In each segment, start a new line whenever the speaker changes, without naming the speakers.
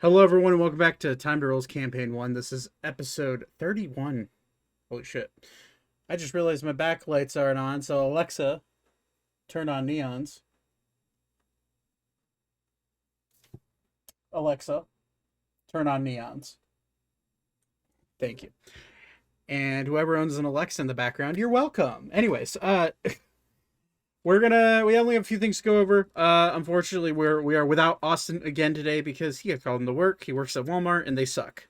Hello, everyone, and welcome back to TimeToRole's Campaign 1. This is episode 31. Holy shit. I just realized my backlights aren't on, so Alexa, turn on neons. Alexa, turn on neons. Thank you. And whoever owns an Alexa in the background, you're welcome. Anyways, we only have a few things to go over. Unfortunately, we are without Austin again today because he got called into work. He works at Walmart and they suck.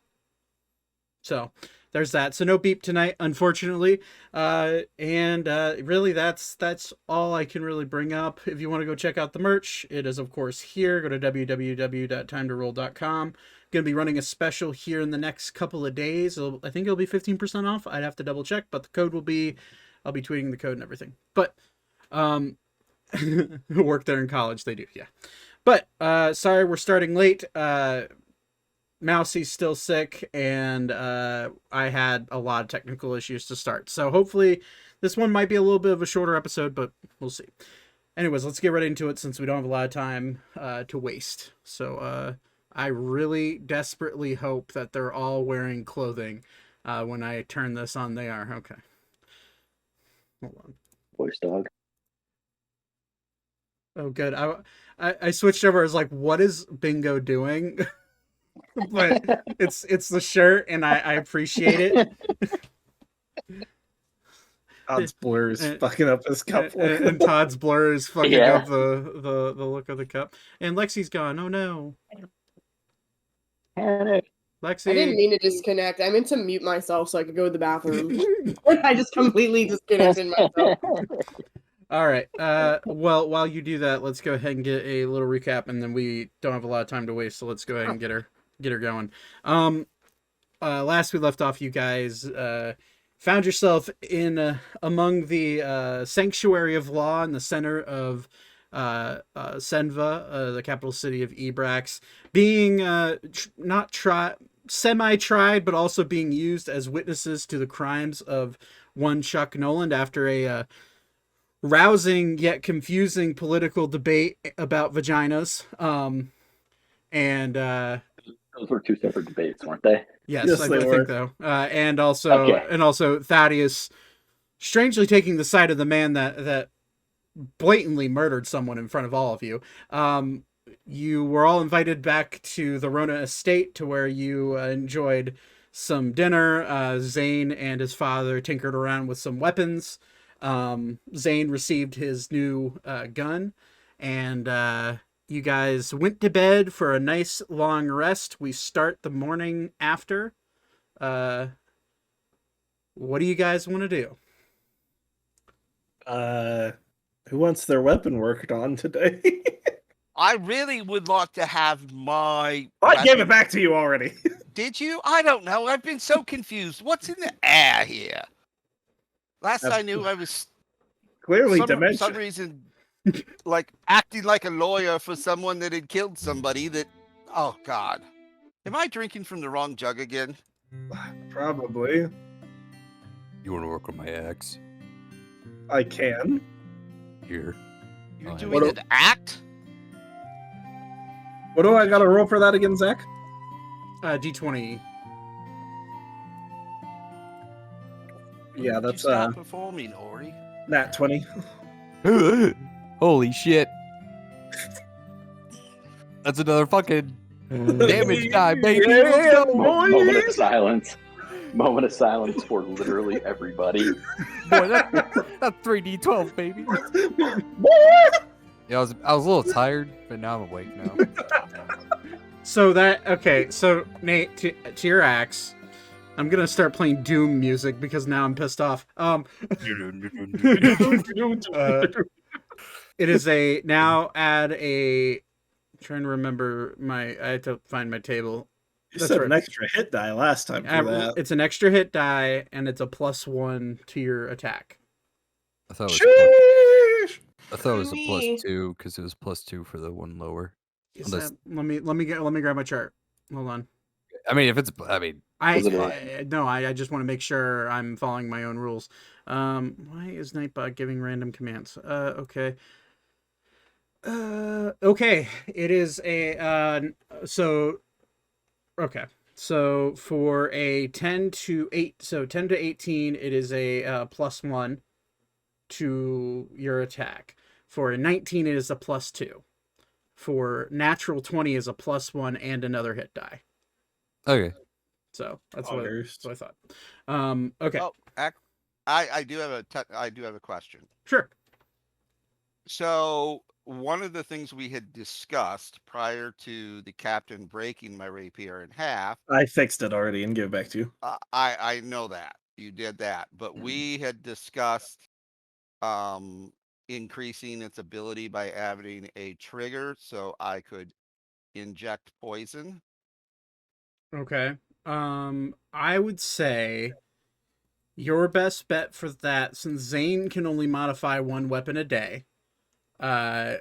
So there's that. So no beep tonight, unfortunately. Really that's all I can really bring up. If you want to go check out the merch, it is of course here. Go to www.timetorole.com. Going to be running a special here in the next couple of days. I think it'll be 15% off. I'd have to double check, but the code will be, I'll be tweeting the code and everything. But who work there in college, they do, yeah. But sorry, we're starting late. Mousie's still sick, and I had a lot of technical issues to start. So hopefully this one might be a little bit of a shorter episode, but we'll see. Anyways, let's get right into it since we don't have a lot of time to waste. So I really desperately hope that they're all wearing clothing when I turn this on. They are. Okay. Hold on.
Voice dog.
Oh, good. I switched over. I was like, what is Bingo doing? But it's the shirt, and I appreciate it.
Todd's blur is fucking up his cup.
And Todd's blur is fucking up the look of the cup. And Lexi's gone. Oh no.
Panic.
Lexi.
I didn't mean to disconnect. I meant to mute myself so I could go to the bathroom. I just completely disconnected myself.
All right. Well, while you do that, let's go ahead and get a little recap, and then we don't have a lot of time to waste, so let's go ahead and get her going. Last we left off, you guys found yourself in among the sanctuary of law in the center of Senva, the capital city of Ebrax, being semi-tried, but also being used as witnesses to the crimes of one Chuck Noland after a rousing yet confusing political debate about vaginas.
Those were two separate debates, weren't they?
Yes, I think so. And also Thaddeus strangely taking the side of the man that blatantly murdered someone in front of all of you. You were all invited back to the Rona estate to where you enjoyed some dinner. Zane and his father tinkered around with some weapons. Zane received his new gun, and you guys went to bed for a nice long rest. We start the morning after. What do you guys want to do?
Who wants their weapon worked on today?
I really would like to have my...
I gave it back to you already.
Did you? I don't know. I've been so confused. What's in the air here? Last I knew, I was
clearly
for some reason like acting like a lawyer for someone that had killed somebody that... Oh, God. Am I drinking from the wrong jug again?
Probably.
You want to work on my axe?
I can.
Here.
You're doing an act?
What do I got to roll for that again, Zach?
D20.
Yeah, that's
Stop performing, Ori.
nat 20.
Holy shit. That's another fucking damage die, baby.
Yeah,
Moment of silence. Moment of silence for literally everybody.
Boy, that's 3d12, baby. Yeah, I was a little tired, but now I'm awake now.
So Nate, to your axe, I'm gonna start playing Doom music because now I'm pissed off. It is trying to remember I have to find my table.
You said an extra hit die last time for that.
It's an extra hit die, and it's a +1 to your attack.
I thought it was a +2 because it was +2 for the one lower.
Let me grab my chart. Hold on.
I mean,
I just want to make sure I'm following my own rules. Why is Nightbot giving random commands? Okay. Okay, it is a so Okay. So for a 10 to 8, so 10 to 18, it is a +1 to your attack. For a 19, it is a +2. For natural 20 is a +1 and another hit die.
Okay.
So that's
August.
what I thought. Okay.
Oh, I do have a question.
Sure.
So one of the things we had discussed prior to the captain breaking my rapier in half,
I fixed it already and gave it back to you.
I know that you did that, but we had discussed increasing its ability by adding a trigger so I could inject poison.
Okay. I would say your best bet for that, since Zane can only modify one weapon a day,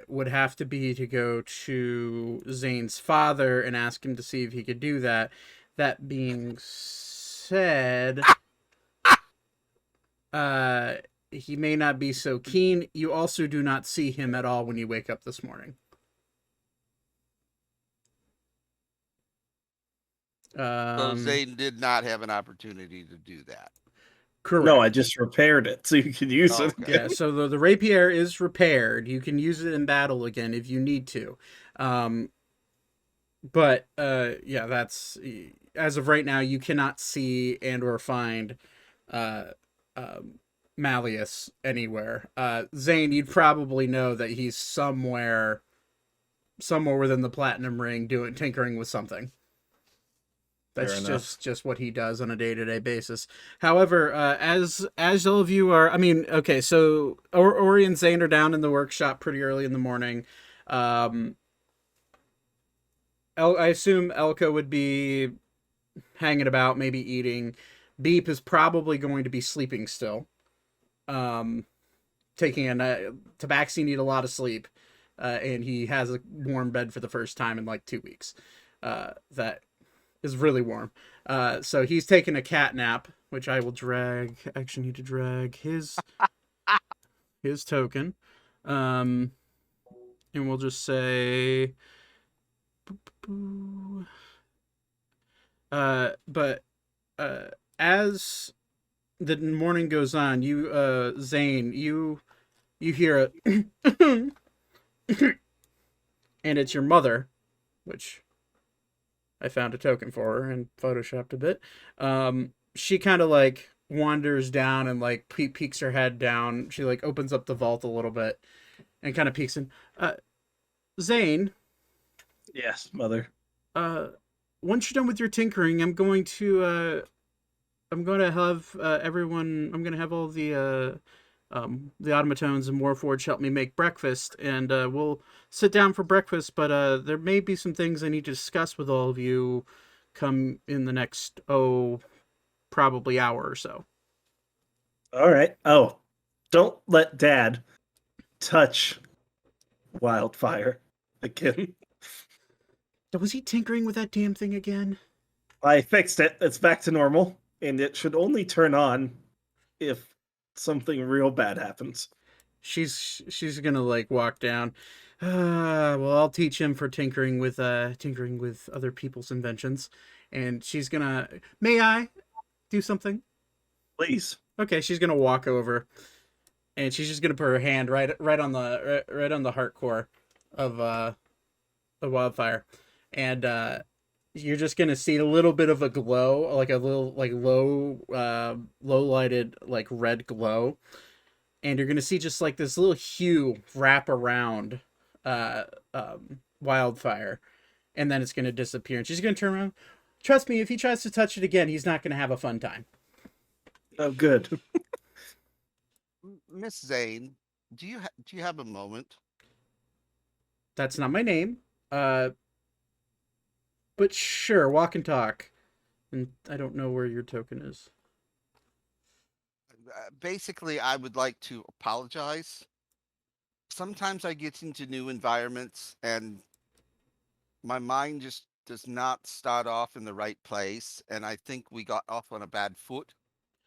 would have to be to go to Zane's father and ask him to see if he could do that. That being said, he may not be so keen. You also do not see him at all when you wake up this morning.
So Zane did not have an opportunity to do that.
Correct.
No, I just repaired it so you can use it
Okay.
again.
Yeah, so the rapier is repaired. You can use it in battle again if you need to. But yeah, that's as of right now you cannot see and or find uh, Malleus anywhere. Zane, you'd probably know that he's somewhere within the Platinum Ring doing tinkering with something. That's just what he does on a day-to-day basis. However, as all of you are, I mean, okay, so Ori and Zane are down in the workshop pretty early in the morning. I assume Elka would be hanging about, maybe eating. Beep is probably going to be sleeping still. Taking a Tabaxi need a lot of sleep, and he has a warm bed for the first time in like 2 weeks. That is really warm. So he's taking a cat nap, which I will drag. Actually, need to drag his token, and we'll just say. But as the morning goes on, you Zane, you hear a and it's your mother, which I found a token for her and photoshopped a bit. She kind of like wanders down and like peeks her head down. She like opens up the vault a little bit and kind of peeks in. Zane.
Yes, mother.
Once you're done with your tinkering, I'm going to have everyone. I'm going to have all the automatons and Warforged help me make breakfast, and we'll sit down for breakfast. But there may be some things I need to discuss with all of you come in the next probably hour or so.
All right. Oh, don't let Dad touch Wildfire again.
Was he tinkering with that damn thing again?
I fixed it. It's back to normal, and it should only turn on if something real bad happens.
She's gonna like walk down. Well, I'll teach him for tinkering with other people's inventions, and she's gonna. May I do something?
Please.
Okay, she's gonna walk over, and she's just gonna put her hand right on the heart core of Wildfire, and you're just gonna see a little bit of a glow, like a little like low lighted like red glow, and you're gonna see just like this little hue wrap around Wildfire, and then it's gonna disappear, and she's gonna turn around. Trust me, if he tries to touch it again, he's not gonna have a fun time.
Oh, good.
Miss Zane, do you have a moment?
That's not my name. But sure, walk and talk. And I don't know where your token is.
Basically, I would like to apologize. Sometimes I get into new environments and my mind just does not start off in the right place, and I think we got off on a bad foot.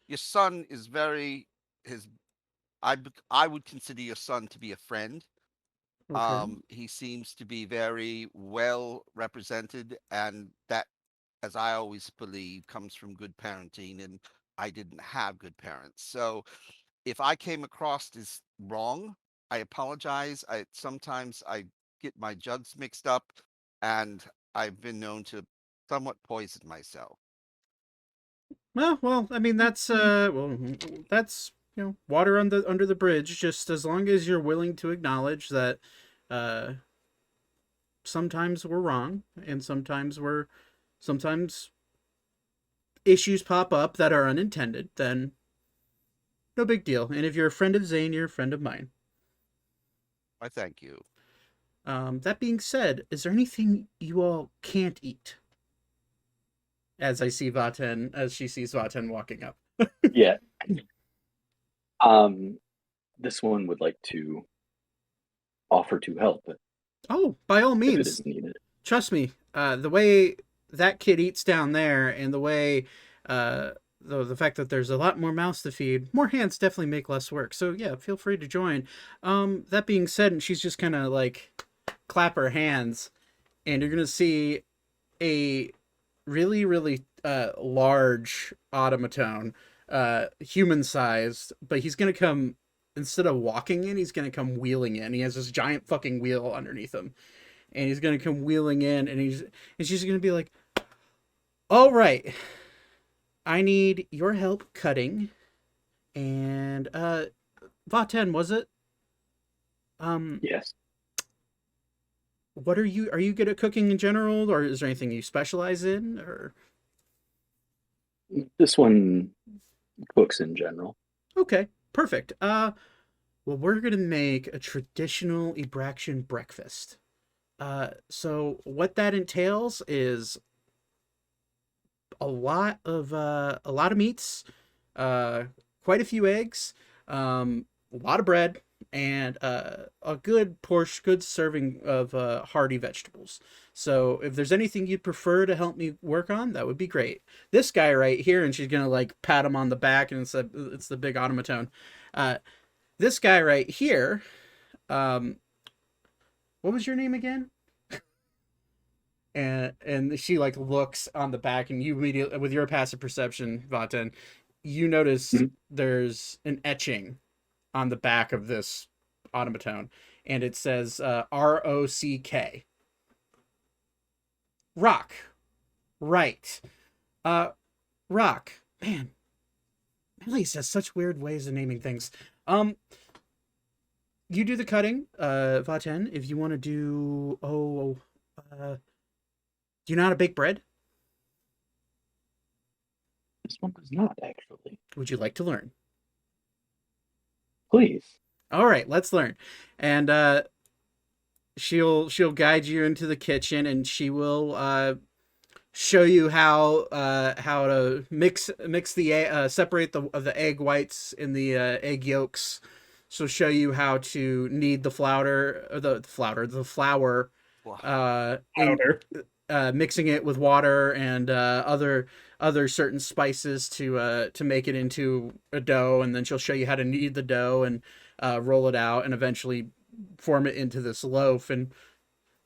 Your son is I would consider your son to be a friend.
Okay.
He seems to be very well represented, and that as I always believe, comes from good parenting, and I didn't have good parents. So if I came across as wrong, I apologize. Sometimes I get my jugs mixed up, and I've been known to somewhat poison myself.
Well, I mean that's that's water under the bridge. Just as long as you're willing to acknowledge that uh, sometimes we're wrong, and sometimes issues pop up that are unintended, then no big deal. And if you're a friend of Zane, you're a friend of mine.
I thank you.
That being said, is there anything you all can't eat? As I see Vaten, as she sees Vaten walking up.
Yeah. This one would like to offer to help
Oh, by all
if it
means.
is needed.
Trust me, the way that kid eats down there, and the way, the fact that there's a lot more mouths to feed, more hands definitely make less work. So yeah, feel free to join. That being said, and she's just kind of like clap her hands, and you're gonna see a really large automaton, human sized, but he's gonna come, instead of walking in, he's gonna come wheeling in. He has this giant fucking wheel underneath him, and he's gonna come wheeling in, and she's gonna be like, all right, I need your help cutting. And Vaten, was it?
Yes.
What are you good at cooking in general, or is there anything you specialize in? Or
This one cooks in general.
okay, perfect. Well, we're gonna make a traditional Ebraxian breakfast. So what that entails is a lot of meats, quite a few eggs, a lot of bread, and a good serving of hearty vegetables. So if there's anything you'd prefer to help me work on, that would be great. This guy right here, and she's gonna like pat him on the back, and it's the big automaton. This guy right here, what was your name again? And she like looks on the back, and you immediately, with your passive perception, Vaten, you notice there's an etching on the back of this automaton, and it says ROCK. Rock. Right. Rock. Man, Elise has such weird ways of naming things. You do the cutting, Vaten. If you want to do, do you know how to bake bread?
This one does not, actually.
Would you like to learn?
Please.
All right, let's learn. And she'll guide you into the kitchen, and she will show you how to mix the separate the egg whites in the egg yolks. She'll show you how to knead the flour, mixing it with water and other certain spices to make it into a dough, and then she'll show you how to knead the dough and roll it out and eventually form it into this loaf. And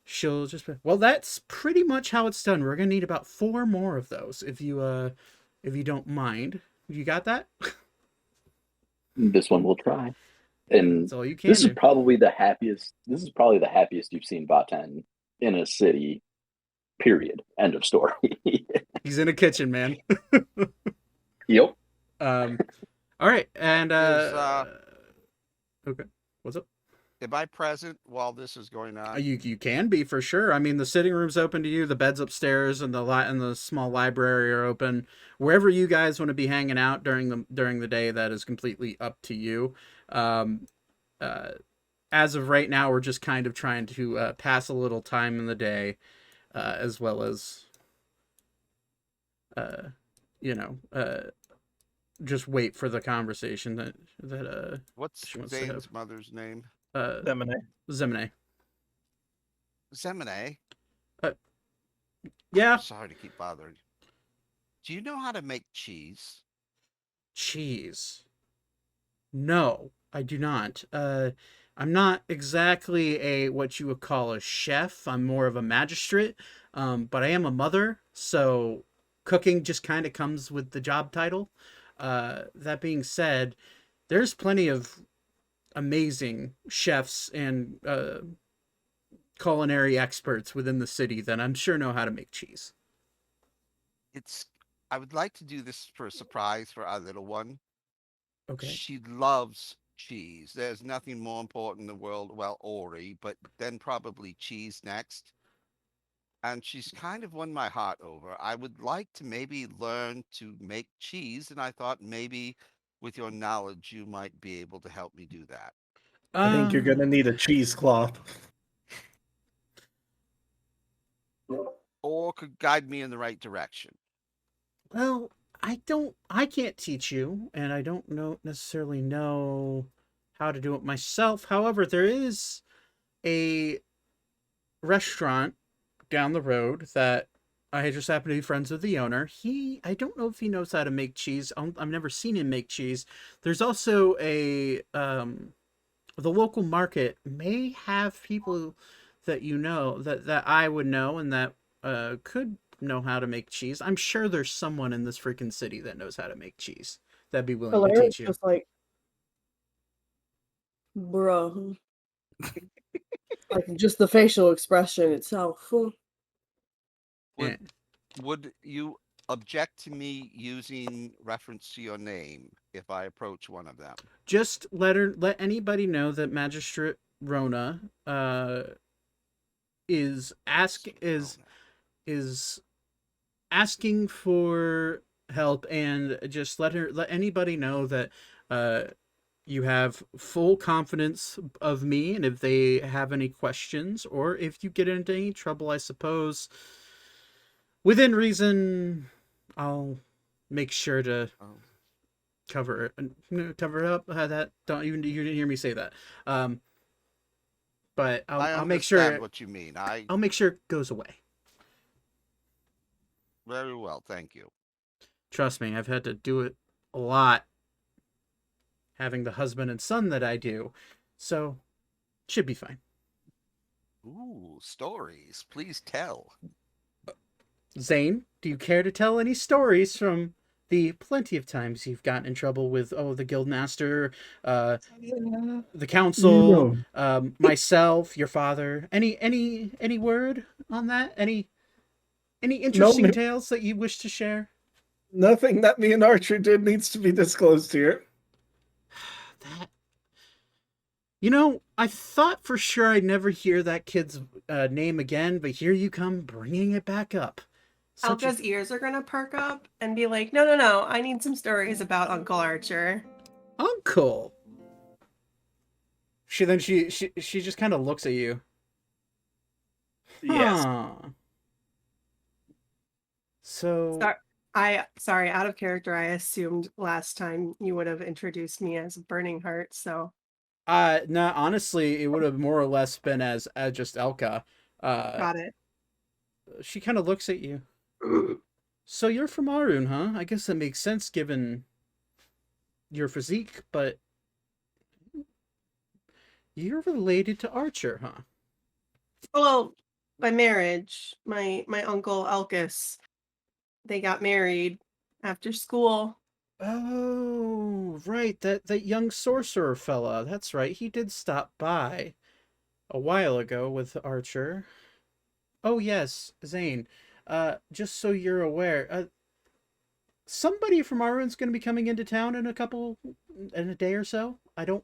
she'll just be, well, that's pretty much how it's done. We're gonna need about 4 more of those if you don't mind. You got that?
This one will try. And
that's all you can
this
do.
is probably the happiest you've seen Vaten in a city. Period. End of story.
He's in a kitchen, man.
Yep.
All right, and okay, what's up?
Am I present while this is going on?
You can be, for sure. I mean, the sitting room's open to you. The bed's upstairs, and the small library are open. Wherever you guys want to be hanging out during the day, that is completely up to you. As of right now, we're just kind of trying to pass a little time in the day, as well as just wait for the conversation that
What's Zane's mother's name?
Zemine.
Zemine?
Yeah.
I'm sorry to keep bothering you. Do you know how to make cheese?
Cheese? No, I do not. I'm not exactly what you would call a chef. I'm more of a magistrate. But I am a mother, so cooking just kind of comes with the job title. That being said, there's plenty of amazing chefs and culinary experts within the city that I'm sure know how to make cheese.
I would like to do this for a surprise for our little one.
Okay.
She loves cheese. There's nothing more important in the world. Well, Ori, but then probably cheese next. And she's kind of won my heart over. I would like to maybe learn to make cheese, and I thought maybe with your knowledge you might be able to help me do that.
I think you're gonna need a cheesecloth.
Or could guide me in the right direction.
Well, I can't teach you, and I don't necessarily know how to do it myself. However, there is a restaurant down the road that I just happen to be friends with the owner. I don't know if he knows how to make cheese. I've never seen him make cheese. There's also the local market may have people that that I would know and that could know how to make cheese. I'm sure there's someone in this freaking city that knows how to make cheese that'd be willing to teach you.
Just like, bro, like just the facial expression itself.
Would you object to me using reference to your name if I approach one of them?
Just let anybody know that Magistrate Rona is asking for help, and just let anybody know that you have full confidence of me, and if they have any questions or if you get into any trouble, I suppose within reason, I'll make sure to cover it up. That you didn't hear me say that. But I'll make sure
what you mean.
I'll make sure it goes away.
Very well, thank you.
Trust me, I've had to do it a lot, having the husband and son that I do, so should be fine.
Ooh, stories. Please tell.
Zane, do you care to tell any stories from the plenty of times you've gotten in trouble with the guildmaster, the council, myself, your father? Any word on that? Any interesting tales that you wish to share?
Nothing that me and Archer did needs to be disclosed here.
I thought for sure I'd never hear that kid's name again, but here you come bringing it back up.
Elka's ears are gonna perk up and be like, no, I need some stories about Uncle Archer.
Uncle? She just kind of looks at you.
Yes.
Huh. So...
Sorry, out of character, I assumed last time you would have introduced me as Burning Heart, so...
No, honestly, it would have more or less been as just Elka.
Got it.
She kind of looks at you. So you're from Arun, huh? I guess that makes sense given your physique, but you're related to Archer, huh?
Well, by marriage, my uncle Elkis, they got married after school.
Oh, right, that young sorcerer fella. That's right. He did stop by a while ago with Archer. Oh yes, Zane. Just so you're aware, somebody from Arun's going to be coming into town in a day or so. I don't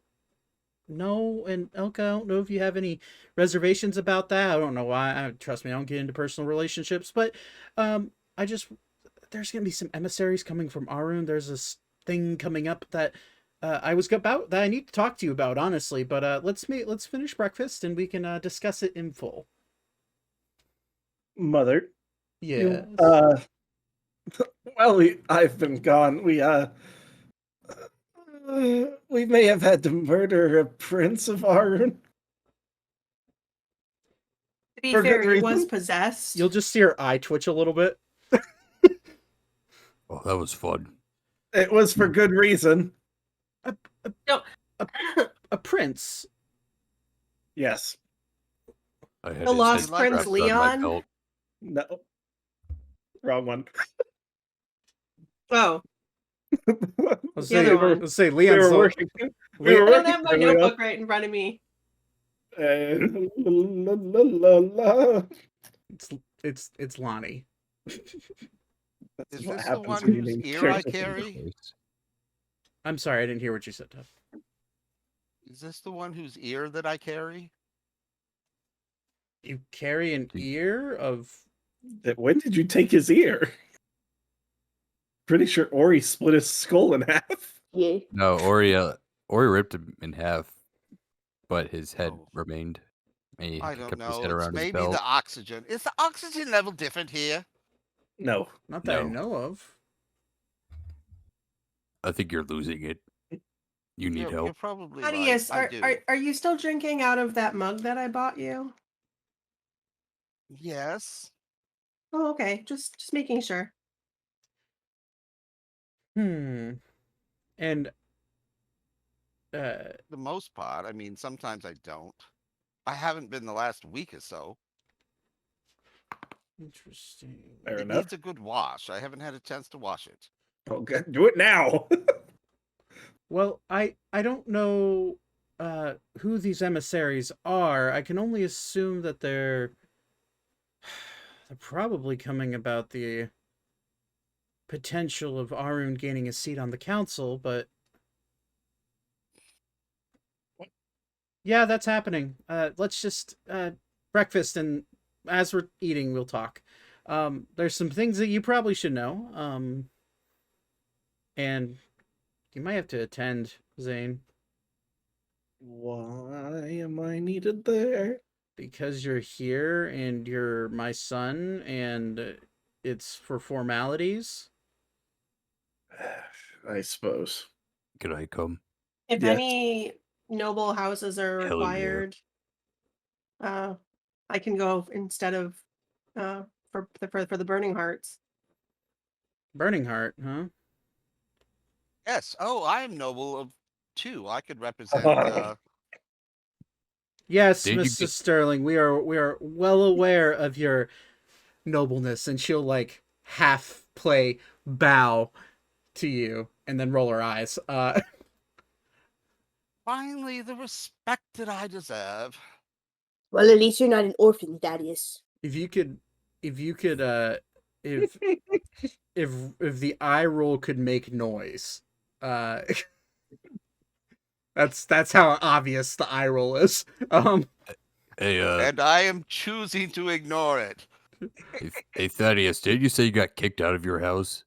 know, and Elka, I don't know if you have any reservations about that. I don't know why. Trust me, I don't get into personal relationships, but there's going to be some emissaries coming from Arun. There's this thing coming up that I need to talk to you about, honestly. But let's finish breakfast and we can discuss it in full.
Mother.
Yeah.
Well, I've been gone. We may have had to murder a prince of Arun.
To be fair, he was possessed.
You'll just see her eye twitch a little bit.
Oh, that was fun.
It was for good reason.
A prince.
Yes.
The Lost Prince Leon?
No. Wrong one.
Oh,
Let's
The other one.
say
We
Leon's
were
the,
working. We
Le-
were
I don't
working
have my
earlier.
notebook right in front of me.
La, la, la, la.
it's Lonnie.
That's
Is
what
this the
happens
one
when you
whose
name
ear I
characters.
carry?
I'm sorry, I didn't hear what you said, Tuff.
Is this the one whose ear that I carry?
You carry an ear of.
When did you take his ear? Pretty sure Ori split his skull in half.
Yeah.
No, Ori ripped him in half, but his head
Oh.
remained. And he
I don't
kept his
know.
head
It's
around his
maybe
belt.
the oxygen. Is the oxygen level different here?
No.
Not that I
No.
know of.
I think you're losing it. You need
You're
help.
probably
Thaddeus,
right. I do.
are you still drinking out of that mug that I bought you?
Yes.
Oh, okay. Just making sure.
And
The most part. I mean, sometimes I don't. I haven't been the last week or so.
interesting.
Fair
It
enough.
needs a good wash. I haven't had a chance to wash it.
Okay, do it now.
Well, I don't know who these emissaries are. I can only assume that they're probably coming about the potential of Arun gaining a seat on the council, but yeah, that's happening. Let's just breakfast, and as we're eating, we'll talk. There's some things that you probably should know. And you might have to attend, Zane.
Why am I needed there?
Because you're here and you're my son, and it's for formalities.
I suppose.
Could I come?
If
Yes.
any noble houses are
Hell yeah.
required, I can go instead of for the Burning Hearts.
Burning Heart, huh?
Yes. Oh, I am noble of 2. I could represent.
Yes,
Did you
Mr.
get-
Sterling, we are well aware of your nobleness, and she'll like half play bow to you and then roll her eyes.
Finally, the respect that I deserve.
Well, at least you're not an orphan, Thaddeus.
if you could if the eye roll could make noise, that's how obvious the eye roll is.
Hey,
And I am choosing to ignore it.
hey, Thaddeus, did you say you got kicked out of your house?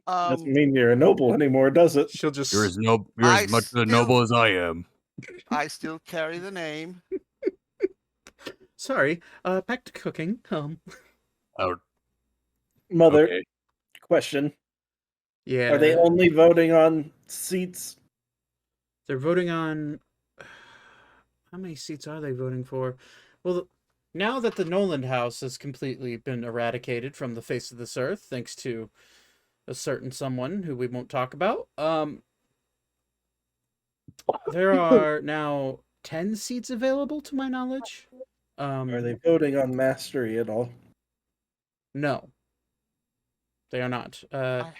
Doesn't mean you're a noble anymore, does it?
She'll just
You're as much of a
still-
noble as I am.
I still carry the name.
sorry. Back to cooking.
Out.
Mother,
Okay.
question.
Yeah.
Are they only voting on seats?
They're voting on. How many seats are they voting for? Well, now that the Noland House has completely been eradicated from the face of this earth, thanks to a certain someone who we won't talk about, there are now 10 seats available, to my knowledge.
Are they voting on mastery at all?
No, they are not.
I-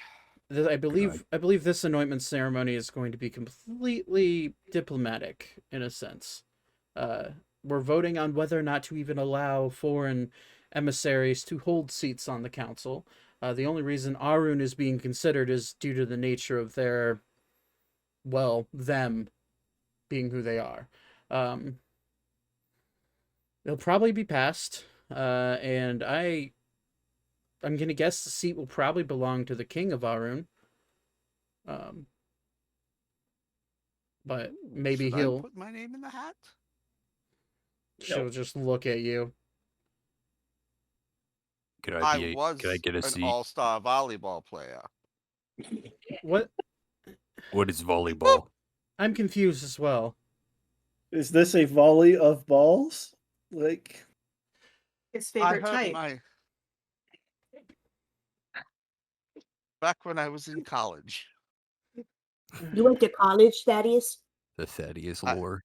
I believe this anointment ceremony is going to be completely diplomatic in a sense. We're voting on whether or not to even allow foreign emissaries to hold seats on the council. The only reason Arun is being considered is due to the nature of them being who they are. They'll probably be passed, and I'm gonna guess the seat will probably belong to the king of Arun. But maybe
Should I
he'll.
put my name in the hat?
She'll just look at you.
Could
I
I
was
could I get a
an
seat?
all-star volleyball player.
What?
What is volleyball?
I'm confused as well.
Is this a volley of balls? Like,
His
I
favorite
heard
type.
back when I was in college.
You went to college, Thaddeus?
The Thaddeus
I-
lore.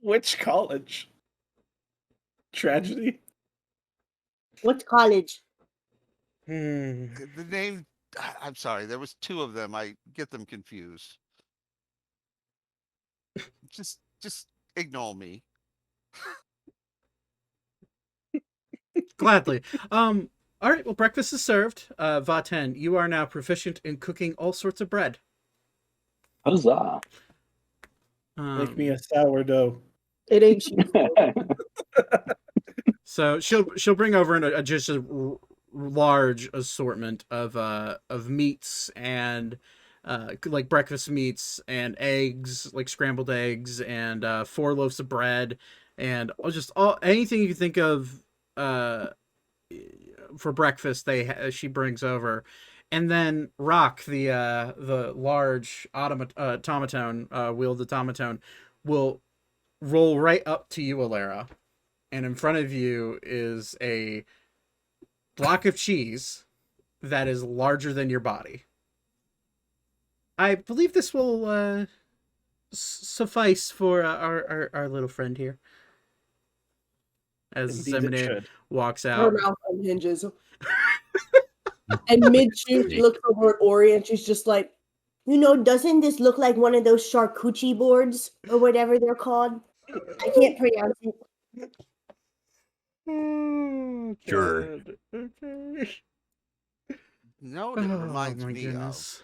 which college? Tragedy?
What's college?
The name. I'm sorry. There was two of them. I get them confused. Just ignore me.
Gladly. All right. Well, breakfast is served. Vaten, you are now proficient in cooking all sorts of bread.
Huzzah!
Make me a sourdough.
It ain't cheap.
So she'll bring over just a large assortment of meats and like breakfast meats and eggs, like scrambled eggs, and 4 loaves of bread, and just anything you can think of for breakfast. She brings over, and then Rock, the large automaton, wheeled automaton, will roll right up to you, Alara, and in front of you is a block of cheese that is larger than your body. I believe this will suffice for our little friend here. As Zemine walks
Her
out.
mouth unhinges. And mid-chew, she looks over at Ori and she's just like, doesn't this look like one of those charcuterie boards or whatever they're called? I can't pronounce it.
Sure.
Okay.
No, it reminds me
goodness.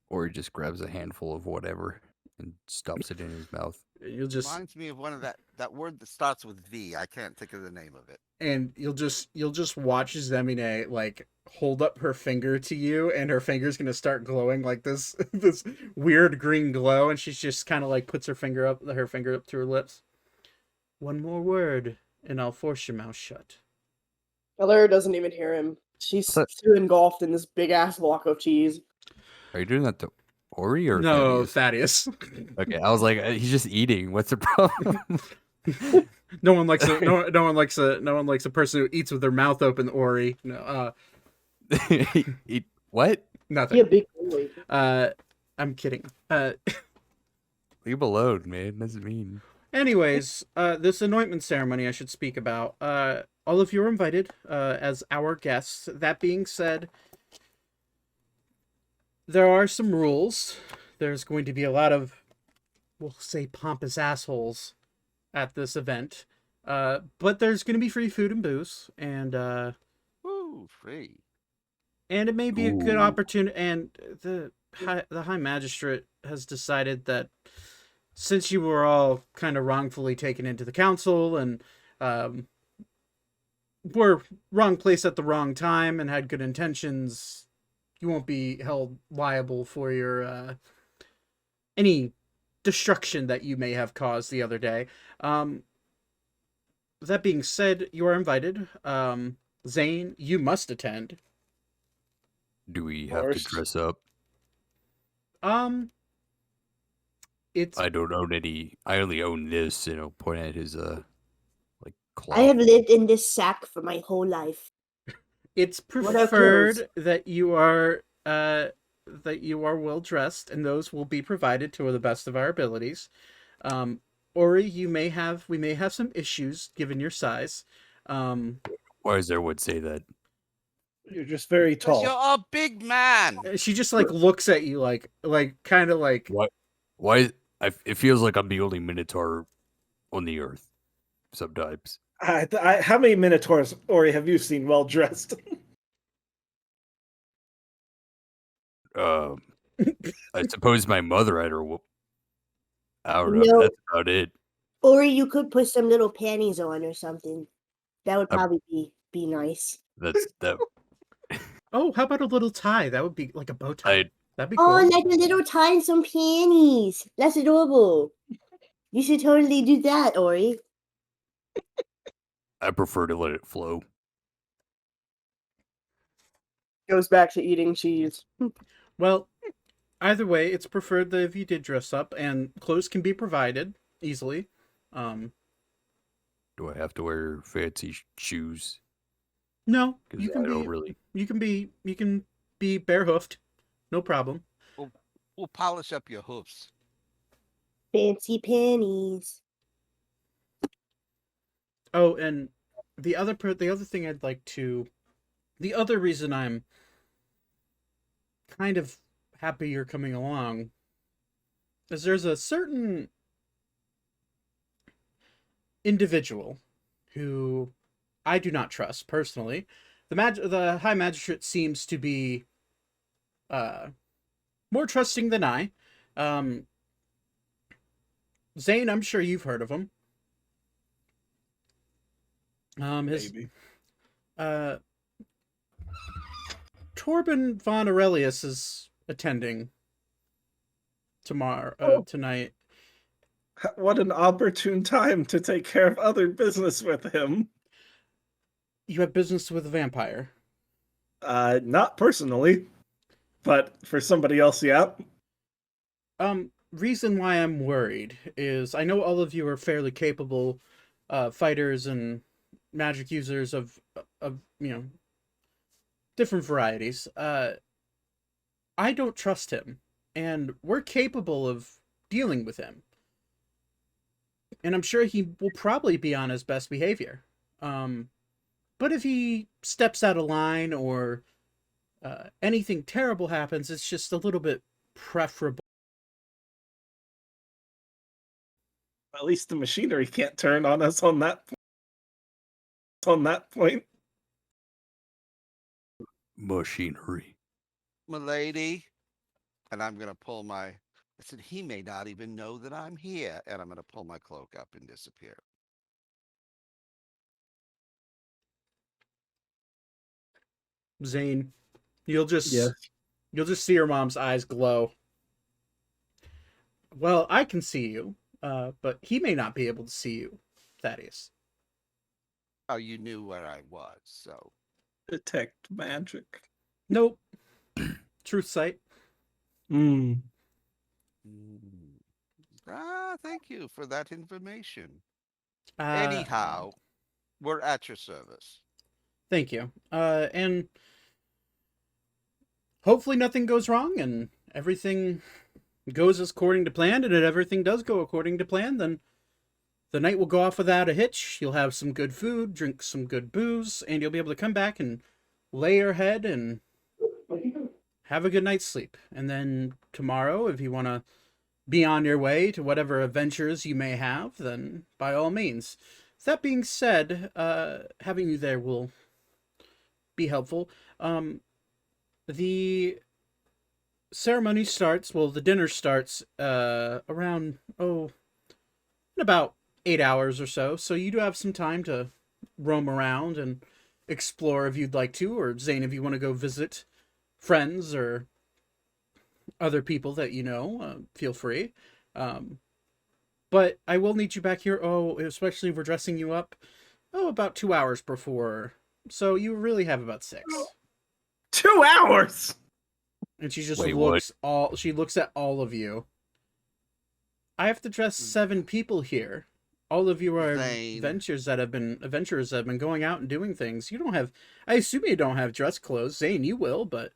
Or he just grabs a handful of whatever and stuffs it in his mouth.
Reminds me of one of that word that starts with V. I can't think of the name of it.
And you'll just watch Zemine like hold up her finger to you, and her finger's gonna start glowing like this weird green glow, and she's just kind of like puts her finger up to her lips. One more word, and I'll force your mouth shut.
Alara doesn't even hear him. She's too engulfed in this big ass block of cheese.
Are you doing that to Ori or
no,
Thaddeus?
Thaddeus.
Okay, I was like, he's just eating. What's the problem?
No one likes a person who eats with their mouth open, Ori. No,
Eat what?
nothing.
Yeah, big boy.
I'm kidding.
Leave him alone, man. Doesn't mean.
Anyways, this anointment ceremony I should speak about. All of you are invited as our guests. That being said, there are some rules. There's going to be a lot of, we'll say, pompous assholes at this event. But there's going to be free food and booze, and
Ooh, free.
And it may be a good opportunity. And the High Magistrate has decided that since you were all kind of wrongfully taken into the council and were wrong place at the wrong time and had good intentions, you won't be held liable for your any destruction that you may have caused the other day. That being said, you are invited. Zane, you must attend.
Do we have to dress up?
It's.
I don't own any. I only own this. Point at his like cloth.
I have lived in this sack for my whole life.
It's preferred that you are well dressed, and those will be provided to the best of our abilities. Ori, we may have some issues given your size.
Why is there would say that?
You're just very tall.
You're a big man.
She just like looks at you like kind of like.
What? Why? It feels like I'm the only Minotaur on the earth. Sometimes.
How many Minotaurs, Ori, have you seen well dressed?
I suppose my mother had her. I don't know. That's about it.
Or you could put some little panties on or something. That would probably be nice.
That's that.
Oh, how about a little tie? That would be like a bow tie. That'd be cool.
Oh, like a little tie and some panties. That's adorable. You should totally do that, Ori.
I prefer to let it flow.
Goes back to eating cheese.
Well, either way, it's preferred that if you did dress up, and clothes can be provided easily.
Do I have to wear fancy shoes?
No, you can be bare hoofed, no problem.
We'll polish up your hoofs.
Fancy panties.
Oh, and the other thing I'd like to the other reason I'm kind of happy you're coming along is there's a certain individual who I do not trust personally. The High Magistrate seems to be more trusting than I. Um, Zane, I'm sure you've heard of him. His
Maybe.
Torben von Aurelius is attending tonight.
What an opportune time to take care of other business with him.
You have business with a vampire.
Not personally, but for somebody else, yeah.
Reason why I'm worried is I know all of you are fairly capable fighters and magic users of different varieties. I don't trust him, and we're capable of dealing with him. And I'm sure he will probably be on his best behavior. But if he steps out of line or anything terrible happens, it's just a little bit preferable.
At least the machinery can't turn on us on that point.
Machinery.
Milady, and I'm gonna pull my. I said he may not even know that I'm here, and I'm gonna pull my cloak up and disappear.
Zane, you'll just see your mom's eyes glow. Well, I can see you, but he may not be able to see you, Thaddeus.
Oh, you knew where I was, so.
Detect magic.
Nope. Truth sight.
Thank you for that information.
Uh,
Anyhow, we're at your service.
Thank you. And hopefully nothing goes wrong and everything goes according to plan. And if everything does go according to plan, then the night will go off without a hitch. You'll have some good food, drink some good booze, and you'll be able to come back and lay your head and have a good night's sleep. And then tomorrow, if you want to be on your way to whatever adventures you may have, then by all means. That being said, having you there will be helpful. The ceremony starts, the dinner starts around, in about 8 hours or so. So you do have some time to roam around and explore if you'd like to, or Zane, if you want to go visit friends or other people that you know, feel free. But I will need you back here, especially if we're dressing you up, about 2 hours before. So you really have about 6.
2 hours!
And she just she looks at all of you. I have to dress 7 people here. All of you are adventurers that have been going out and doing things. You don't have, I assume you don't have dress clothes. Zane, you will, but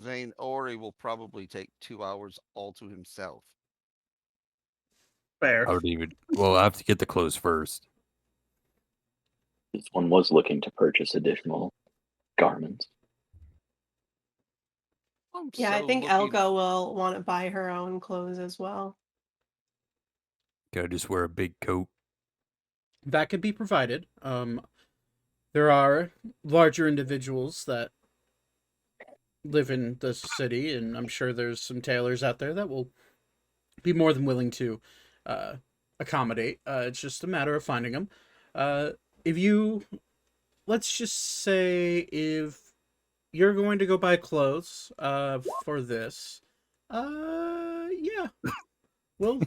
Zane Ori will probably take 2 hours all to himself.
Fair.
I have to get the clothes first.
This one was looking to purchase additional garments.
I think Elga will want to buy her own clothes as well.
Can I just wear a big coat?
that could be provided. There are larger individuals that live in the city, and I'm sure there's some tailors out there that will be more than willing to accommodate. It's just a matter of finding them. Let's just say if you're going to go buy clothes for this, yeah, well,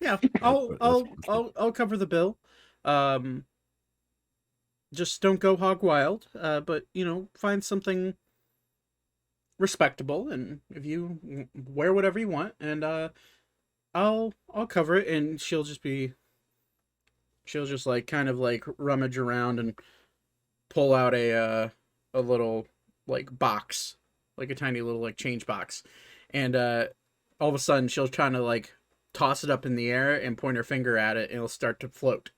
yeah, I'll cover the bill. Just don't go hog wild, but find something respectable, and if you wear whatever you want, and I'll cover it. And she'll just like kind of like rummage around and pull out a little like box, like a tiny little like change box, and all of a sudden she'll try to like toss it up in the air and point her finger at it, and it'll start to float.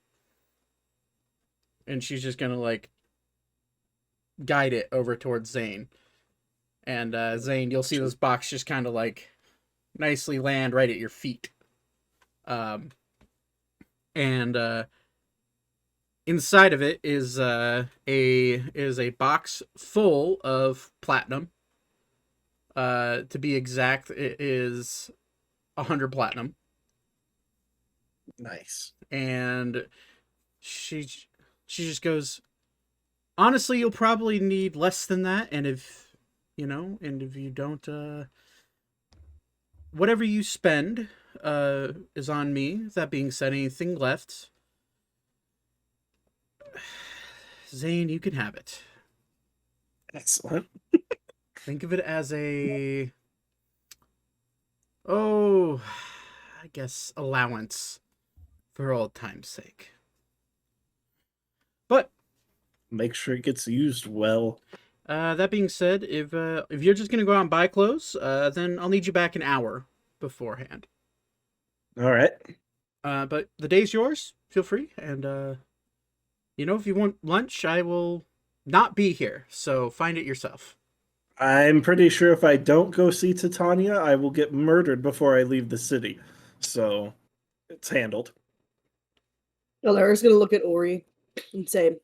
and she's just gonna like guide it over towards Zane. And Zane, you'll see this box just kind of like nicely land right at your feet. And inside of it is a box full of platinum. To be exact, it is 100 platinum.
Nice.
And she just goes, honestly, you'll probably need less than that, and if you don't, whatever you spend is on me. That being said, anything left, Zane, you can have it.
Excellent.
Think of it as I guess allowance for old time's sake. But
make sure it gets used well.
That being said, if you're just gonna go out and buy clothes, then I'll need you back an hour beforehand.
All right.
But the day's yours. Feel free, and if you want lunch, I will not be here. So find it yourself.
I'm pretty sure if I don't go see Titania, I will get murdered before I leave the city. So it's handled.
Alara's gonna look at Ori and say,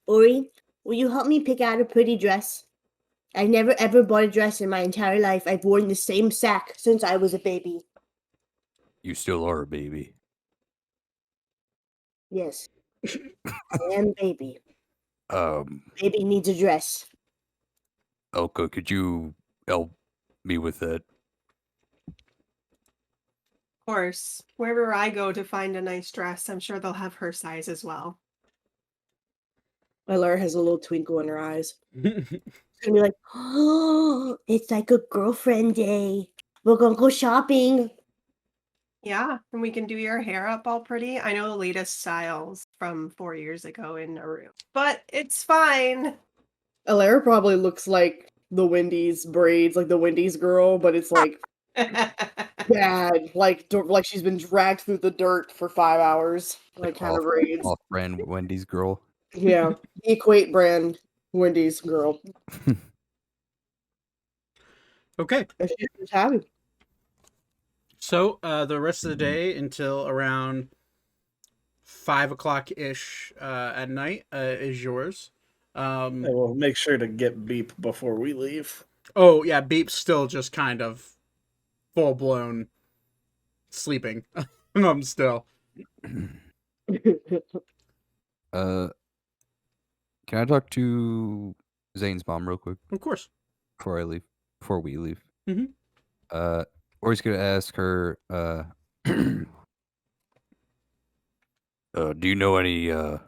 Ori, will you help me pick out a pretty dress? I've never ever bought a dress in my entire life. I've worn the same sack since I was a baby.
You still are a baby.
Yes. I am baby.
Um,
Baby needs a dress.
Elka, could you help me with that?
Of course. Wherever I go to find a nice dress, I'm sure they'll have her size as well.
Alara has a little twinkle in her eyes. She's gonna be like, oh, it's like a girlfriend day. We're gonna go shopping.
Yeah, and we can do your hair up all pretty. I know the latest styles from 4 years ago in Naru, but it's fine.
Alara probably looks like the Wendy's braids, like the Wendy's girl, but it's like bad, like she's been dragged through the dirt for 5 hours, like kind of braids.
Off-brand Wendy's girl.
Yeah, the Equate brand Wendy's girl.
Okay.
And she's happy.
So the rest of the day until around 5 o'clock ish at night is yours.
I will make sure to get Beep before we leave.
Oh yeah, Beep's still just kind of full blown sleeping. I'm still.
Can I talk to Zane's mom real quick?
Of course.
Before we leave.
Mm-hmm.
Or he's gonna ask her, do you know any, do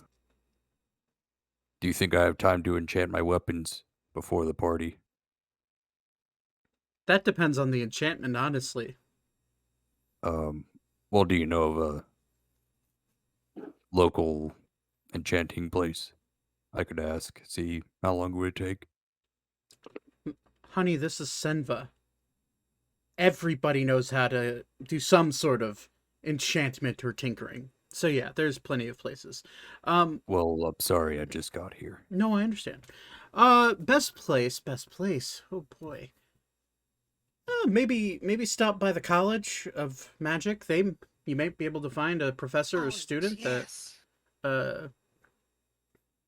you think I have time to enchant my weapons before the party?
That depends on the enchantment, honestly.
Well, do you know of a local enchanting place? I could ask, see how long would it take?
Honey, this is Senva. Everybody knows how to do some sort of enchantment or tinkering. So yeah, there's plenty of places.
Well, I'm sorry, I just got here.
No, I understand. Best place. Oh boy. Maybe stop by the College of Magic. You might be able to find a professor or student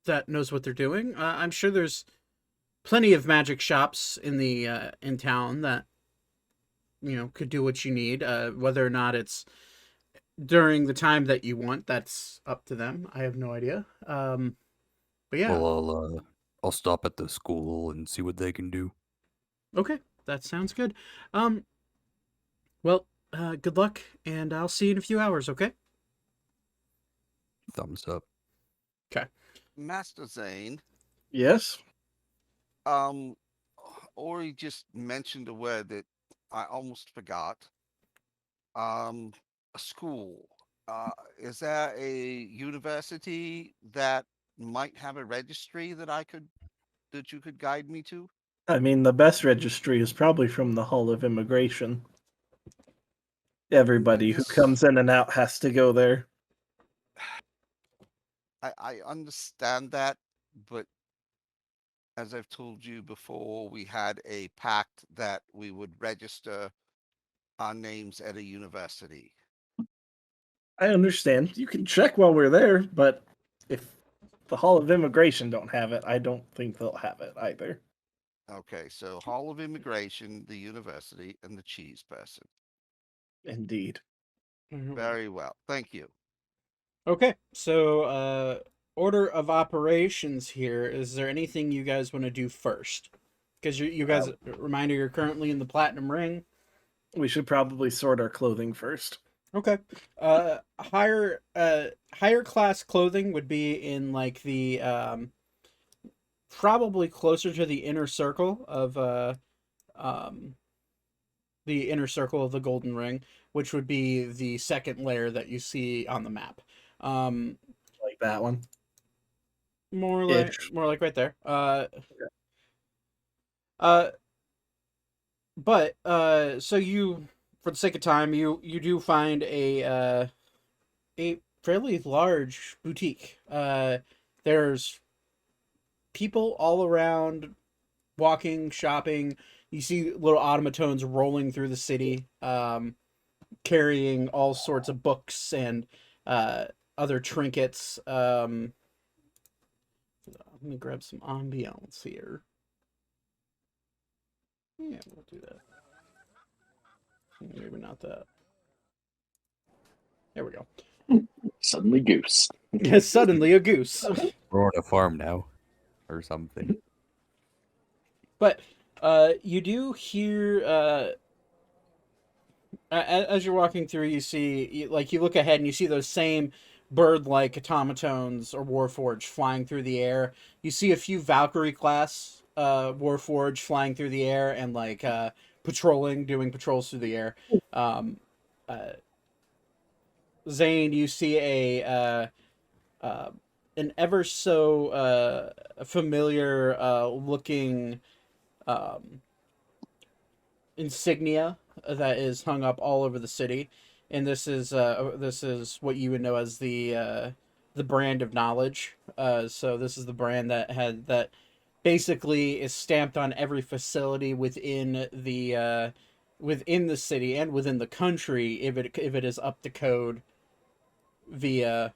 that knows what they're doing. I'm sure there's plenty of magic shops in town that could do what you need. Whether or not it's during the time that you want, that's up to them. I have no idea. But yeah.
Well, I'll stop at the school and see what they can do.
Okay, that sounds good. Well, good luck, and I'll see you in a few hours. Okay.
Thumbs up.
Okay.
Master Zane.
Yes.
Ori just mentioned a word that I almost forgot. A school. Is there a university that might have a registry that you could guide me to?
I mean, the best registry is probably from the Hall of Immigration. Everybody who comes in and out has to go there.
I understand that, but as I've told you before, we had a pact that we would register our names at a university.
I understand. You can check while we're there, but if the Hall of Immigration don't have it, I don't think they'll have it either.
Okay, so Hall of Immigration, the university, and the cheese person.
Indeed.
Very well. Thank you.
Okay, so order of operations here. Is there anything you guys want to do first? Because you guys, reminder, you're currently in the Platinum Ring.
We should probably sort our clothing first.
Okay. Higher class clothing would be in like the probably closer to the inner circle of the Golden Ring, which would be the second layer that you see on the map.
Like that one.
More like right there. But so you, for the sake of time, you do find a fairly large boutique. There's people all around, walking, shopping. You see little automatons rolling through the city, carrying all sorts of books and other trinkets. Let me grab some ambiance here. Yeah, we'll do that. Maybe not that. There we go.
Suddenly goose.
Yes, suddenly a goose.
We're on a farm now, or something.
But you do hear as you're walking through, you see, you look ahead and you see those same bird-like automatons or warforged flying through the air. You see a few Valkyrie class warforged flying through the air and doing patrols through the air. Zane, you see an ever so familiar looking insignia that is hung up all over the city, and this is what you would know as the brand of knowledge. So this is the brand that basically is stamped on every facility within the city and within the country if it is up to code via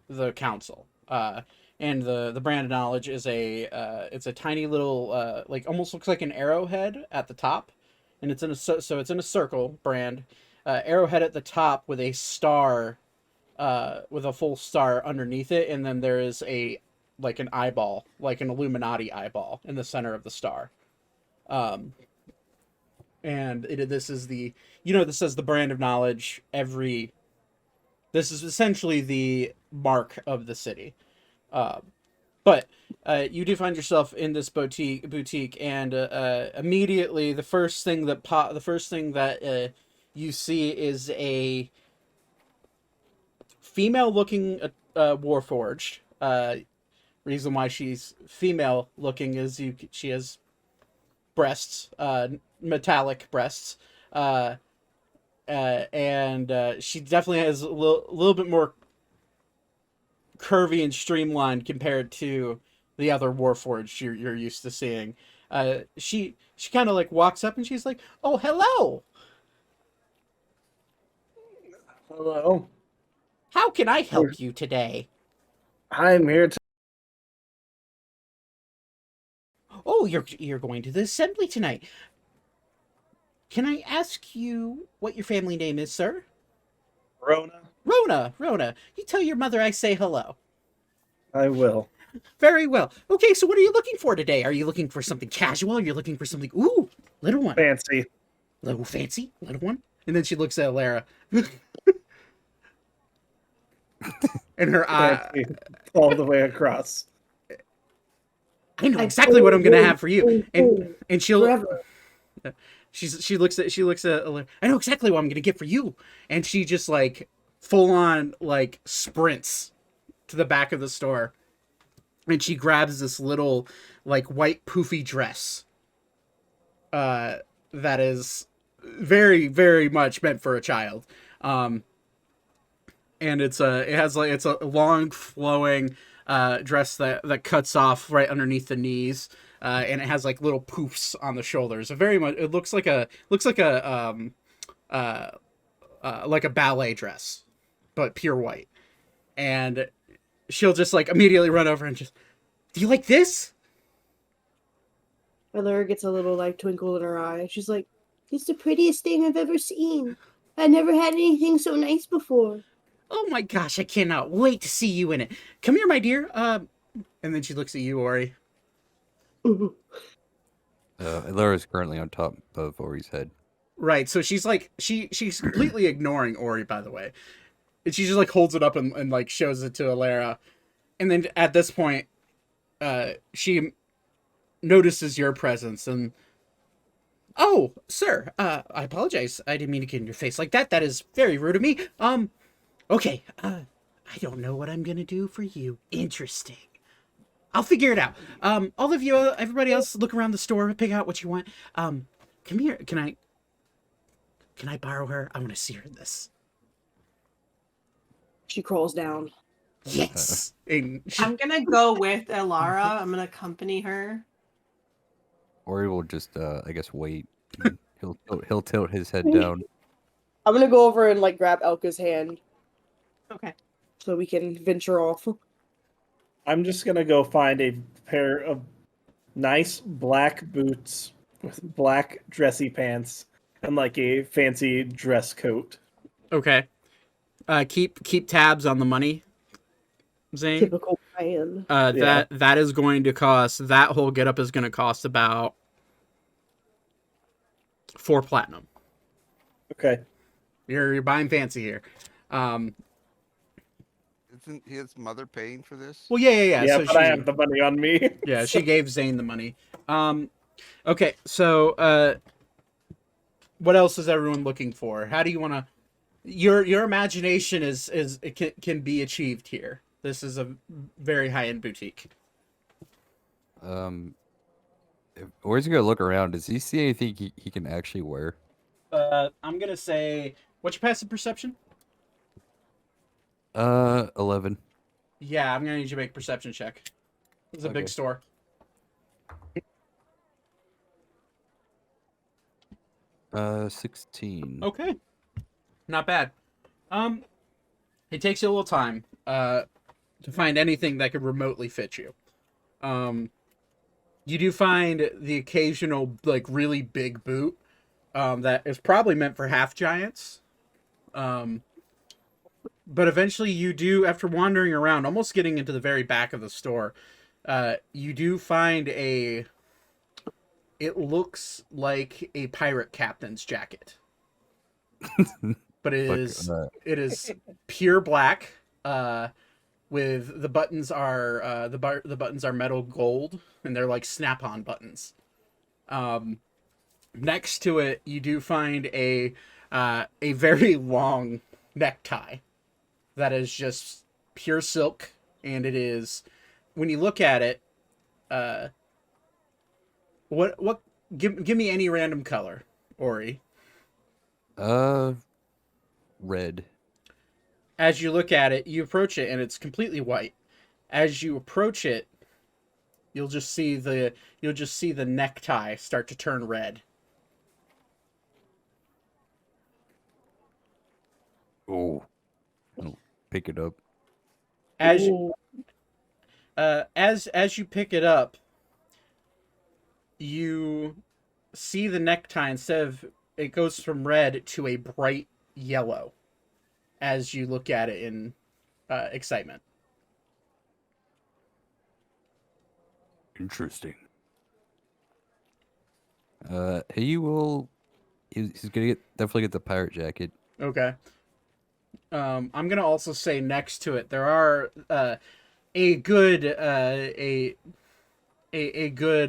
the council. And the brand of knowledge is it's a tiny little almost looks like an arrowhead at the top, and it's in a circle brand, arrowhead at the top with a star, with a full star underneath it, and then there is an eyeball, like an Illuminati eyeball, in the center of the star. And this is this says the brand of knowledge. This is essentially the mark of the city. But you do find yourself in this boutique, and immediately the first thing that you see is a female-looking warforged. Reason why she's female-looking is she has breasts, metallic breasts, and she definitely has a little bit more curvy and streamlined compared to the other warforged you're used to seeing. She kind of walks up and she's like, "Oh, hello.
Hello.
How can I help you today?"
I'm here to...
"Oh, you're going to the assembly tonight. Can I ask you what your family name is, sir?"
Rona.
Rona. You tell your mother I say hello."
I will.
"Very well. Okay, so what are you looking for today? Are you looking for something casual? Are you looking for something, ooh, little one?
Fancy.
Little fancy? Little one?" And then she looks at Lara. And her eye...
all the way across.
"I know exactly what I'm going to have for you." And she'll... She looks at Lara. "I know exactly what I'm going to get for you." And she just full on sprints to the back of the store, and she grabs this little white poofy dress that is very, very much meant for a child, and it's a long flowing dress that cuts off right underneath the knees, and it has like little poofs on the shoulders. It looks like a like a ballet dress, but pure white. And she'll just like immediately run over and just, do you like this?
Laura gets a little like twinkle in her eye. She's like, it's the prettiest thing I've ever seen. I never had anything so nice before.
Oh my gosh, I cannot wait to see you in it. Come here, my dear. And then she looks at you, Ori.
Laura's currently on top of Ori's head.
Right, so she's like she's completely ignoring Ori, by the way. And she just like holds it up and like shows it to Alara. And then at this point, she notices your presence and, oh, sir, I apologize. I didn't mean to get in your face like that. That is very rude of me. Okay, I don't know what I'm gonna do for you. Interesting. I'll figure it out. All of you, everybody else, look around the store, pick out what you want. Come here. Can I borrow her? I want to see her in this.
She crawls down.
Yes. And
I'm gonna go with Alara. I'm gonna accompany her.
Ori will just, I guess, wait. He'll tilt his head down.
I'm gonna go over and like grab Elka's hand
Okay.
so we can venture off.
I'm just gonna go find a pair of nice black boots with black dressy pants and like a fancy dress coat.
okay. Keep tabs on the money, Zane.
Typical man.
Yeah.
That is going to cost, that whole getup is going to cost about 4 platinum.
Okay.
You're buying fancy here.
Isn't his mother paying for this?
Well, yeah.
Yeah,
So
but I have the money on me.
Yeah, she gave Zane the money. Okay, so what else is everyone looking for? How do you want to? Your imagination is it can be achieved here. This is a very high end boutique.
If Ori's gonna look around. Does he see anything he can actually wear?
I'm gonna say, what's your passive perception?
11.
Yeah, I'm gonna need you to make a perception check. It's a big
Okay.
store.
Uh, 16.
Okay, not bad. It takes you a little time to find anything that could remotely fit you. You do find the occasional like really big boot that is probably meant for half giants. But eventually you do, after wandering around, almost getting into the very back of the store, you do find it looks like a pirate captain's jacket. But it is pure black, with the buttons are the buttons are metal gold, and they're like snap-on buttons. Next to it, you do find a very long necktie that is just pure silk, and it is, when you look at it, what give me any random color, Ori.
Red.
As you look at it, you approach it, and it's completely white. As you approach it, you'll just see the necktie start to turn red.
Oh, I'll pick it up.
As you pick it up, you see the necktie, instead of, it goes from red to a bright yellow as you look at it in excitement.
Interesting. He's gonna definitely get the pirate jacket.
Okay. I'm gonna also say next to it there are a good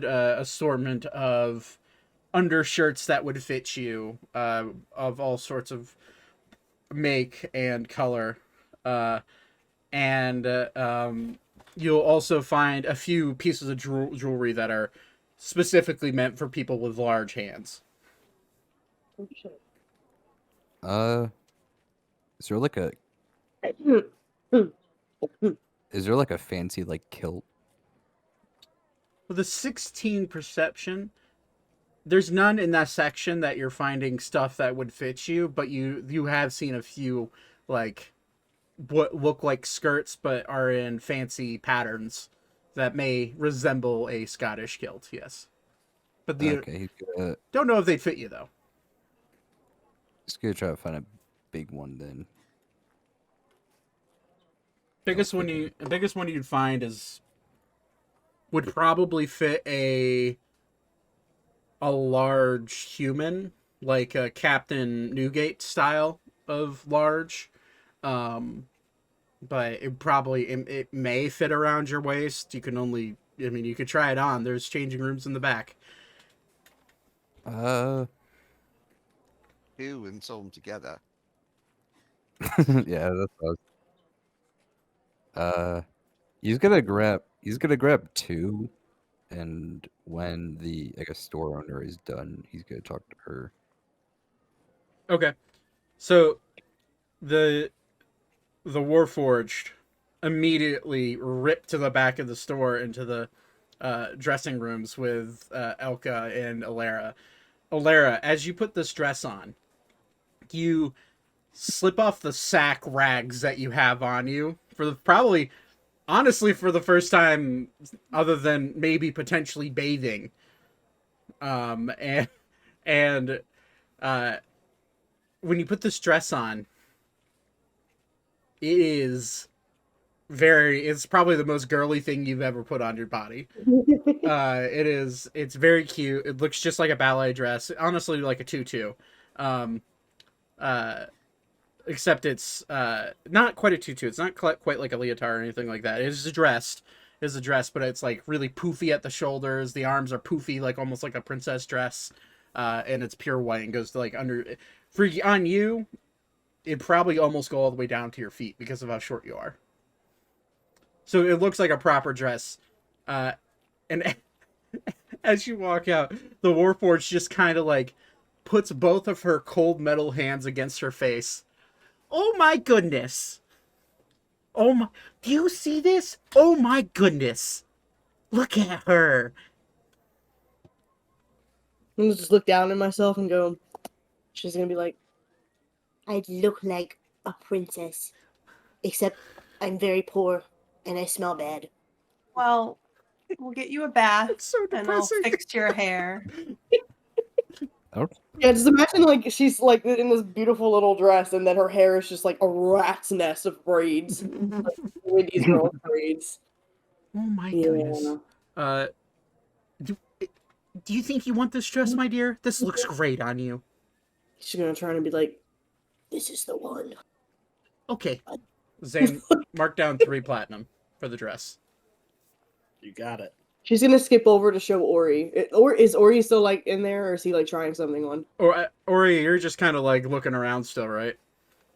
assortment of undershirts that would fit you, of all sorts of make and color, and you'll also find a few pieces of jewelry that are specifically meant for people with large hands.
Is there like a Is there like a fancy like kilt?
With a 16 perception, there's none in that section that you're finding stuff that would fit you, but you have seen a few like what look like skirts but are in fancy patterns that may resemble a Scottish kilt. Yes, but
Okay,
don't know if they'd fit you though.
he's gonna try to find a big one then.
Biggest one you'd find would probably fit a large human, like a Captain Newgate style of large. But it may fit around your waist. You could try it on. There's changing rooms in the back.
Two and sew them together.
Yeah, that's what he's gonna grab two, and when the store owner is done, he's gonna talk to her.
Okay. So the Warforged immediately ripped to the back of the store into the dressing rooms with Elka and Alara. Alara, as you put this dress on, you slip off the sack rags that you have on you for the first time other than maybe potentially bathing. And when you put this dress on, it's probably the most girly thing you've ever put on your body. It's very cute. It looks just like a ballet dress, honestly, like a tutu. Except it's not quite a tutu. It's not quite like a leotard or anything like that. It's a dress, but it's like really poofy at the shoulders. The arms are poofy, like almost like a princess dress, and it's pure white and goes to like under. On you, it'd probably almost go all the way down to your feet because of how short you are. So it looks like a proper dress, and as you walk out, the Warforged just kind of like puts both of her cold metal hands against her face. Oh my goodness! Oh my! Do you see this? Oh my goodness! Look at her!
I'm just look down at myself and go. She's gonna be like, I look like a princess, except I'm very poor and I smell bad.
Well, we'll get you a bath
It's so
and I'll
depressing.
fix your hair.
Yeah, just imagine like she's like in this beautiful little dress, and then her hair is just like a rat's nest of braids, like Wendy's girl braids.
Oh my goodness! Do you think you want this dress, my dear? This looks great on you.
She's gonna try and be like, "This is the one."
Okay, Zane, mark down 3 platinum for the dress.
You got it.
She's gonna skip over to show Ori. Or is Ori still like in there, or is he like trying something on?
Or Ori, you're just kind of like looking around still, right?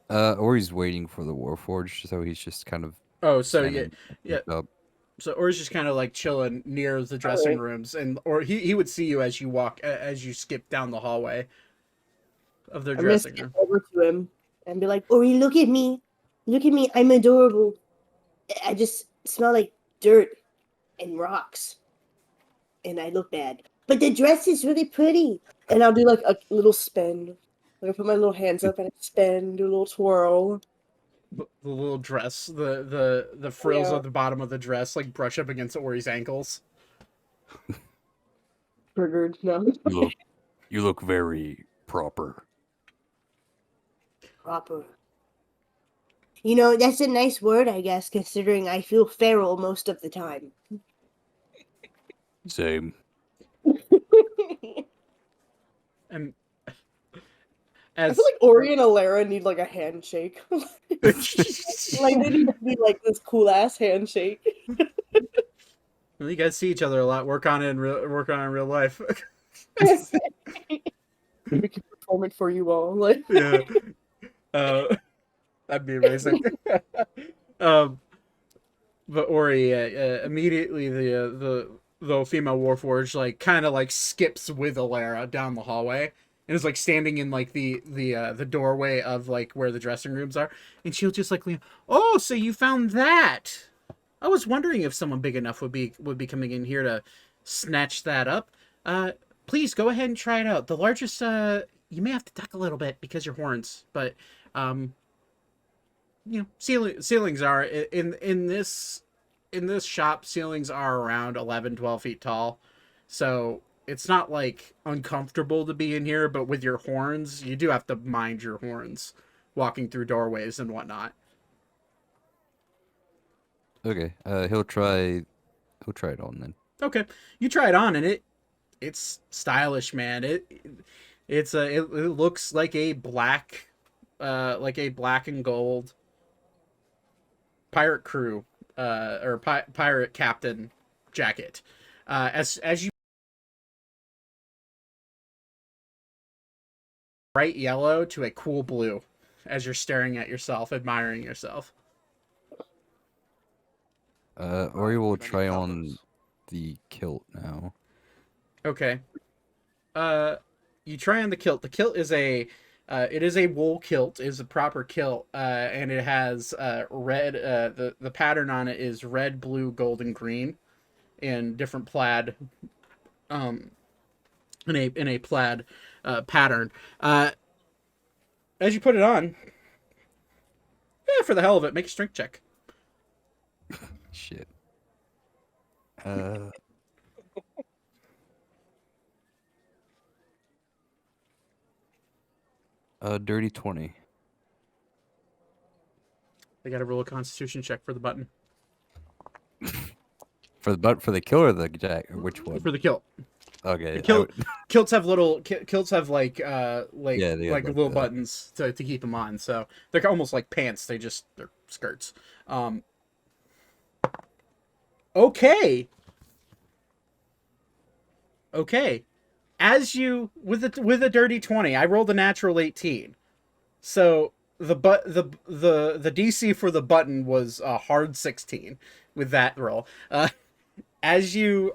Or he's waiting for the Warforged, so he's just kind of.
Oh, so yeah.
Up.
So Ori's just kind of like chilling near the dressing rooms, or he would see you as you skip down the hallway of their dressing room.
Over to him and be like, Ori, look at me, I'm adorable. I just smell like dirt and rocks, and I look bad. But the dress is really pretty. And I'll do like a little spin. I'm gonna put my little hands up and spin, do a little twirl.
The little dress, the frills at the bottom of the dress, like brush up against Ori's ankles.
Triggered, no.
You look very proper.
Proper. You know, that's a nice word, I guess, considering I feel feral most of the time.
Same.
And
I feel like Ori and Alara need like a handshake. Like they need to be like this cool ass handshake.
Well, you guys see each other a lot. Work on it in real life.
We can perform it for you all. Like
Yeah. That'd be amazing. But Ori, immediately the female Warforged like kind of like skips with Alara down the hallway and is like standing in like the doorway of like where the dressing rooms are, and she'll just like lean, oh, so you found that? I was wondering if someone big enough would be coming in here to snatch that up. Please go ahead and try it out. The largest, you may have to duck a little bit because your horns, but ceilings are in this shop. Ceilings are around 11, 12 feet tall, so it's not like uncomfortable to be in here. But with your horns, you do have to mind your horns, walking through doorways and whatnot.
Okay. He'll try it on then.
Okay, you try it on, and it's stylish, man. It looks like a black and gold pirate crew or pirate captain jacket. As you bright yellow to a cool blue as you're staring at yourself, admiring yourself.
Ori will
Many
try on
colors.
the kilt now.
Okay. You try on the kilt. The kilt is it is a wool kilt. It is a proper kilt, and it has red. The pattern on it is red, blue, gold, and green, in different plaid. In a plaid pattern. As you put it on, for the hell of it, make a strength check.
Shit. Dirty 20.
They got to roll a Constitution check for the button.
For the kill or the jack, or which one?
For the kilt.
Okay.
Kilts have kilts have like
Yeah, they got
little
that.
buttons to keep them on, so they're almost like pants. They're skirts. Okay. As you with a dirty 20, I rolled a natural 18. So the DC for the button was a hard 16 with that roll. As you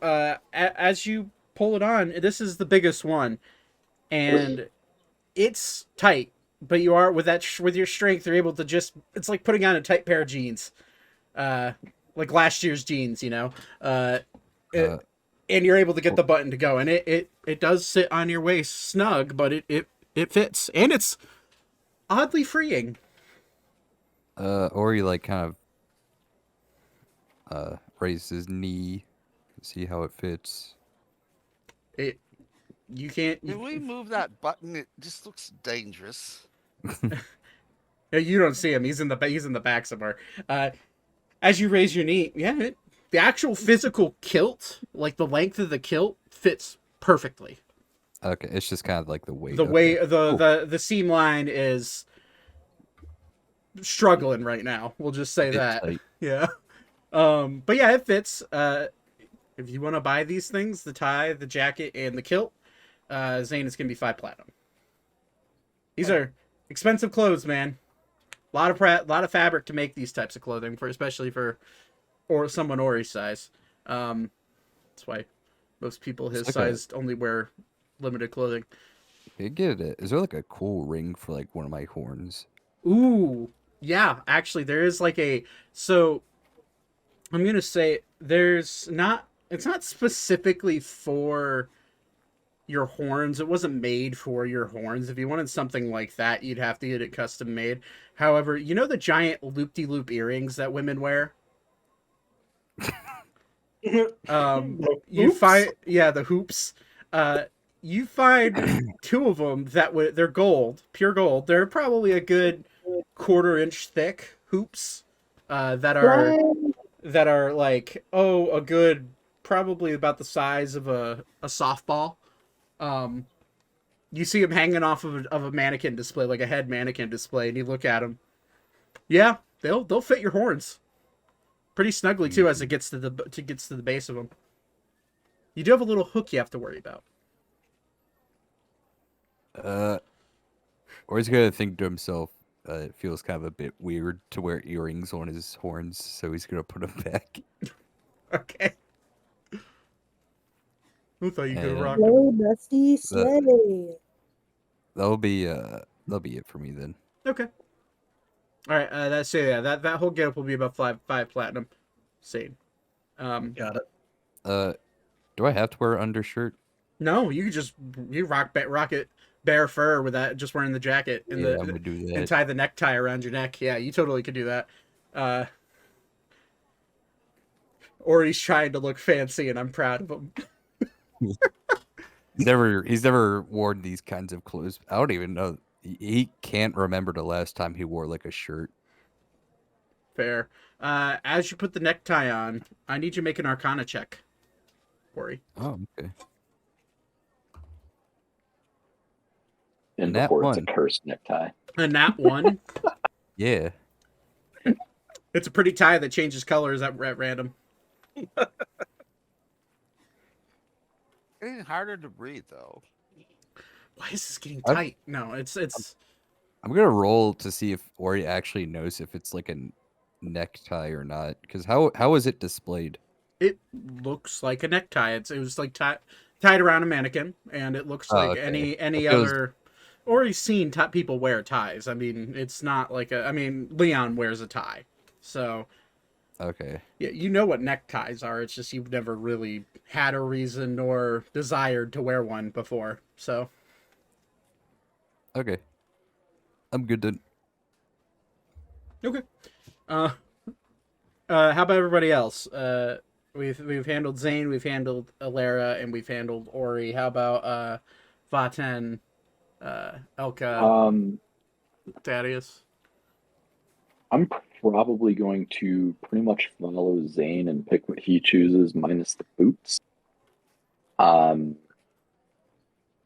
pull it on, this is the biggest one, and it's tight. But you are with your strength, you're able to it's like putting on a tight pair of jeans, like last year's jeans, and you're able to get the button to go, and it does sit on your waist snug, but it fits, and it's oddly freeing.
Ori like kind of raises his knee, see how it fits.
You can't.
Can we move that button? It just looks dangerous.
You don't see him. He's in the back somewhere. As you raise your knee, the actual physical kilt, like the length of the kilt, fits perfectly.
Okay, it's just kind of like the weight.
The seam line is struggling right now. We'll just say that.
Tight.
Yeah. But yeah, it fits. If you want to buy these things, the tie, the jacket, and the kilt, Zane, it's gonna be 5 platinum. These are expensive clothes, man. A lot of fabric to make these types of clothing, especially for someone Ori's size. That's why most people his size only wear limited clothing.
Is there like a cool ring for like one of my horns?
Ooh, yeah. Actually, there is like so I'm gonna say it's not specifically for your horns. It wasn't made for your horns. If you wanted something like that, you'd have to get it custom made. However, you know the giant loop-de-loop earrings that women wear? You find the hoops. You find 2 of them they're gold, pure gold. They're probably a good 1/4 inch thick hoops that are like a good, probably about the size of a softball. You see them hanging off of a mannequin display, like a head mannequin display, and you look at them. Yeah, they'll fit your horns pretty snugly too, as it gets to the base of them. You do have a little hook you have to worry about.
Or he's gonna think to himself, it feels kind of a bit weird to wear earrings on his horns, so he's gonna put them back.
Okay. Who thought you could rock
Slay,
them?
Dusty, slay.
That'll be it for me then.
Okay. All right. That whole getup will be about 5 platinum. Zane.
Got it.
Do I have to wear undershirt?
No, you could just rock it bare fur with that, just wearing the jacket and
Yeah, I'm gonna do
and
that.
tie the necktie around your neck. Yeah, you totally could do that. Or he's trying to look fancy, and I'm proud of him.
He's never worn these kinds of clothes. I don't even know. He can't remember the last time he wore like a shirt.
Fair. As you put the necktie on, I need you to make an Arcana check, Corey.
Oh, okay.
And
Nat
before it's a
one.
cursed necktie.
A nat 1.
Yeah.
It's a pretty tie that changes colors at random.
Getting harder to breathe though.
Why is this getting tight? No, it's.
I'm gonna roll to see if Ori actually knows if it's like a necktie or not. Because how is it displayed?
It looks like a necktie. It was like tied around a mannequin, and it looks like
okay.
any other. Or you've seen people wear ties. I mean, it's not like a. I mean, Leon wears a tie, so.
Okay.
Yeah, you know what neckties are. It's just you've never really had a reason or desired to wear one before. So.
Okay. I'm good then.
Okay. How about everybody else? We've handled Zane, we've handled Alara, and we've handled Ori. How about Vaten, Elka, Thaddeus?
I'm probably going to pretty much follow Zane and pick what he chooses, minus the boots.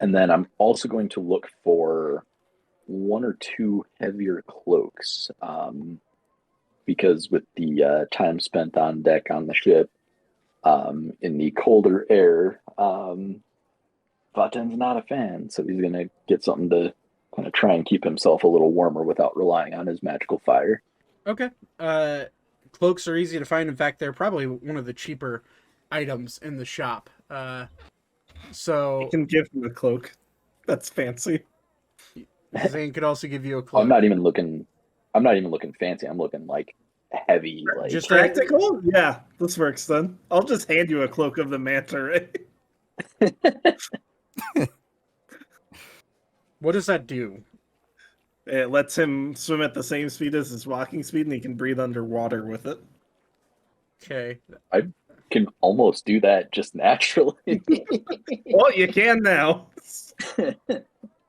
And then I'm also going to look for one or two heavier cloaks, because with the time spent on deck on the ship, in the colder air, Vaten's not a fan, so he's going to get something to kind of try and keep himself a little warmer without relying on his magical fire.
Okay. Cloaks are easy to find. In fact, they're probably one of the cheaper items in the shop. So
You can give him a cloak. That's fancy.
Zane could also give you a cloak.
I'm not even looking fancy. I'm looking like heavy, like
Just
Practical? Yeah, this works then. I'll just hand you a cloak of the manta ray.
What does that do?
It lets him swim at the same speed as his walking speed, and he can breathe underwater with it.
Okay.
I can almost do that just naturally.
Well, you can now.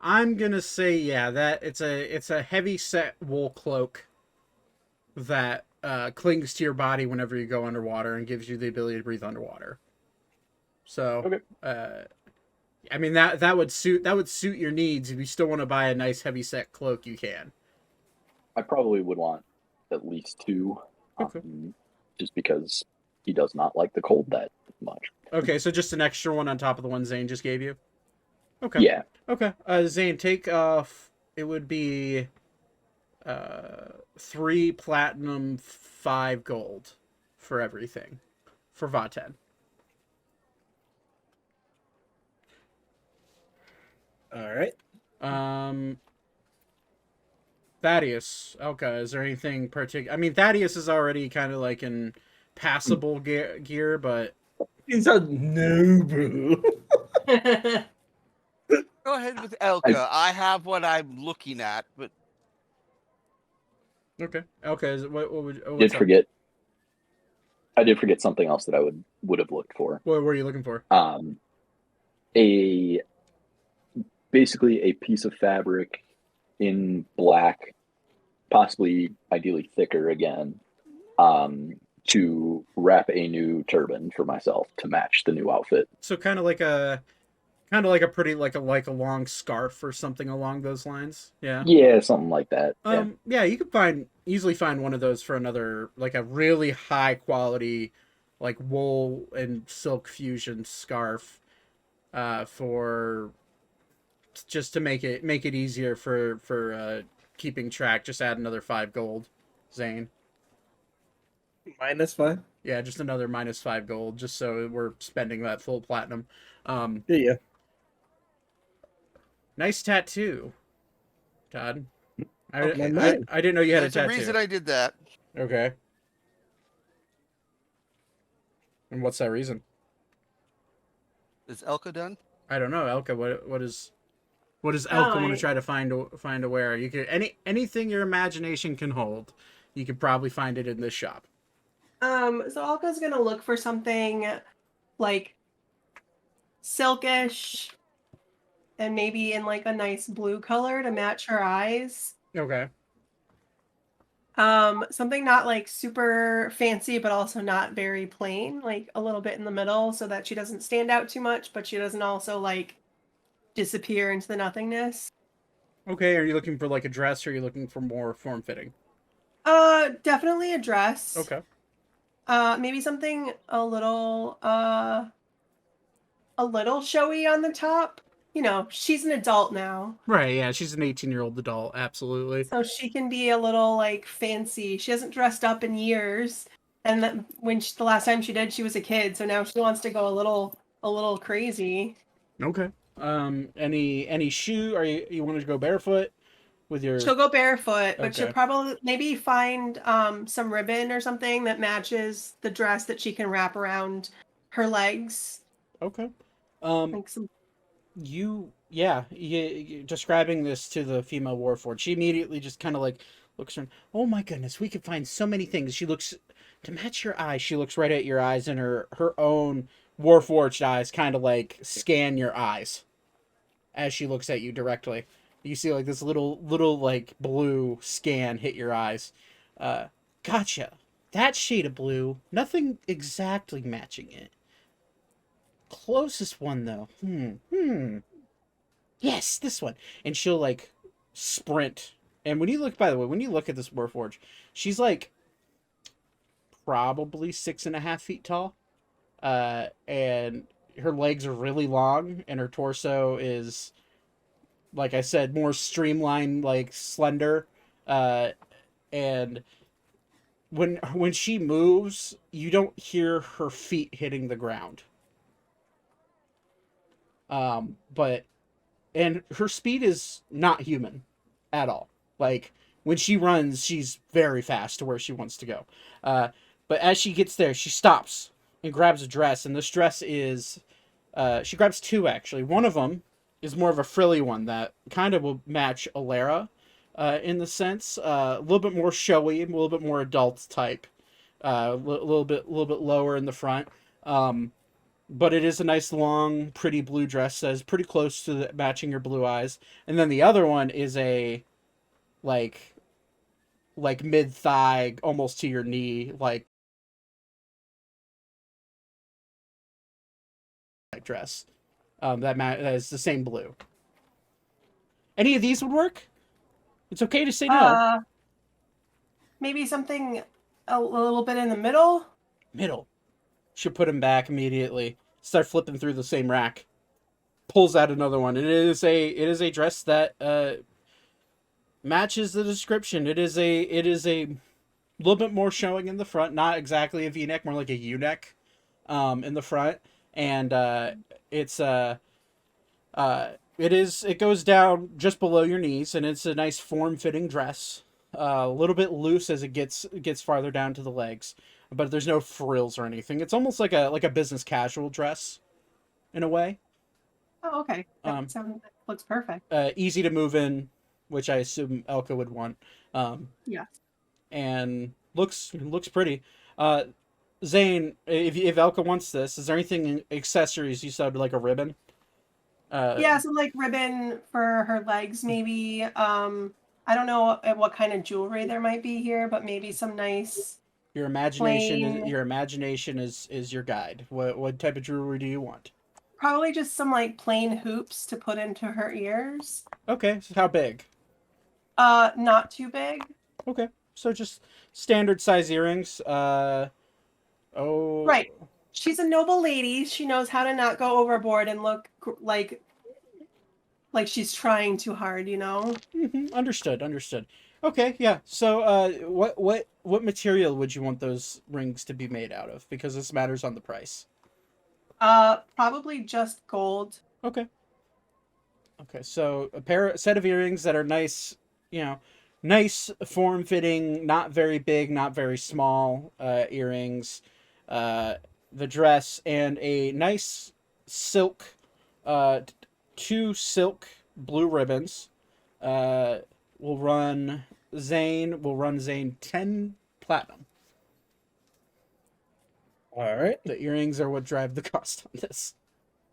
I'm gonna say that it's a heavy set wool cloak that clings to your body whenever you go underwater and gives you the ability to breathe underwater. So,
Okay.
I mean that would suit your needs. If you still want to buy a nice heavy set cloak, you can.
I probably would want at least two,
Okay.
just because he does not like the cold that much.
Okay, so just an extra one on top of the one Zane just gave you. Okay.
Yeah.
Okay. Zane, take off. It would be 3 platinum, 5 gold for everything for Vaten.
All right.
Thaddeus, Elka, is there anything particular? I mean, Thaddeus is already kind of like in passable gear, but
He's a noob.
Go ahead with Elka. I have what I'm looking at, but
okay. Elka, what would
I did forget something else that I would have looked for.
What were you looking for?
Basically a piece of fabric in black, possibly ideally thicker again, to wrap a new turban for myself to match the new outfit.
So kind of like a pretty like a long scarf or something along those lines. Yeah.
Yeah, something like that.
Yeah, you could easily find one of those for another, like a really high quality, like wool and silk fusion scarf, for just to make it easier for keeping track. Just add another 5 gold, Zane.
-5?
Yeah, just another -5 gold, just so we're spending that full platinum.
Yeah.
Nice tattoo, Todd. I
Okay.
didn't know you had
there's
a
a
tattoo.
reason I did that.
Okay. And what's that reason?
Is Elka done?
I don't know, Elka. What does
Oh,
Elka want to try to find a wear? You could anything your imagination can hold. You could probably find it in this shop.
So Alka's gonna look for something like silkish and maybe in like a nice blue color to match her eyes.
Okay.
Something not like super fancy, but also not very plain, like a little bit in the middle so that she doesn't stand out too much, but she doesn't also like disappear into the nothingness.
Okay, are you looking for like a dress or are you looking for more form fitting?
Definitely a dress.
Okay.
Maybe something a little showy on the top. You know, she's an adult now.
Right, yeah, she's an 18-year-old adult, absolutely.
So she can be a little like fancy. She hasn't dressed up in years. And the last time she did, she was a kid. So now she wants to go a little crazy.
Okay. Any shoe? Are you want to go barefoot with your?
She'll go barefoot, but she'll
Okay.
probably maybe find some ribbon or something that matches the dress that she can wrap around her legs.
Okay.
Like some
You describing this to the female warforged, she immediately just kind of like looks around. Oh my goodness, we could find so many things. She looks to match your eyes. She looks right at your eyes, and her own warforged eyes kind of like scan your eyes as she looks at you directly. You see like this little like blue scan hit your eyes. Gotcha. That shade of blue, nothing exactly matching it. Closest one though. Yes, this one. And she'll like sprint. And when you look, by the way, when you look at this Warforge, she's like probably 6.5 feet tall. And her legs are really long, and her torso is, like I said, more streamlined, like slender. And when she moves, you don't hear her feet hitting the ground. But and her speed is not human at all. Like when she runs, she's very fast to where she wants to go. But as she gets there, she stops and grabs a dress, and this dress is she grabs two actually. One of them is more of a frilly one that kind of will match Alara in the sense, a little bit more showy, a little bit more adult type, a little bit lower in the front. But it is a nice long, pretty blue dress that is pretty close to matching your blue eyes. And then the other one is a like mid thigh, almost to your knee, like dress. That is the same blue. Any of these would work. It's okay to say no.
Maybe something a little bit in the middle.
Middle. She'll put him back immediately. Start flipping through the same rack. Pulls out another one. It is a dress that matches the description. It is a little bit more showing in the front, not exactly a V-neck, more like a U-neck in the front, and it goes down just below your knees, and it's a nice form-fitting dress. A little bit loose as it gets farther down to the legs, but there's no frills or anything. It's almost like a business casual dress, in a way.
Oh, okay. That looks perfect.
Easy to move in, which I assume Elka would want.
Yeah.
And looks pretty. Zane, if Elka wants this, is there anything accessories you said, like a ribbon?
Yeah, some like ribbon for her legs, maybe. I don't know what kind of jewelry there might be here, but maybe some nice.
Your imagination,
plain...
your imagination is your guide. What type of jewelry do you want?
Probably just some like plain hoops to put into her ears.
Okay, so how big?
Not too big.
Okay, so just standard size earrings. Oh.
Right. She's a noble lady. She knows how to not go overboard and look like she's trying too hard, you know?
Mm-hmm. Understood. Okay, yeah. So, what material would you want those rings to be made out of? Because this matters on the price.
Probably just gold.
Okay. So set of earrings that are nice, nice form fitting, not very big, not very small earrings. the dress and a nice silk, 2 silk blue ribbons. We'll run Zane 10 platinum.
All right.
The earrings are what drive the cost on this.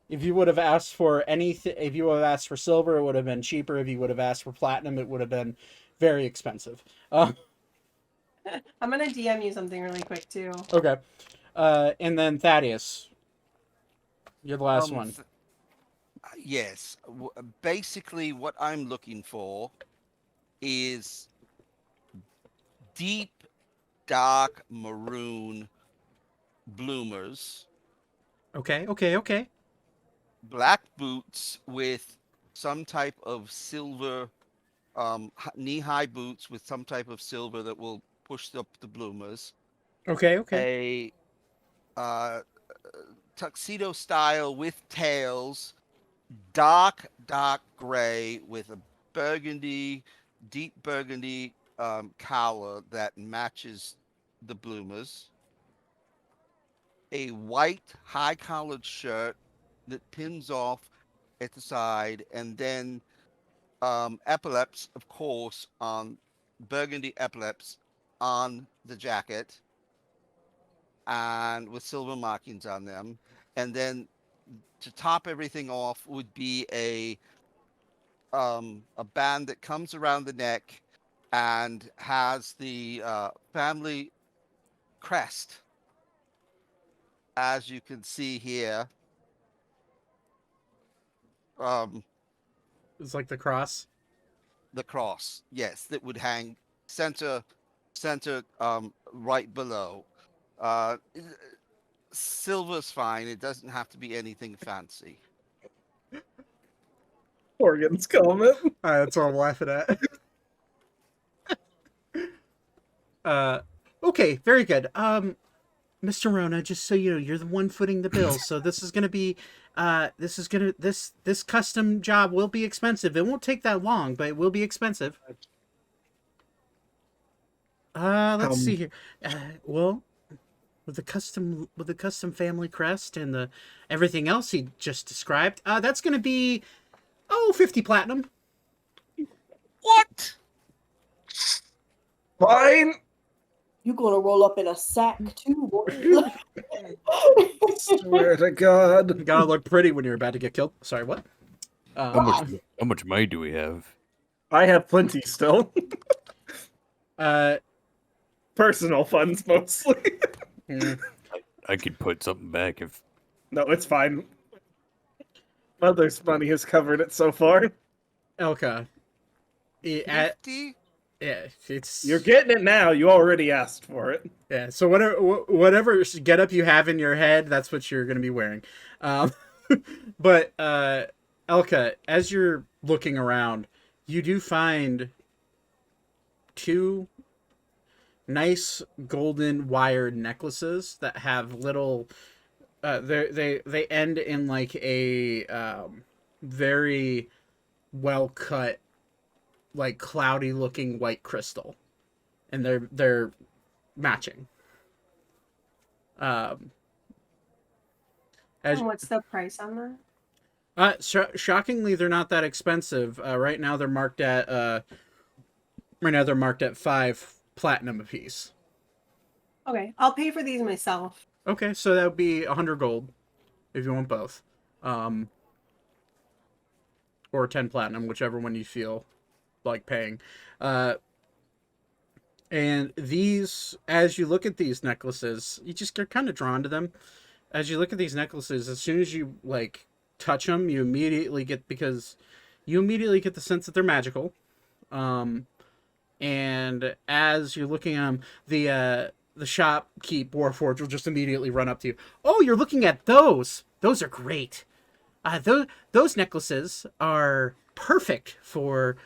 If you would have asked for anything, if you would have asked for silver, it would have been cheaper. If you would have asked for platinum, it would have been very expensive.
I'm gonna DM you something really quick too.
Okay. And then Thaddeus, you're the last one.
Yes. Basically, what I'm looking for is deep, dark maroon bloomers,
Okay.
black boots with some type of silver, knee-high boots with some type of silver that will push up the bloomers.
Okay.
A tuxedo style with tails, dark gray with a deep burgundy collar that matches the bloomers. A white high collared shirt that pins off at the side, and then epaulets, of course, on burgundy epaulets on the jacket, and with silver markings on them. And then to top everything off would be a band that comes around the neck and has the family crest, as you can see here.
It's like the cross.
The cross, yes, that would hang center, right below. Uh, Silver's fine. It doesn't have to be anything fancy.
Morgan's comment.
That's all I'm laughing at. Okay, very good. Mr. Rona, just so you know, you're the one footing the bill, so this is gonna be, this custom job will be expensive. It won't take that long, but it will be expensive. Let's see here. Well, with the custom family crest and the everything else he just described, that's gonna be 50 platinum.
What?
Fine.
You gonna roll up in a sack too, boy?
Swear to God.
You gotta look pretty when you're about to get killed. Sorry, what?
How much money do we have?
I have plenty still.
Uh,
Personal funds mostly.
I could put something back if.
No, it's fine. Mother's money has covered it so far.
Elka.
50?
Yeah, it's
You're getting it now. You already asked for it.
yeah. So whatever get up you have in your head, that's what you're gonna be wearing. But Elka, as you're looking around, you do find 2 nice golden wired necklaces that have little. They end in like a very well cut, like cloudy looking white crystal, and they're matching.
And what's the price on that?
Shockingly, they're not that expensive. Right now they're marked at 5 platinum apiece.
Okay, I'll pay for these myself.
Okay, so that would be 100 gold if you want both, or 10 platinum, whichever one you feel like paying. And these, as you look at these necklaces, you're kind of drawn to them. As you look at these necklaces, as soon as you like touch them, you immediately get the sense that they're magical. And as you're looking at them, the shopkeep Warforged will just immediately run up to you. Oh, you're looking at those. Those are great. Those necklaces are perfect for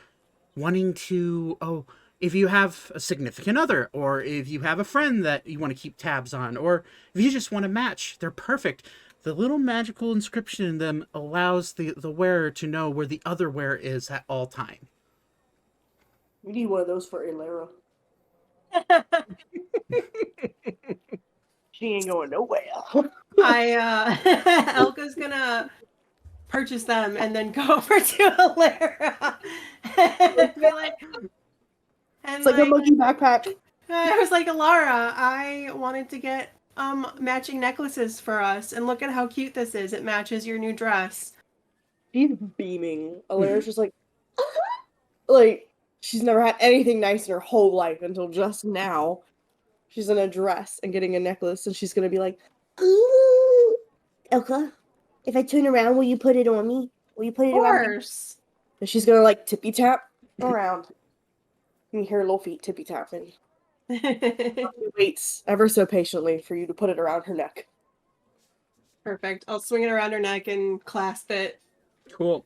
wanting to, if you have a significant other, or if you have a friend that you want to keep tabs on, or if you just want to match, they're perfect. The little magical inscription in them allows the wearer to know where the other wearer is at all time.
We need one of those for Ilera. She ain't going nowhere.
Elka's gonna purchase them and then go over to Alara and be like, and
It's like a monkey backpack.
I was like, Alara, I wanted to get matching necklaces for us, and look at how cute this is. It matches your new dress.
She's beaming. Alara's just like she's never had anything nice in her whole life until just now. She's in a dress and getting a necklace, and she's gonna be like, "Ooh, Elka, if I turn around, will you put it on me? Will you put it
Of
around me?"
course.
And she's gonna like tippy tap around. You hear her little feet tippy tapping. She waits ever so patiently for you to put it around her neck.
Perfect. I'll swing it around her neck and clasp it.
Cool.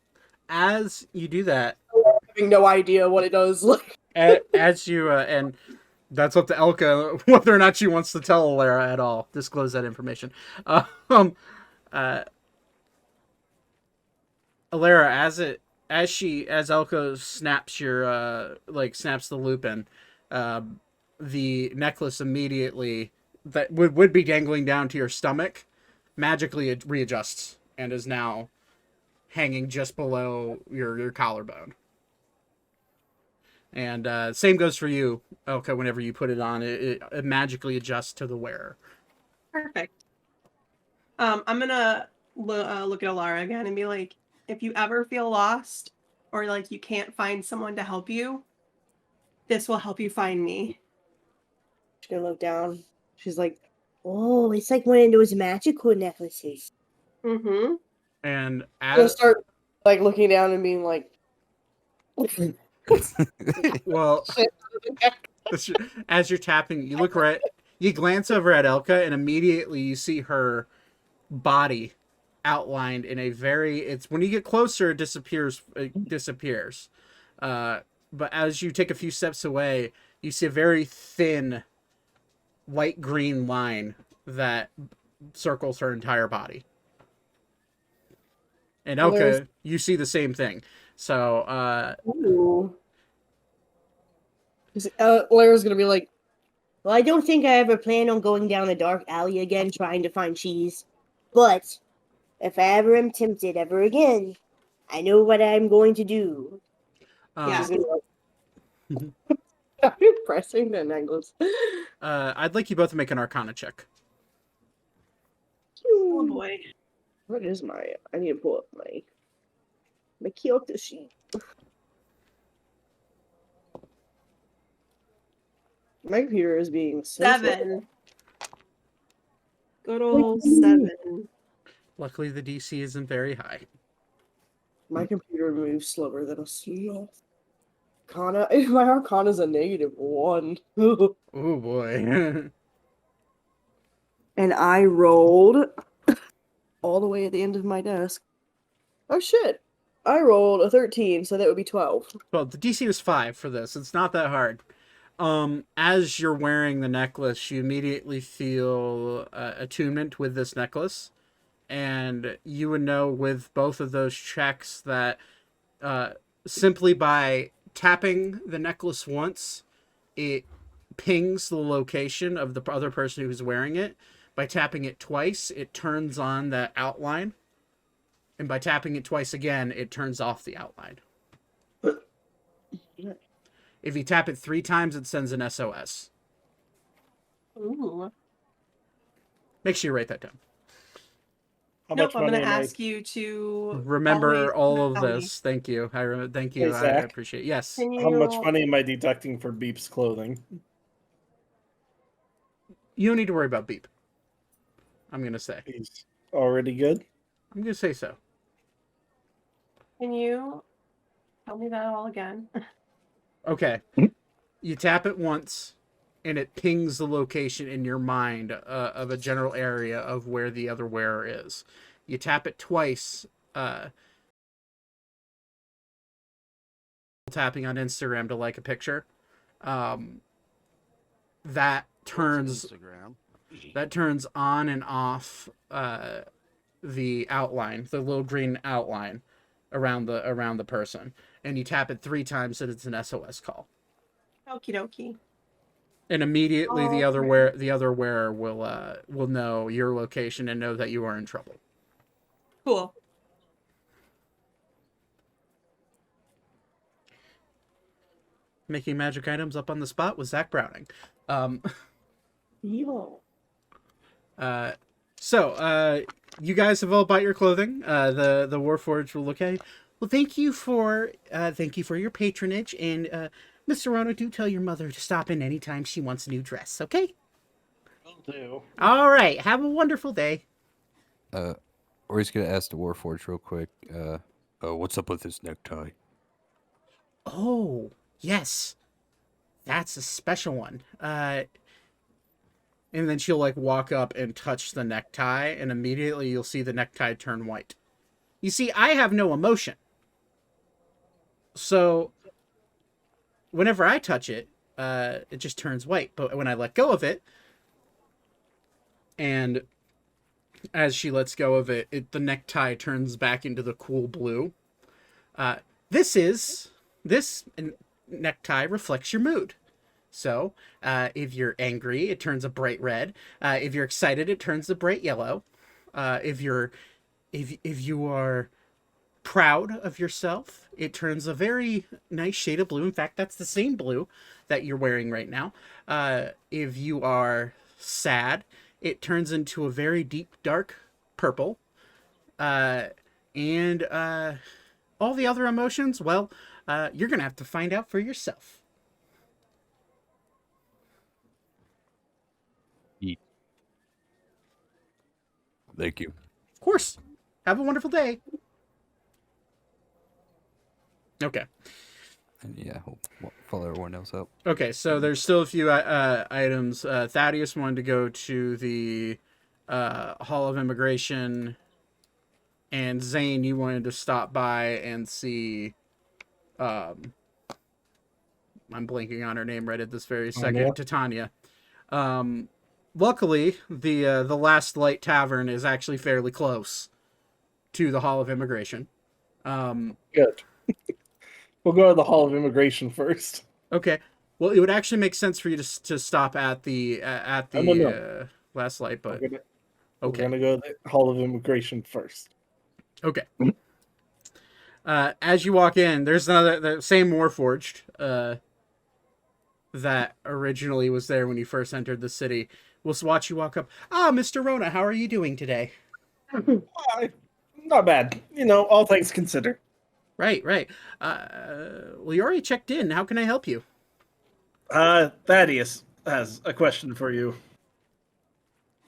As you do that,
Having no idea what it does.
as you and that's up to Elka whether or not she wants to tell Alara at all. Disclose that information. Um, uh, Alara, as Elka snaps your snaps the loop in, the necklace immediately that would be dangling down to your stomach magically it readjusts and is now hanging just below your collarbone. And same goes for you, Elka. Whenever you put it on, it magically adjusts to the wearer.
Perfect. I'm gonna look at Alara again and be like, if you ever feel lost or like you can't find someone to help you, this will help you find me.
She's gonna look down. She's like, "Oh, it's like one of those magical necklaces."
Mm-hmm.
And
I'm gonna
as
start like looking down and being like,
well, as you're tapping, you look right. You glance over at Elka, and immediately you see her body outlined in a very. It's when you get closer, it disappears. It disappears. But as you take a few steps away, you see a very thin, light green line that circles her entire body. And Elka, you see the same thing. So,
"Ooh." Lara's gonna be like, "Well, I don't think I ever plan on going down a dark alley again trying to find cheese. But if I ever am tempted ever again, I know what I'm going to do."
Yeah.
I'm pressing the necklace.
I'd like you both to make an Arcana check.
Oh boy.
What is my? I need to pull up my Kyoto sheet. My computer is being so slow.
7. Good old 7.
Luckily, the DC isn't very high.
My computer moves slower than a sloth. My Arcana's a -1.
Oh boy.
And I rolled all the way at the end of my desk. Oh shit. I rolled a 13, so that would be 12.
Well, the DC was 5 for this. It's not that hard. As you're wearing the necklace, you immediately feel attunement with this necklace. And you would know with both of those checks that simply by tapping the necklace once, it pings the location of the other person who's wearing it. By tapping it twice, it turns on that outline. And by tapping it twice again, it turns off the outline. If you tap it 3 times, it sends an SOS.
Ooh.
Make sure you write that down.
Nope, I'm going to ask you to
remember all of
tell me.
this. Thank you. Thank you.
Hey, Zach,
I appreciate it. Yes.
How much money am I deducting for Beep's clothing?
You don't need to worry about Beep. I'm going to say.
He's already good?
I'm going to say so.
Can you tell me that all again?
Okay. You tap it once, and it pings the location in your mind of a general area of where the other wearer is. You tap it twice. Tapping on Instagram to like a picture. That turns
Instagram.
That turns on and off the outline, the little green outline around the person, and you tap it 3 times, and it's an SOS call.
Okie dokie.
And immediately the other
Okay.
wearer will know your location and know that you are in trouble.
Cool.
Making magic items up on the spot was Zach Browning. Um,
Yo.
so you guys have all bought your clothing. The Warforged will look at you. Well, thank you for your patronage, and Mr. Rona, do tell your mother to stop in anytime she wants a new dress. Okay.
Will do.
All right. Have a wonderful day.
Or he's gonna ask the Warforged real quick. What's up with this necktie?
Oh, yes. That's a special one. And then she'll like walk up and touch the necktie, and immediately you'll see the necktie turn white. You see, I have no emotion. So whenever I touch it, it just turns white. But when I let go of it, and as she lets go of it, the necktie turns back into the cool blue. This necktie reflects your mood. So, if you're angry, it turns a bright red. If you're excited, it turns a bright yellow. If you are proud of yourself, it turns a very nice shade of blue. In fact, that's the same blue that you're wearing right now. If you are sad, it turns into a very deep, dark purple. And all the other emotions, well, you're going to have to find out for yourself.
Thank you.
Of course. Have a wonderful day. Okay.
And yeah, we'll follow everyone else up.
Okay, so there's still a few items. Thaddeus wanted to go to the Hall of Immigration, and Zane, you wanted to stop by and see. I'm blanking on her name right at this very second. Titania. Luckily, the Last Light Tavern is actually fairly close to the Hall of Immigration.
Good. We'll go to the Hall of Immigration first.
Okay. Well, it would actually make sense for you to stop at the Last Light, but
We're
okay.
gonna go to the Hall of Immigration first.
Okay. As you walk in, there's the same Warforged that originally was there when you first entered the city. We'll watch you walk up. Ah, Mr. Rona, how are you doing today?
Not bad. All things considered.
Right. Well, you already checked in. How can I help you?
Thaddeus has a question for you.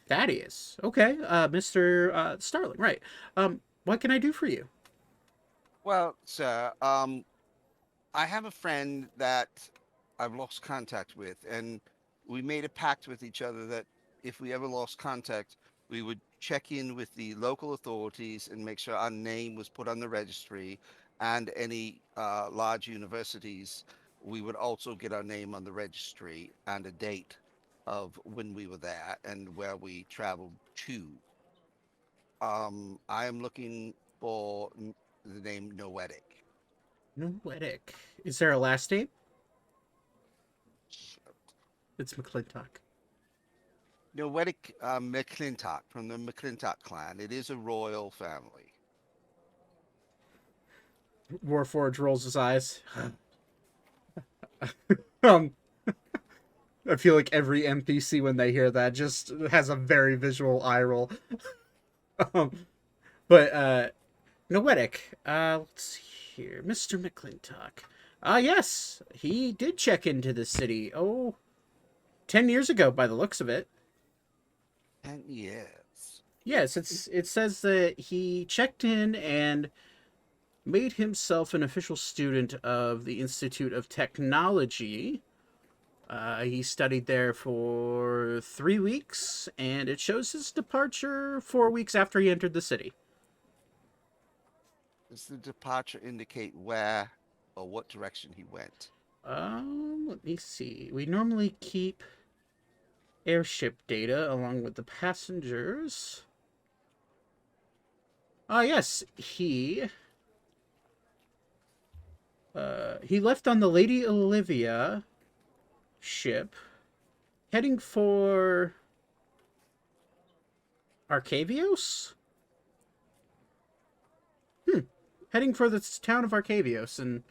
Thaddeus. Okay. Mr. Starling. Right. What can I do for you?
Well, sir, I have a friend that I've lost contact with, and we made a pact with each other that if we ever lost contact, we would check in with the local authorities and make sure our name was put on the registry, and any large universities, we would also get our name on the registry and a date of when we were there and where we traveled to. I am looking for the name Noetic.
Noetic. Is there a last name? It's McClintock.
Noetic McClintock from the McClintock clan. It is a royal family.
Warforged rolls his eyes. I feel like every NPC when they hear that just has a very visual eye roll. But Noetic, let's see here, Mr. McClintock. Yes, he did check into the city. 10 years ago, by the looks of it.
10 years.
Yes, it says that he checked in and made himself an official student of the Institute of Technology. He studied there for 3 weeks, and it shows his departure 4 weeks after he entered the city.
Does the departure indicate where or what direction he went?
Let me see. We normally keep airship data along with the passengers. Yes, he left on the Lady Olivia ship heading for Arcavios? Heading for the town of Arcavios in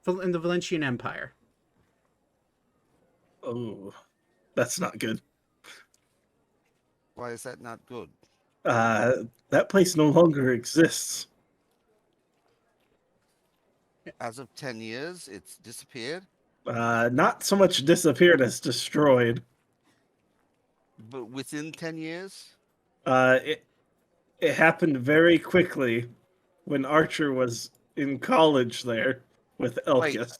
the Valencian Empire.
Oh, that's not good.
Why is that not good?
That place no longer exists.
As of 10 years, it's disappeared.
Not so much disappeared as destroyed.
But within 10 years?
It happened very quickly when Archer was in college there with Elkis.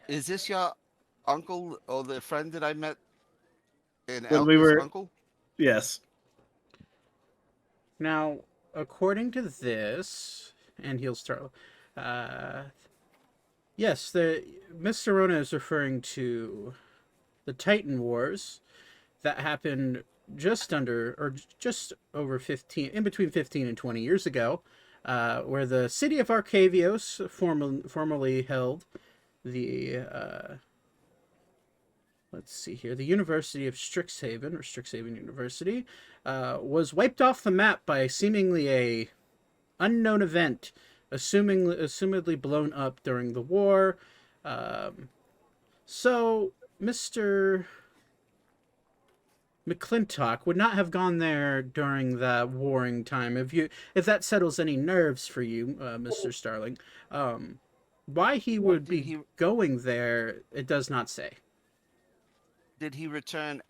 Is this your uncle or the friend that I met in
When
Elkis'
we were-
uncle?
Yes.
Now, according to this, and he'll start. Yes, Mr. Rona is referring to the Titan Wars that happened just over 15, in between 15 and 20 years ago, where the city of Arcavios formerly held the, let's see here, the University of Strixhaven, or Strixhaven University, was wiped off the map by seemingly a unknown event, assumedly blown up during the war. So Mr. McClintock would not have gone there during that warring time. If that settles any nerves for you, Mr. Starling, why he would be going there, it does not say.
Did he return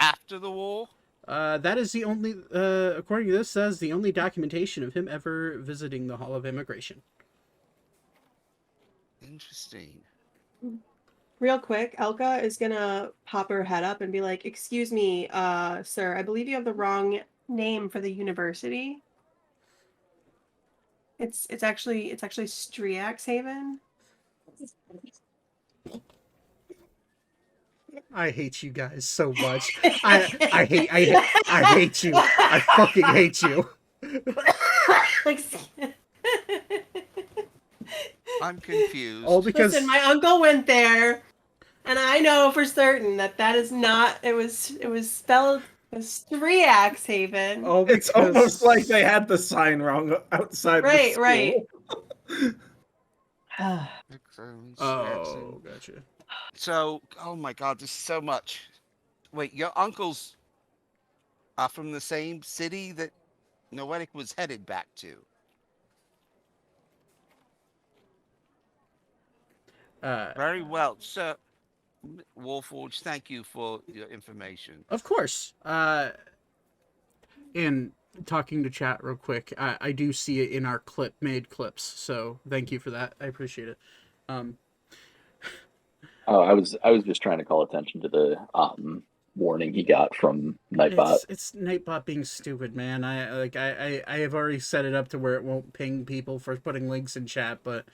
after the war?
That is the only, according to this, says the only documentation of him ever visiting the Hall of Immigration.
Interesting.
Real quick, Elka is gonna pop her head up and be like, "Excuse me, sir, I believe you have the wrong name for the university. It's actually Strixhaven."
I hate you guys so much. I hate you. I fucking hate you.
I'm confused.
All because
Listen, my uncle went there, and I know for certain that is not. It was spelled Strixhaven.
Oh,
It's almost like they had the sign wrong outside the school.
Right.
Oh, gotcha.
So, oh my God, there's so much. Wait, your uncles are from the same city that Noetic was headed back to? Very well. So, Warforged, thank you for your information.
Of course. And talking to chat real quick, I do see it in our made clips, so thank you for that. I appreciate it.
I was just trying to call attention to the warning he got from Nightbot.
It's Nightbot being stupid, man. I have already set it up to where it won't ping people for putting links in chat, but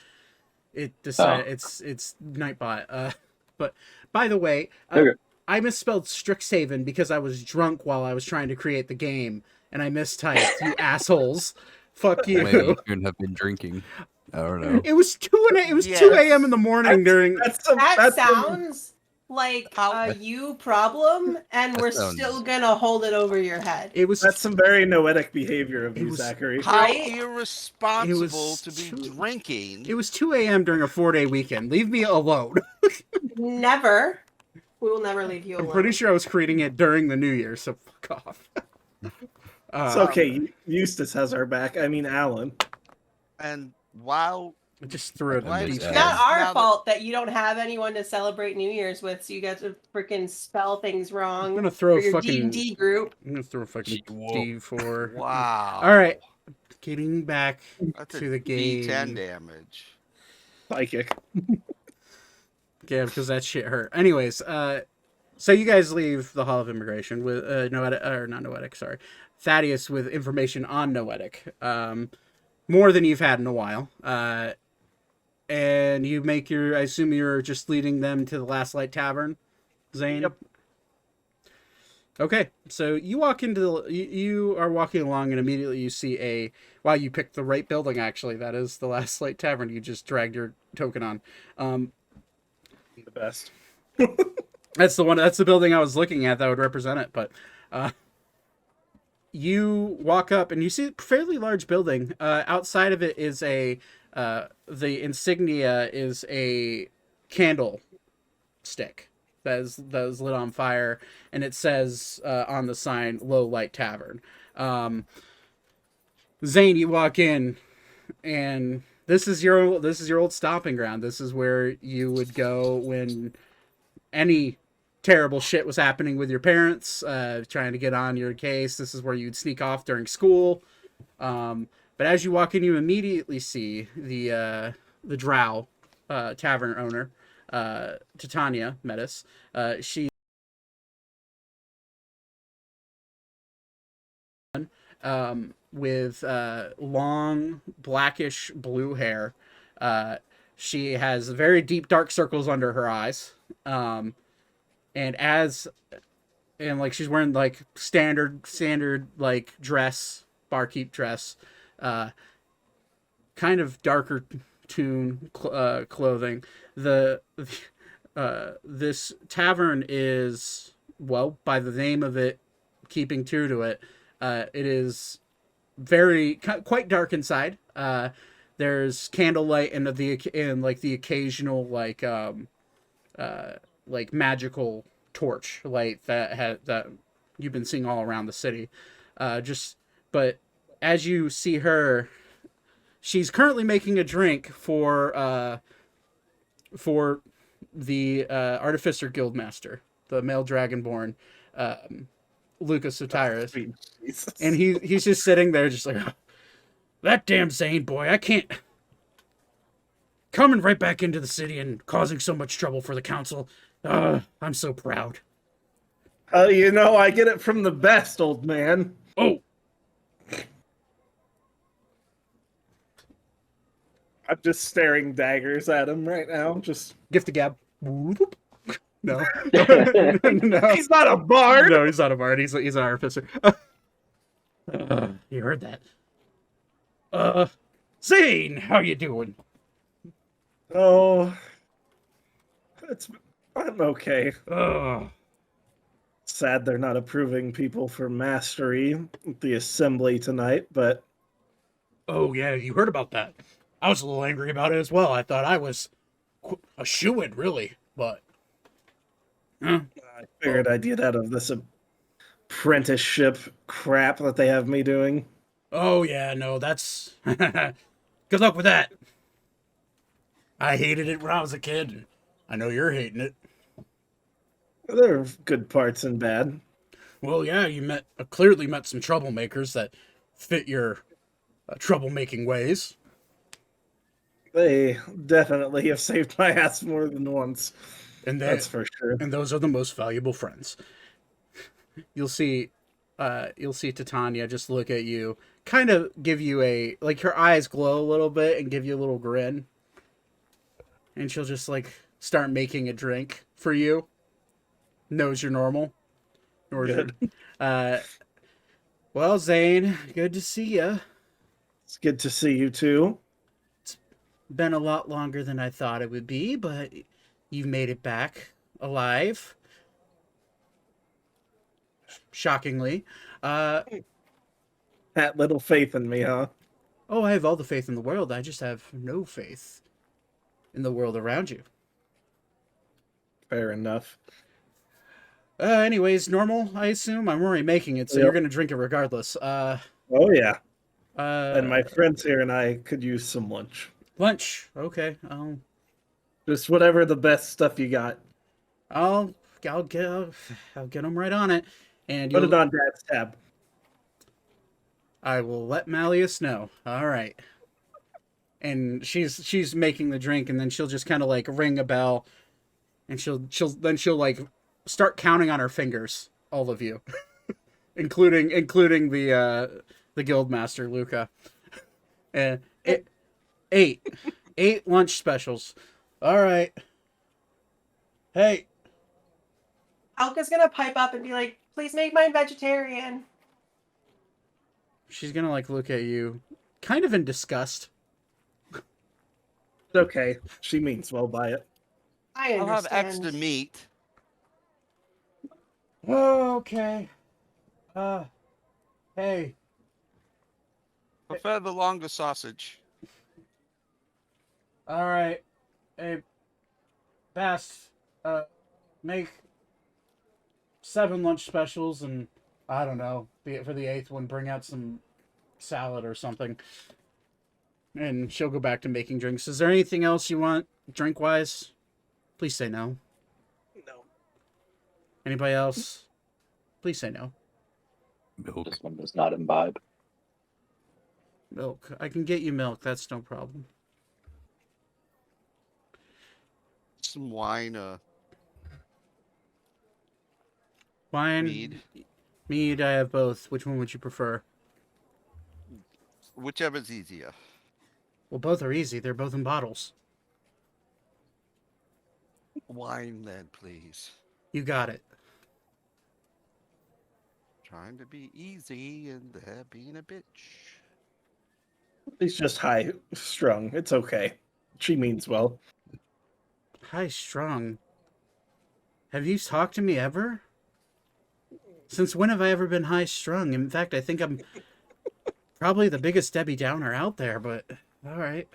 it decided it's Nightbot. But by the way,
Okay.
I misspelled Strixhaven because I was drunk while I was trying to create the game, and I mistyped. You assholes! Fuck you.
Maybe you shouldn't have been drinking. I don't know.
It was 2 a.m. in the morning during.
That sounds like a you problem, and we're still gonna hold it over your head.
That's some very noetic behavior of you, Zachary.
How irresponsible to be drinking.
It was 2 a.m. during a 4-day weekend. Leave me alone.
Never. We will never leave you alone.
I'm pretty sure I was creating it during the New Year, so fuck off.
It's okay. Eustace has our back. I mean, Alan.
And while
I just threw it.
It's not our fault that you don't have anyone to celebrate New Year's with, so you got to freaking spell things wrong.
I'm gonna throw
for your
fucking
D&D group.
I'm gonna throw a fucking D4.
Wow.
All right, getting back to the game.
D10 damage.
Psychic.
Yeah, because that shit hurt. Anyways, so you guys leave the Hall of Immigration with Thaddeus with information on Noetic, more than you've had in a while. And you make I assume you're just leading them to the Last Light Tavern, Zane?
Yep.
Okay, so you walk into you are walking along, and immediately you see wow, you picked the right building, actually. That is the Last Light Tavern you just dragged your token on.
The best.
That's the one. That's the building I was looking at that would represent it. But you walk up and you see a fairly large building. Outside of it is the insignia is a candle stick that is lit on fire, and it says on the sign "Low Light Tavern." Zane, you walk in, and this is your old stomping ground. This is where you would go when any terrible shit was happening with your parents, trying to get on your case. This is where you'd sneak off during school. But as you walk in, you immediately see the Drow tavern owner, Titania Metis. She with long blackish blue hair. She has very deep dark circles under her eyes. And like she's wearing like standard like dress, barkeep dress, kind of darker tune clothing. This tavern is, well, by the name of it, keeping true to it, it is quite dark inside. There's candlelight and the occasional like magical torch light that you've been seeing all around the city. But as you see her, she's currently making a drink for the Artificer Guildmaster, the male dragonborn, Lucas Sotiris. And he's just sitting there just like, oh, that damn Zane boy, I can't, coming right back into the city and causing so much trouble for the council. I'm so proud.
I get it from the best, old man.
Oh,
I'm just staring daggers at him right now. Just
gift the gab. No. No.
He's not a bard.
No, he's not a bard. He's an artificer. You heard that? Zane, how you doing?
Oh, I'm okay. Sad they're not approving people for mastery at the assembly tonight, but...
Oh, yeah, you heard about that. I was a little angry about it as well. I thought I was a shoo-in, really, but...
I figured I'd get out of this apprenticeship crap that they have me doing.
Oh, yeah, no, that's... Good luck with that. I hated it when I was a kid. I know you're hating it.
There are good parts and bad.
Well, yeah, you clearly met some troublemakers that fit your troublemaking ways.
They definitely have saved my ass more than once.
And
that's for sure.
And those are the most valuable friends. You'll see Titania just look at you, kind of give you her eyes glow a little bit and give you a little grin. And she'll just start making a drink for you. Knows you're normal.
Good.
Well, Zane, good to see you.
It's good to see you too.
It's been a lot longer than I thought it would be, but you've made it back alive. Shockingly.
Had little faith in me, huh?
Oh, I have all the faith in the world. I just have no faith in the world around you.
Fair enough.
Anyways, normal, I assume. I'm already making it, so You're going to drink it regardless.
Oh, yeah. And my friends here and I could use some lunch.
Lunch? Okay.
Just whatever the best stuff you got.
I'll get them right on it. And
put it on Dad's tab.
I will let Malleus know. All right. And she's making the drink, and then she'll just kind of ring a bell, and she'll start counting on her fingers, all of you, including the guildmaster Luca. And eight lunch specials. All right. Hey.
Alka's gonna pipe up and be like, "Please make mine vegetarian."
She's gonna look at you, kind of in disgust.
It's okay. She means well by it.
I understand.
I'll have extra meat.
Oh, okay. Hey.
Prefer the longer sausage.
All right. Hey, Bast. Make 7 lunch specials, and I don't know. For the 8th one, bring out some salad or something. And she'll go back to making drinks. Is there anything else you want, drink wise? Please say no.
No.
Anybody else? Please say no.
Milk.
This one does not imbibe.
Milk. I can get you milk. That's no problem.
Some wine,
Wine.
mead.
Mead. I have both. Which one would you prefer?
Whichever's easier.
Well, both are easy. They're both in bottles.
Wine, then, please.
You got it.
Trying to be easy and they're being a bitch.
He's just high strung. It's okay. She means well.
High strung. Have you talked to me ever? Since when have I ever been high strung? In fact, I think I'm probably the biggest Debbie Downer out there, but all right.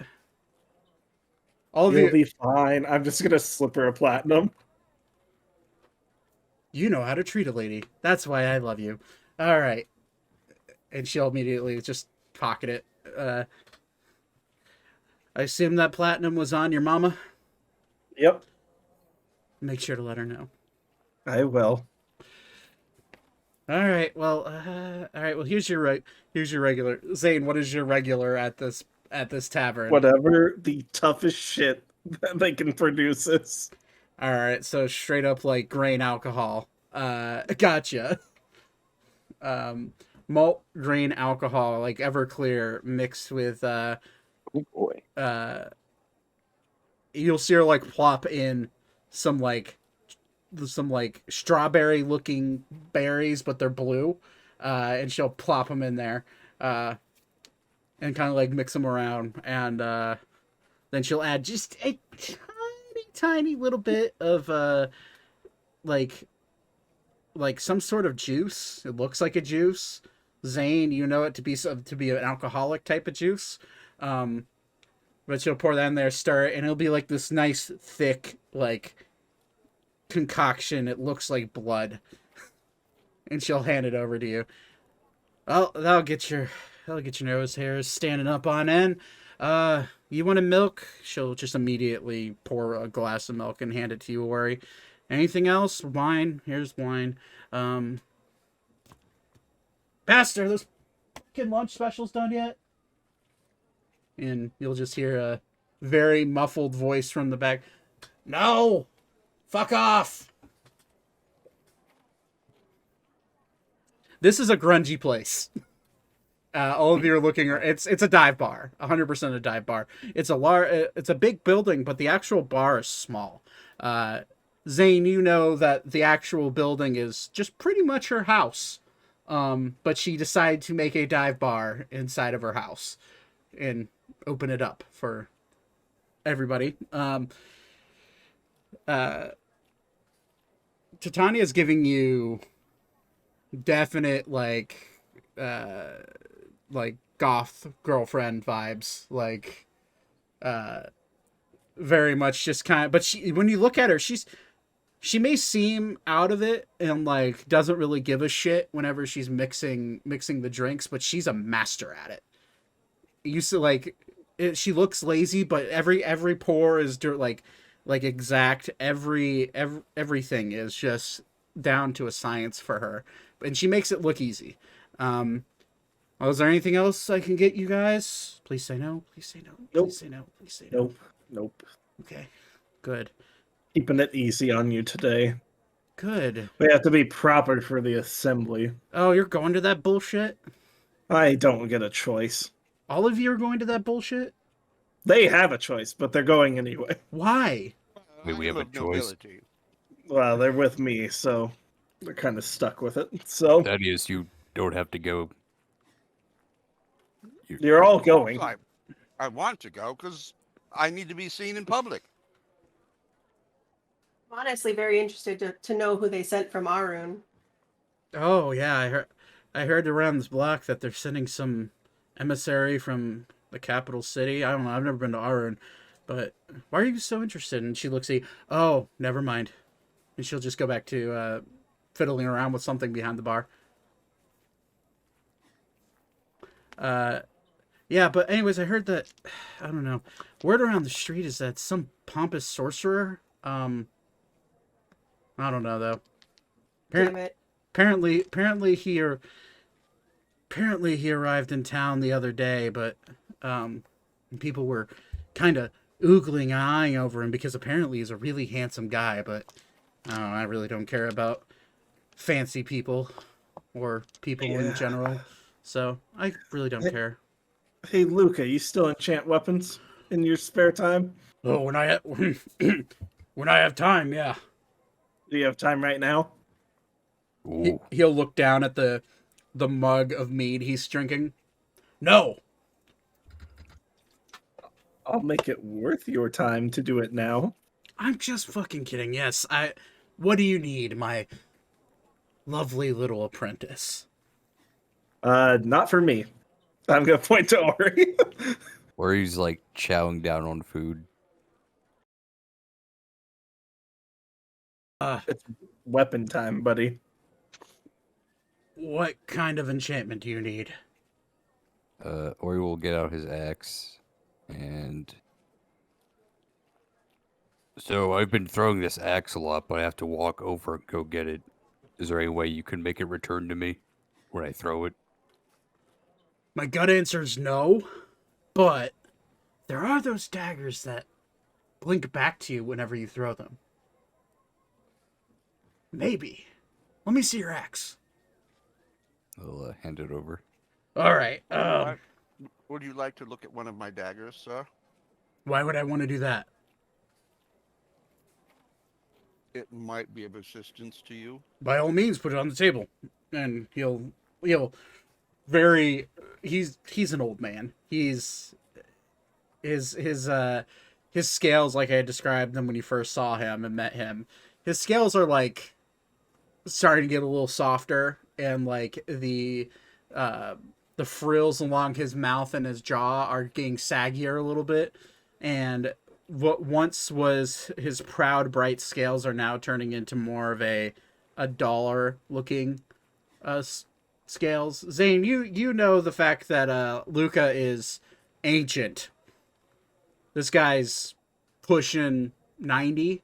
All of
You'll
you,
be fine. I'm just gonna slip her a platinum.
you know how to treat a lady. That's why I love you. All right. And she'll immediately just pocket it. I assume that platinum was on your mama?
Yep,
Make sure to let her know.
I will.
All right. Well, all right. Well, here's your regular. Zane, what is your regular at this tavern?
Whatever the toughest shit that they can produce is.
All right. So straight up like grain alcohol. Gotcha. Malt grain alcohol, like Everclear, mixed with
Oh boy.
you'll see her like plop in some like strawberry looking berries, but they're blue, and she'll plop them in there, and kind of like mix them around, and then she'll add just a tiny little bit of like some sort of juice. It looks like a juice. Zane, you know it to be an alcoholic type of juice. But she'll pour that in there, stir it, and it'll be like this nice thick like concoction. It looks like blood, and she'll hand it over to you. Oh, that'll get your nose hairs standing up on end. You want a milk? She'll just immediately pour a glass of milk and hand it to you, Ori. Anything else? Wine. Here's wine. Pastor, those fucking lunch specials done yet? And you'll just hear a very muffled voice from the back. No! Fuck off! This is a grungy place. All of you are looking. It's a dive bar, 100% a dive bar. It's a big building, but the actual bar is small. Zane, you know that the actual building is just pretty much her house, but she decided to make a dive bar inside of her house and open it up for everybody. Titania's giving you definite like goth girlfriend vibes, like very much just kind of, but when you look at her, she may seem out of it and like doesn't really give a shit whenever she's mixing the drinks, but she's a master at it. Used to like she looks lazy, but every pour is like exact. Everything is just down to a science for her, and she makes it look easy. Is there anything else I can get you guys? Please say no. Please say no.
Nope.
Please say no. Please say no.
Nope.
Okay. Good.
Keeping it easy on you today.
Good.
We have to be proper for the assembly.
Oh, you're going to that bullshit?
I don't get a choice.
All of you are going to that bullshit?
They have a choice, but they're going anyway.
Why?
We have a
love
choice.
nobility.
Well, they're with me, so they're kind of stuck with it. So
That is, you don't have to go.
you're all going.
I want to go because I need to be seen in public.
I'm honestly very interested to know who they sent from Arun.
Oh yeah, I heard around this block that they're sending some emissary from the capital city. I don't know. I've never been to Arun, but why are you so interested? And she looks at you. Oh, never mind. And she'll just go back to fiddling around with something behind the bar. Uh, yeah, but anyways, I heard that. I don't know. Word around the street is that some pompous sorcerer. I don't know though.
Damn it.
Apparently he arrived in town the other day, but um, people were kind of oogling and eyeing over him because apparently he's a really handsome guy. But I don't know, I really don't care about fancy people or people in general, so I really don't care.
Hey, Luca, you still enchant weapons in your spare time?
Oh, when I when I have time, yeah.
Do you have time right now?
He'll look down at the mug of mead he's drinking. No.
I'll make it worth your time to do it now.
I'm just fucking kidding. Yes, what do you need, my lovely little apprentice?
Not for me. I'm gonna point to Ori.
Ori's like chowing down on food.
It's weapon time, buddy.
What kind of enchantment do you need?
Ori will get out his axe and so I've been throwing this axe a lot, but I have to walk over and go get it. Is there any way you can make it return to me when I throw it?
My gut answer is no, but there are those daggers that blink back to you whenever you throw them. Maybe. Let me see your axe.
I'll hand it over.
All right.
Would you like to look at one of my daggers, sir?
Why would I want to do that?
It might be of assistance to you.
By all means, put it on the table. And he'll he's an old man. His scales, like I described them when you first saw him and met him, his scales are like starting to get a little softer, and like the frills along his mouth and his jaw are getting saggier a little bit, and what once was his proud bright scales are now turning into more of a dollar looking scales. Zane, you know the fact that Luca is ancient. This guy's pushing 90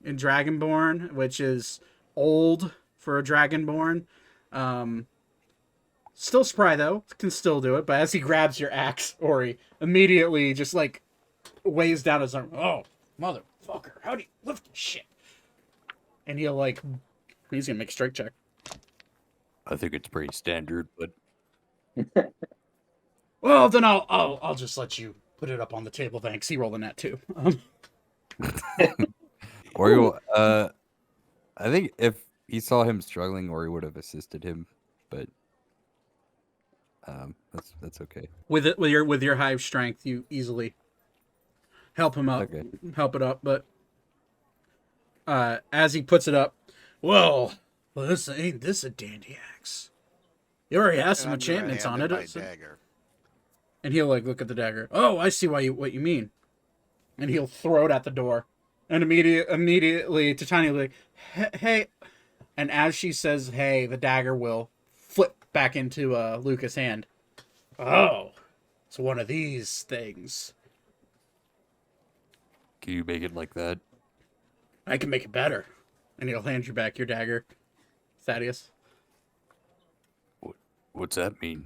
in Dragonborn, which is old for a Dragonborn. Still spry though, can still do it. But as he grabs your axe, Ori immediately just like weighs down his arm. Oh, motherfucker! How do you lift this shit? And he's gonna make a strength check.
I think it's pretty standard, but
Well, then I'll just let you put it up on the table. Thanks. He rolled a nat too.
Ori will, I think if he saw him struggling, Ori would have assisted him, but that's okay.
With your high strength, you easily help him up,
Okay.
help it up. But as he puts it up, well, this ain't this a dandy axe? He already has some enchantments on it.
Dagger.
And he'll like look at the dagger. Oh, I see what you mean. And he'll throw it at the door. And immediately Titania will be like, hey. And as she says, hey, the dagger will flip back into Luca's hand. Oh, it's one of these things.
Can you make it like that?
I can make it better. And he'll hand you back your dagger, Thaddeus.
What's that mean?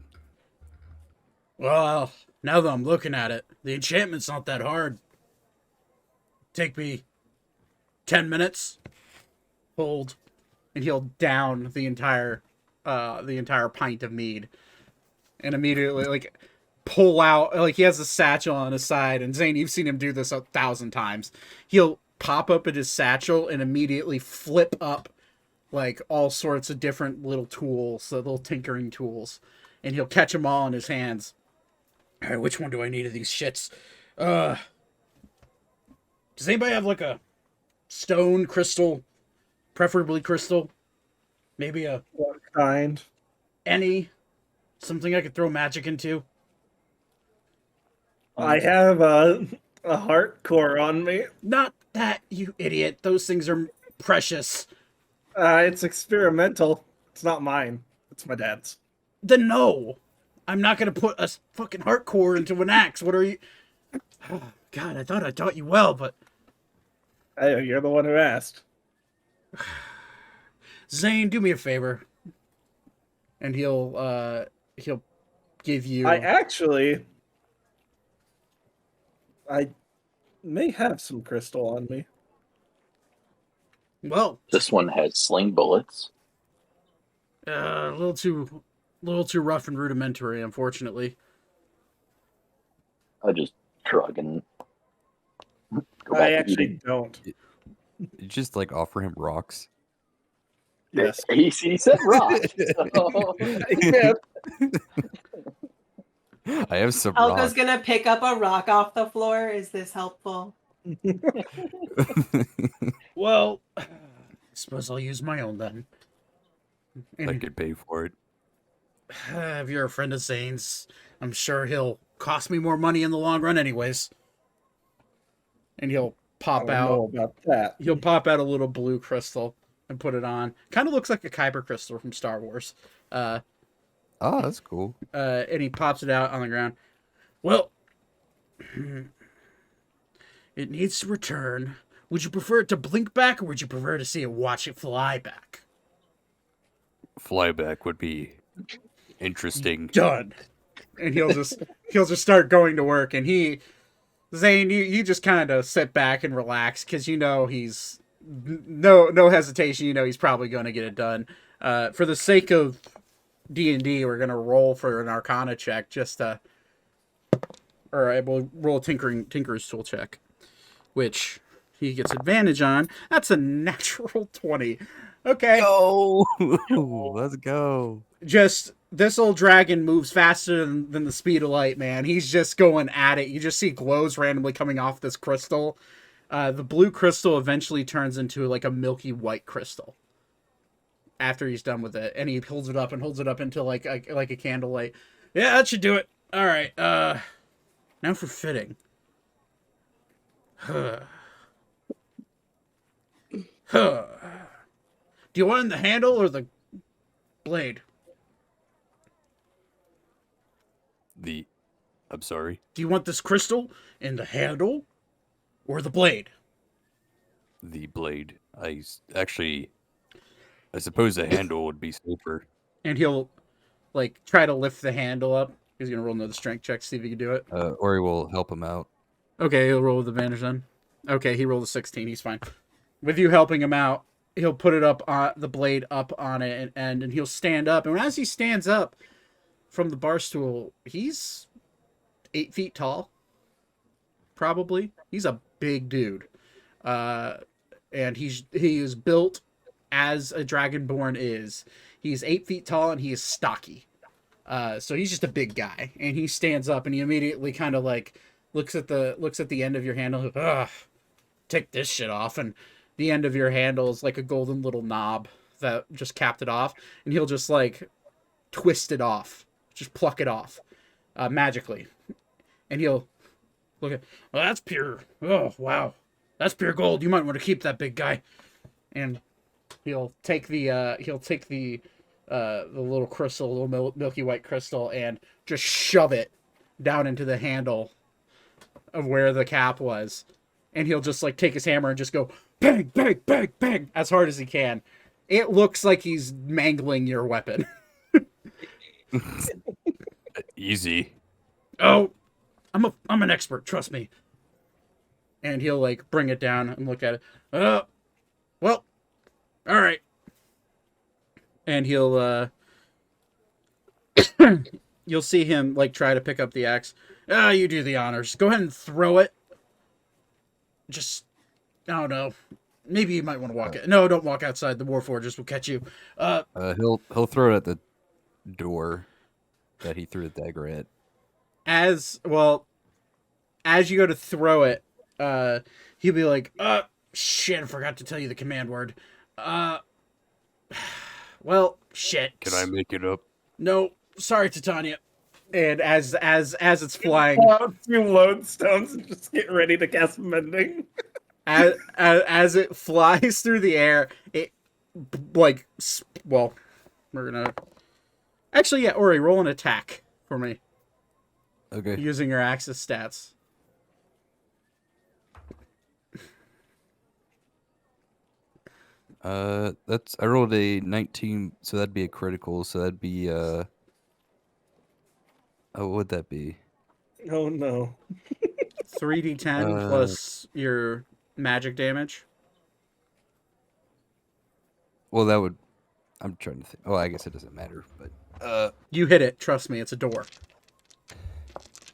Well, now that I'm looking at it, the enchantment's not that hard. Take me 10 minutes. Hold. And he'll down the entire pint of mead. And immediately, like, pull out, like, he has a satchel on his side. And Zane, you've seen him do this 1,000 times. He'll pop up at his satchel and immediately flip up, like, all sorts of different little tools, the little tinkering tools. And he'll catch them all in his hands. All right, which one do I need of these shits? Does anybody have, like, a stone, crystal, preferably crystal? Maybe a
What kind?
something I could throw magic into.
I have a heart core on me.
Not that, you idiot. Those things are precious.
It's experimental. It's not mine. It's my dad's.
Then no. I'm not gonna put a fucking heart core into an axe. What are you? Oh, God, I thought I taught you well, but
Hey, you're the one who asked.
Zane, do me a favor. And he'll give you.
I may have some crystal on me.
Well,
This one has sling bullets.
a little too rough and rudimentary, unfortunately.
I just shrug and go
I
back to
actually
eating.
don't.
You just like offer him rocks.
Yes.
He said rock. So...
Yeah.
I have some
Elko's
rocks.
gonna pick up a rock off the floor. Is this helpful?
Well, I suppose I'll use my own then.
I
And
could pay for it.
if you're a friend of Zane's, I'm sure he'll cost me more money in the long run, anyways. And he'll
I
pop
don't
out.
know about that.
He'll pop out a little blue crystal and put it on. Kind of looks like a Kyber crystal from Star Wars.
Oh, that's cool.
And he pops it out on the ground. Well, it needs to return. Would you prefer it to blink back, or would you prefer to see it watch it fly back?
Flyback would be interesting.
Done. And he'll just start going to work. And Zane, you just kind of sit back and relax because you know he's no hesitation. You know he's probably going to get it done. For the sake of D&D, we're going to roll for an Arcana check we'll roll a Tinker's Tool check, which he gets advantage on. That's a natural 20. Okay.
Go! Let's go.
Just this old dragon moves faster than the speed of light, man. He's just going at it. You just see glows randomly coming off this crystal. The blue crystal eventually turns into like a milky white crystal after he's done with it, and he holds it up into like a candlelight. Yeah, that should do it. All right. Now for fitting. Do you want it in the handle or the blade?
I'm sorry.
Do you want this crystal in the handle or the blade?
The blade. I suppose the handle would be safer.
And he'll like try to lift the handle up. He's gonna roll another strength check, see if he can do it.
Ori will help him out.
Okay, he'll roll with advantage then. Okay, he rolled a 16. He's fine. With you helping him out, he'll put it up on the blade up on it, and he'll stand up. And as he stands up from the bar stool, he's 8 feet tall. Probably. He's a big dude. And he is built as a dragonborn is. He's 8 feet tall and he is stocky. So he's just a big guy, and he stands up and he immediately kind of like looks at the end of your handle. Ugh, take this shit off, and the end of your handle is like a golden little knob that just capped it off, and he'll just like twist it off, just pluck it off, magically, and he'll look at. Well, that's pure. Oh wow, that's pure gold. You might want to keep that, big guy, and he'll take the little crystal, little milky white crystal, and just shove it down into the handle of where the cap was. And he'll just like take his hammer and just go bang, bang, bang, bang as hard as he can. It looks like he's mangling your weapon.
Easy.
Oh, I'm an expert, trust me. And he'll like bring it down and look at it. Well, all right. And he'll you'll see him like try to pick up the axe. You do the honors. Go ahead and throw it. Just, I don't know. Maybe you might want to walk it. No, don't walk outside. The Warforgers will catch you.
He'll throw it at the door that he threw the dagger at.
As you go to throw it, he'll be like, shit, I forgot to tell you the command word. Well, shit.
Can I make it up?
No, sorry, Titania. And as it's flying,
Pull out 2 lodestones and just get ready to cast mending.
as it flies through the air, it like well, we're gonna actually yeah, Ori, roll an attack for me
Okay.
using your Axis stats.
That's I rolled a 19, so that'd be a critical. So that'd be oh, what would that be?
Oh no.
3d10 plus your magic damage.
Well, that would. I'm trying to think. Oh, I guess it doesn't matter. But
You hit it. Trust me, it's a door.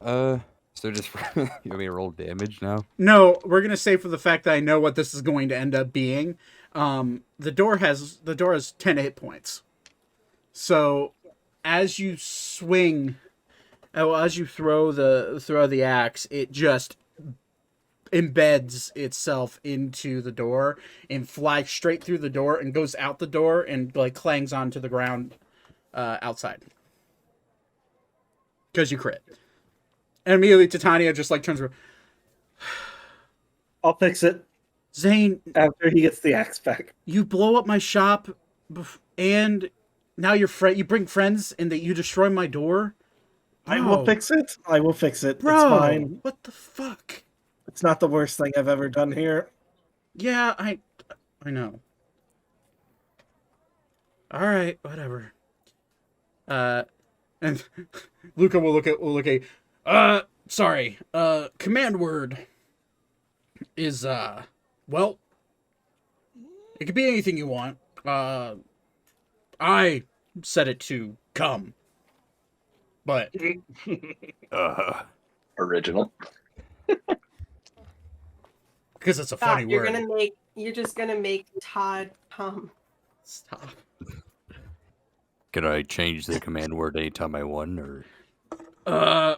so just you want me to roll damage now?
No, we're gonna say for the fact that I know what this is going to end up being. The door has 10 hit points. So as you swing, as you throw the axe, it just embeds itself into the door and flies straight through the door and goes out the door and like clangs onto the ground outside. Because you crit. And immediately Titania just like turns around.
I'll fix it
Zane,
after he gets the axe back.
you blow up my shop and now you bring friends and that you destroy my door.
I will fix it. I will fix it.
Bro,
It's fine.
what the fuck?
It's not the worst thing I've ever done here.
Yeah, I know. All right, whatever. And Luca will look at sorry. Command word is well, it could be anything you want. I set it to come. But
Original.
because it's a funny
Stop.
word.
You're just gonna make Todd come.
Stop.
Can I change the command word anytime I want, or?
I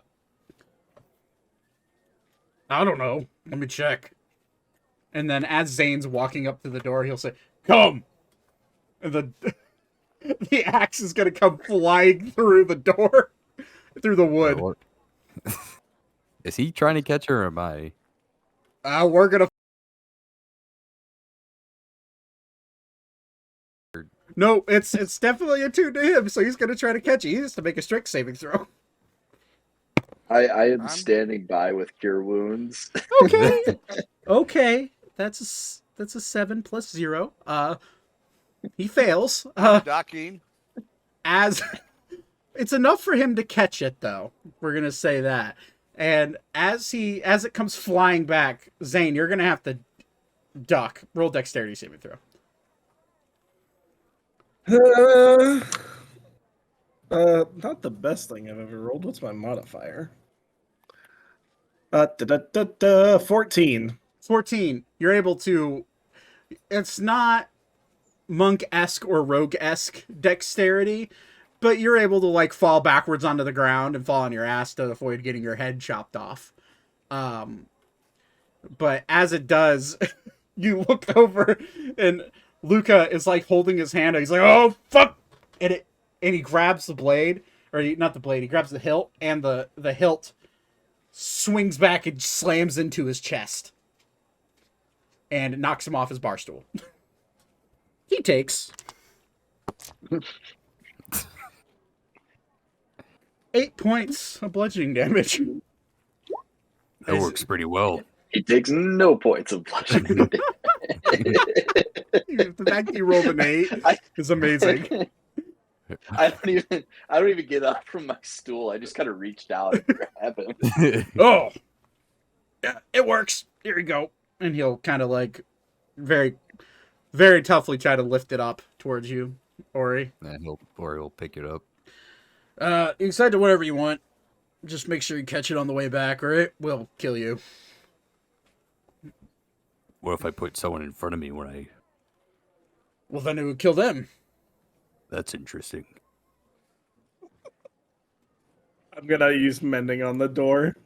don't know. Let me check. And then as Zane's walking up to the door, he'll say, "Come!" And the axe is going to come flying through the door, through the wood.
Is he trying to catch her, or am I?
We're going to... No, it's definitely attuned to him, so he's going to try to catch you. He has to make a strength saving throw.
I am standing by with cure wounds.
Okay. Okay. That's a 7 plus 0. He fails.
Ducking.
As it's enough for him to catch it, though. We're gonna say that. And as it comes flying back, Zane, you're gonna have to duck. Roll dexterity saving throw.
Not the best thing I've ever rolled. What's my modifier? 14.
14. You're able to. It's not monk-esque or rogue-esque dexterity, but you're able to like fall backwards onto the ground and fall on your ass to avoid getting your head chopped off. But as it does, you look over and Luca is like holding his hand. He's like, "Oh fuck!" And he grabs the blade, or not the blade. He grabs the hilt, and the hilt swings back and slams into his chest, and it knocks him off his bar stool. He takes 8 points of bludgeoning damage.
That works pretty well.
He takes no points of bludgeoning.
The fact that you rolled an 8 is amazing.
I don't even get up from my stool. I just kind of reached out and grab him.
Oh, yeah, it works. Here you go. And he'll kind of like very, very toughly try to lift it up towards you, Ori.
And Ori will pick it up.
You decide to whatever you want. Just make sure you catch it on the way back, or it will kill you.
What if I put someone in front of me when I...
Well, then it would kill them.
That's interesting.
I'm gonna use mending on the door.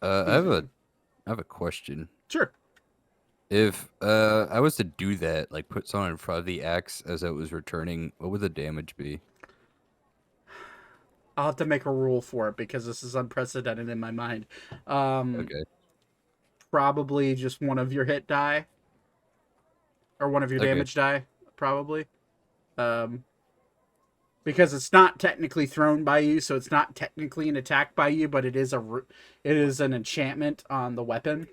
I have a question.
Sure.
If I was to do that, like put someone in front of the axe as it was returning, what would the damage be?
I'll have to make a rule for it because this is unprecedented in my mind.
Okay.
Probably just one of your hit die. Or one of your
Okay.
damage die, probably. Because it's not technically thrown by you, so it's not technically an attack by you, but it is an enchantment on the weapon.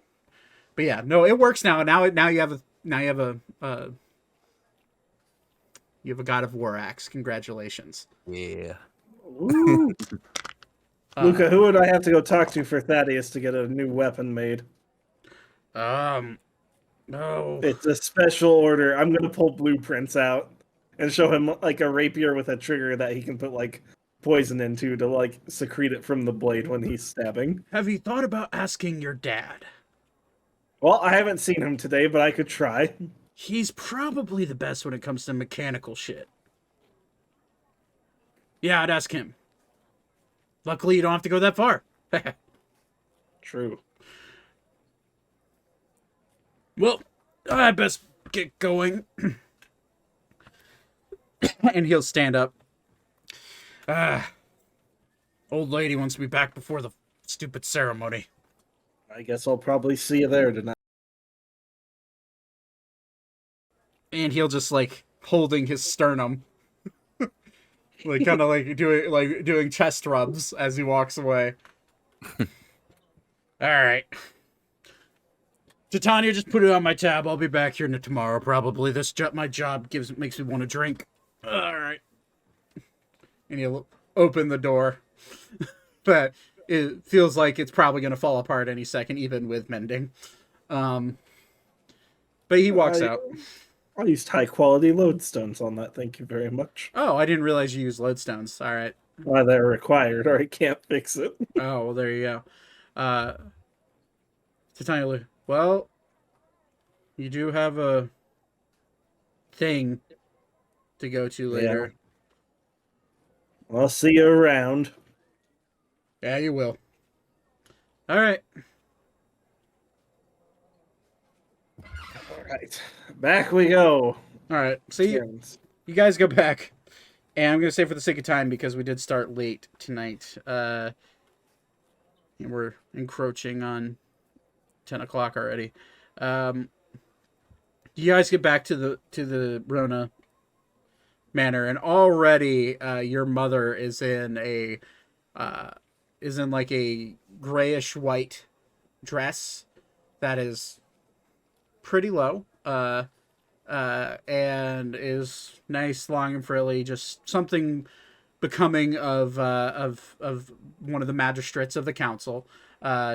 But yeah, no, it works now. Now you have a God of War axe. Congratulations.
Yeah.
Ooh. Luca, who would I have to go talk to for Thaddeus to get a new weapon made?
No.
It's a special order. I'm gonna pull blueprints out and show him like a rapier with a trigger that he can put like poison into to like secrete it from the blade when he's stabbing.
Have you thought about asking your dad?
Well, I haven't seen him today, but I could try.
He's probably the best when it comes to mechanical shit. Yeah, I'd ask him. Luckily, you don't have to go that far.
True.
Well, I best get going. And he'll stand up. Old lady wants me back before the stupid ceremony.
I guess I'll probably see you there tonight.
And he'll just like holding his sternum. Like kind of like doing chest rubs as he walks away. All right. Titania, just put it on my tab. I'll be back here tomorrow, probably. My job makes me want to drink. All right. And he'll open the door. But it feels like it's probably going to fall apart any second, even with mending. But he walks out.
I used high quality lodestones on that. Thank you very much.
Oh, I didn't realize you used lodestones. All right.
Why they're required, or I can't fix it.
Oh, well, there you go. Titania, well, you do have a thing to go to later.
Yeah. I'll see you around.
Yeah, you will. All right.
All right. Back we go.
All right. So you guys go back. And I'm going to say for the sake of time, because we did start late tonight, and we're encroaching on 10 o'clock already. You guys get back to the Rona manor, and already your mother is in like a grayish white dress that is pretty low, and is nice, long and frilly, just something becoming of one of the magistrates of the council.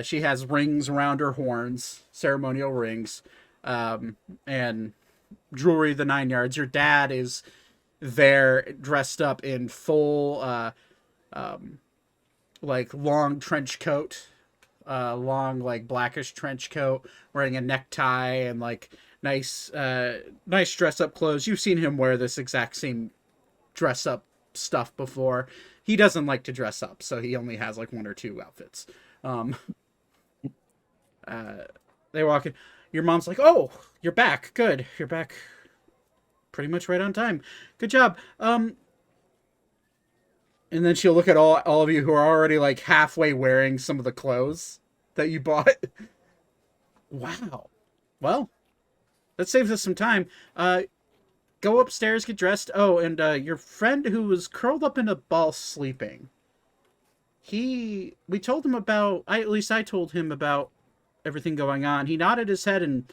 She has rings around her horns, ceremonial rings, and jewelry the 9 yards. Your dad is there dressed up in full like long trench coat, long like blackish trench coat, wearing a necktie and like nice dress up clothes. You've seen him wear this exact same dress up stuff before. He doesn't like to dress up, so he only has like one or two outfits. They walk in. Your mom's like, "Oh, you're back. Good. You're back pretty much right on time. Good job." And then she'll look at all of you who are already like halfway wearing some of the clothes that you bought. Wow. Well, that saves us some time. Go upstairs, get dressed. Oh, and your friend who was curled up in a ball sleeping. We told him about, at least I told him about everything going on. He nodded his head and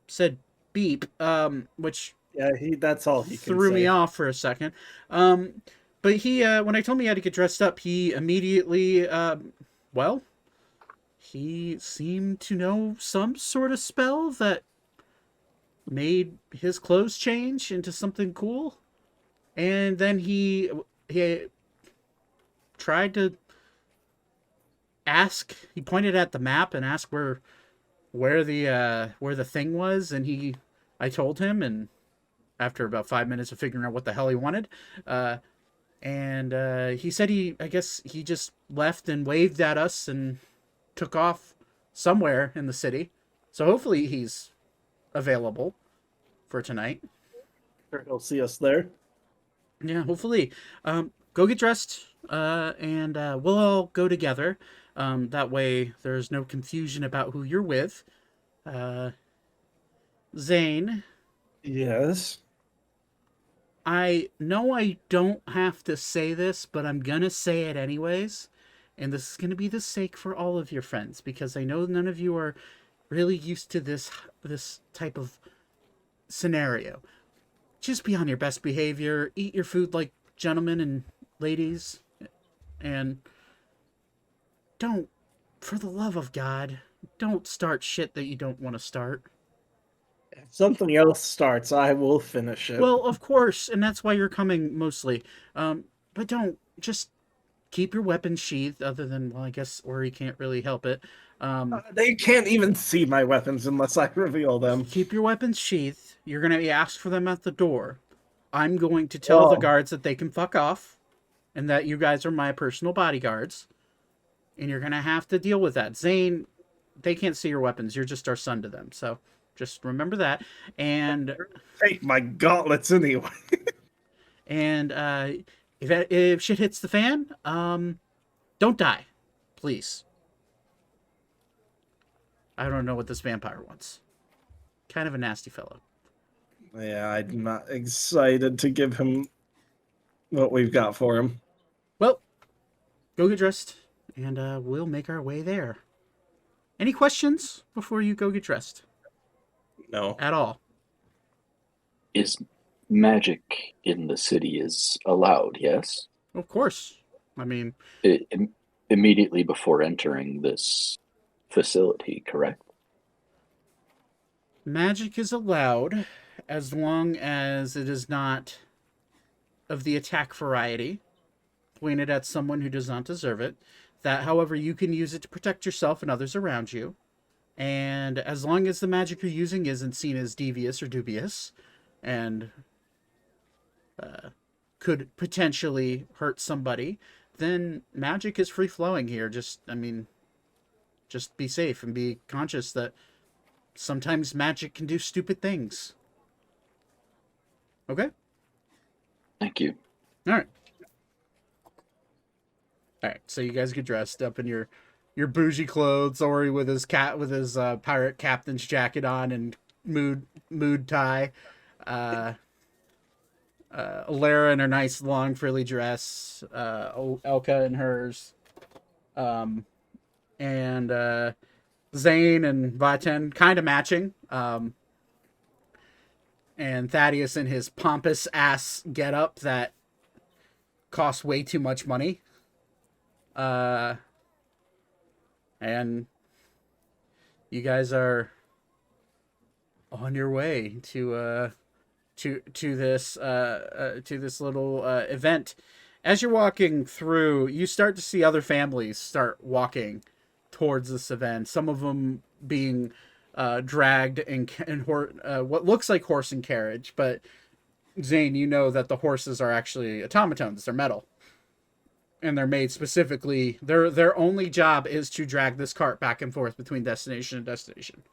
said beep, which
that's all he
threw me off for a second. But he, when I told him he had to get dressed up, he immediately, he seemed to know some sort of spell that made his clothes change into something cool. And then he tried to ask, he pointed at the map and asked where the thing was, and I told him, and after about 5 minutes of figuring out what the hell he wanted, and he said I guess he just left and waved at us and took off somewhere in the city. So hopefully he's available for tonight.
Sure, he'll see us there.
Yeah, hopefully. Go get dressed, and we'll all go together. That way there's no confusion about who you're with. Zane,
Yes.
I know I don't have to say this, but I'm gonna say it anyways. And this is gonna be the sake for all of your friends, because I know none of you are really used to this type of scenario. Just be on your best behavior, eat your food like gentlemen and ladies, and don't, for the love of God, don't start shit that you don't want to start.
If something else starts, I will finish it.
Well, of course, and that's why you're coming mostly. But don't, just keep your weapons sheathed, other than, well, I guess Ori can't really help it.
They can't even see my weapons unless I reveal them.
Keep your weapons sheathed. You're going to be asked for them at the door. I'm going to tell the guards that they can fuck off, and that you guys are my personal bodyguards. And you're going to have to deal with that. Zane, they can't see your weapons. You're just our son to them. So just remember that. And
Take my gauntlets anyway.
and if shit hits the fan, don't die, please. I don't know what this vampire wants. Kind of a nasty fellow.
Yeah, I'm not excited to give him what we've got for him.
Well, go get dressed, and we'll make our way there. Any questions before you go get dressed?
No.
At all?
Is magic in the city is allowed, yes?
Of course. I mean...
immediately before entering this facility, correct?
Magic is allowed, as long as it is not of the attack variety, pointed at someone who does not deserve it. That, however, you can use it to protect yourself and others around you. And as long as the magic you're using isn't seen as devious or dubious, and could potentially hurt somebody, then magic is free-flowing here. Just be safe and be conscious that sometimes magic can do stupid things. Okay?
Thank you.
Alright, so you guys get dressed up in your bougie clothes, Ori with his pirate captain's jacket on and mood tie. Alara in her nice long frilly dress, Elka in hers, and Zane and Vaten kind of matching, and Thaddeus in his pompous ass getup that costs way too much money, and you guys are on your way to this little event. As you're walking through, you start to see other families start walking towards this event. Some of them being dragged in what looks like horse and carriage, but Zane, you know that the horses are actually automatons. They're metal, and they're made specifically. Their only job is to drag this cart back and forth between destination and destination.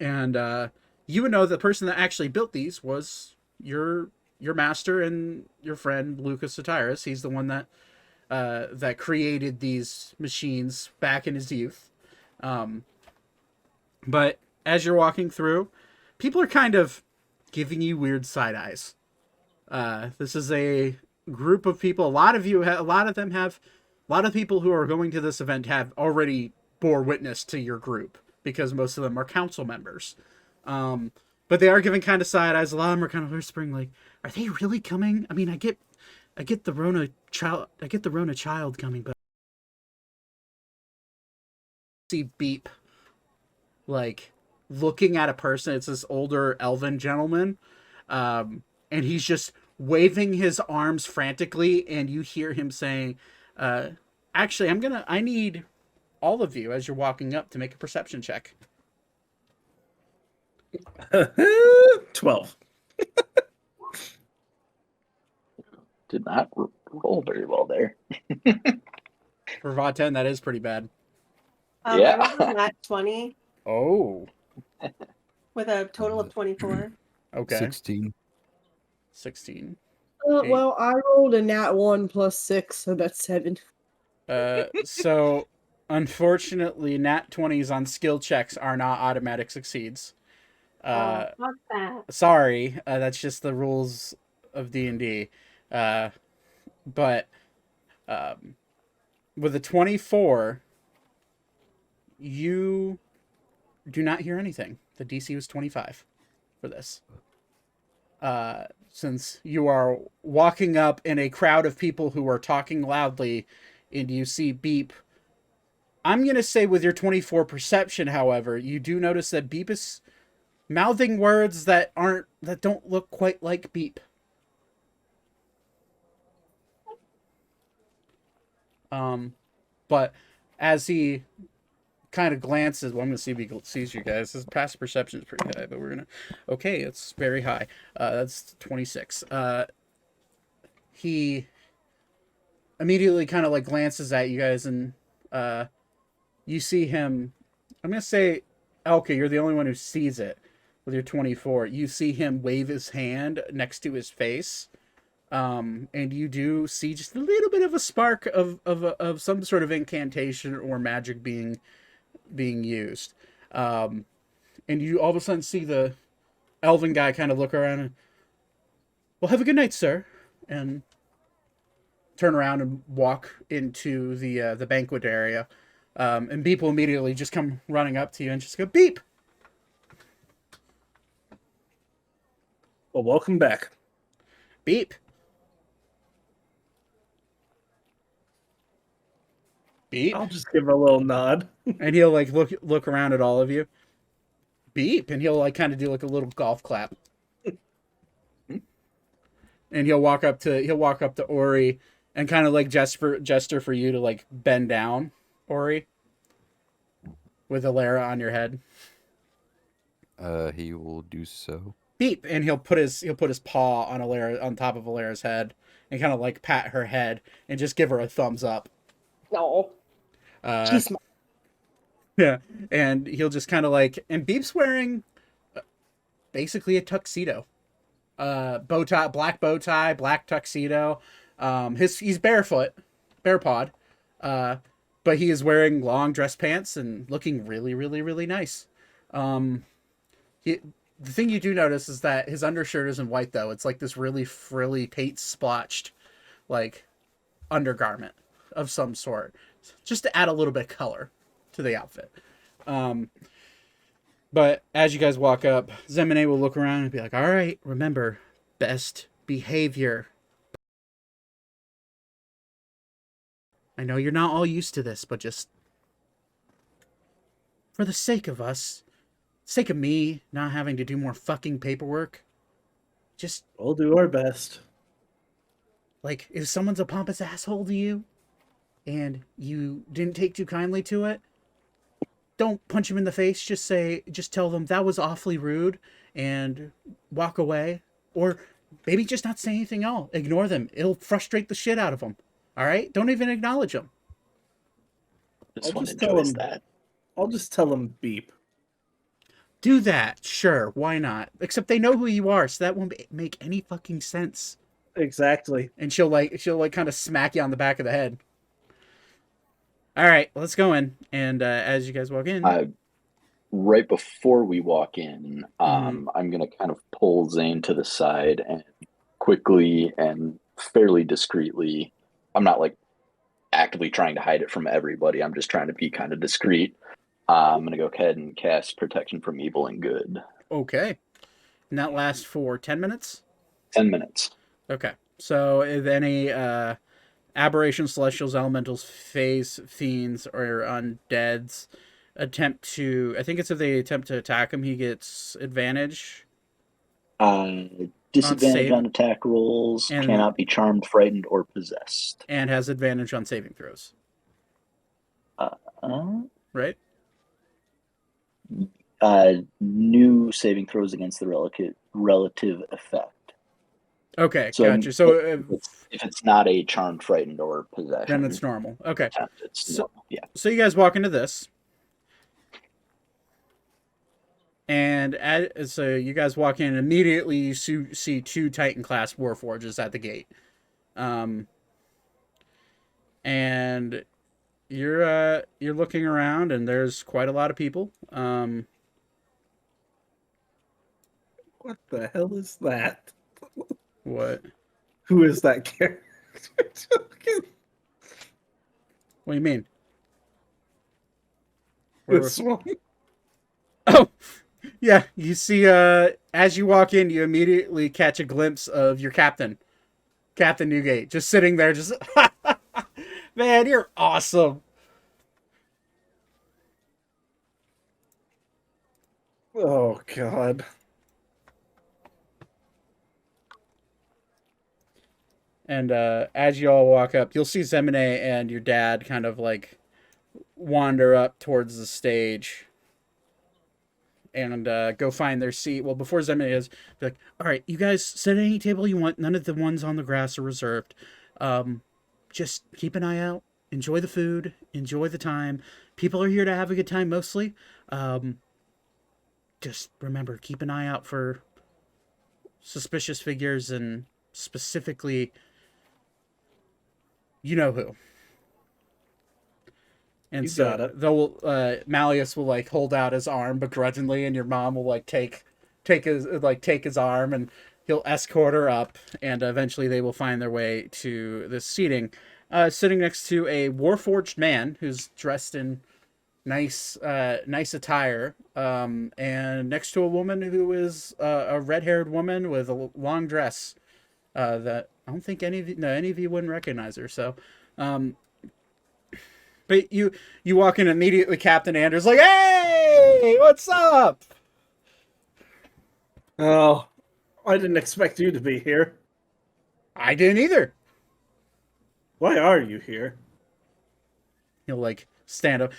And you would know the person that actually built these was your master and your friend Lucas Sotiris. He's the one that that created these machines back in his youth. But as you're walking through, people are kind of giving you weird side eyes. This is a group of people. A lot of people who are going to this event have already bore witness to your group, because most of them are council members. But they are giving kind of side eyes. A lot of them are kind of whispering, like, "Are they really coming? I mean, I get the Rona child coming, but see Beep, like, looking at a person. It's this older elven gentleman, and he's just waving his arms frantically, and you hear him saying, "Actually, I need all of you as you're walking up to make a perception check."
12.
Did not roll very well there.
For Vaten, that is pretty bad.
Yeah.
I rolled a nat 20.
Oh.
with a total of 24.
Okay.
16.
16.
Well, I rolled a nat 1 plus 6, so that's 7.
So unfortunately, nat 20s on skill checks are not automatic succeeds.
Fuck that.
Sorry, that's just the rules of D&D. But with a 24, you do not hear anything. The DC was 25 for this. Since you are walking up in a crowd of people who are talking loudly, and you see Beep. I'm going to say with your 24 perception, however, you do notice that Beep is mouthing words that don't look quite like Beep. But as he kind of glances, well, I'm gonna see if he sees you guys. His passive perception is pretty high, but we're gonna. Okay, it's very high. That's 26. He immediately kind of like glances at you guys, and you see him. I'm gonna say, Elka, you're the only one who sees it with your 24. You see him wave his hand next to his face. And you do see just a little bit of a spark of some sort of incantation or magic being used. And you all of a sudden see the elven guy kind of look around and, well, have a good night, sir, and turn around and walk into the banquet area. And Beep will immediately just come running up to you and just go, Beep!
Well, welcome back.
Beep! Beep.
I'll just give her a little nod.
And he'll like look around at all of you. Beep, and he'll like kind of do like a little golf clap. And he'll walk up to Ori and kind of like gesture for you to like bend down, Ori, with Alara on your head.
He will do so.
Beep, and he'll put his paw on top of Alara's head and kind of like pat her head and just give her a thumbs up.
No. She's smart.
Yeah, and he'll just kind of like, and Beep's wearing basically a tuxedo, black bow tie, black tuxedo. He's barefoot, barepod, but he is wearing long dress pants and looking really, really, really nice. The thing you do notice is that his undershirt isn't white though; it's like this really frilly, paint splotched, like undergarment of some sort, just to add a little bit of color to the outfit. But as you guys walk up, Zemine will look around and be like, all right, remember, best behavior. I know you're not all used to this, but just for the sake of us, sake of me not having to do more fucking paperwork, just...
We'll do our best.
Like, if someone's a pompous asshole to you, and you didn't take too kindly to it, don't punch him in the face. Just tell them that was awfully rude and walk away. Or maybe just not say anything else. Ignore them. It'll frustrate the shit out of them. All right? Don't even acknowledge them.
I'll just tell him Beep.
Do that. Sure. Why not? Except they know who you are, so that won't make any fucking sense.
Exactly.
And she'll kind of smack you on the back of the head. All right, let's go in. And as you guys walk in,
right before we walk in, I'm gonna kind of pull Zane to the side and quickly and fairly discreetly. I'm not like actively trying to hide it from everybody. I'm just trying to be kind of discreet. I'm gonna go ahead and cast Protection from Evil and Good.
Okay, and that lasts for 10 minutes.
10 minutes.
Okay, so if any aberrations, celestials, elementals, fays, fiends, or undeads attempt to... I think it's if they attempt to attack him, he gets advantage.
Disadvantage on attack rolls, and cannot be charmed, frightened, or possessed.
And has advantage on saving throws. Right?
New saving throws against the relative effect.
Okay, so, gotcha. So
if it's not a charmed, frightened, or possession,
then it's normal. Okay.
It's normal. Yeah.
So you guys walk into this. And so you guys walk in, and immediately you see two Titan class Warforges at the gate. And you're looking around, and there's quite a lot of people.
What the hell is that?
What?
Who is that character?
What do you mean?
This one.
Oh, yeah. You see, as you walk in, you immediately catch a glimpse of your captain, Captain Newgate, just sitting there, just man, you're awesome.
Oh God.
And as you all walk up, you'll see Zemine and your dad kind of like wander up towards the stage and go find their seat. Well, before Zemine is, be like, all right, you guys sit at any table you want. None of the ones on the grass are reserved. Just keep an eye out. Enjoy the food. Enjoy the time. People are here to have a good time mostly. Just remember, keep an eye out for suspicious figures and specifically, you know who. And
You
so
got it.
they'll Malleus will like hold out his arm begrudgingly, and your mom will like take his arm, and he'll escort her up, and eventually they will find their way to this seating, sitting next to a warforged man who's dressed in nice attire, and next to a woman who is a red-haired woman with a long dress that I don't think any of you wouldn't recognize her. So. But you walk in immediately, Captain Anders like, hey, what's up?
Oh, I didn't expect you to be here.
I didn't either.
Why are you here?
He'll like stand up.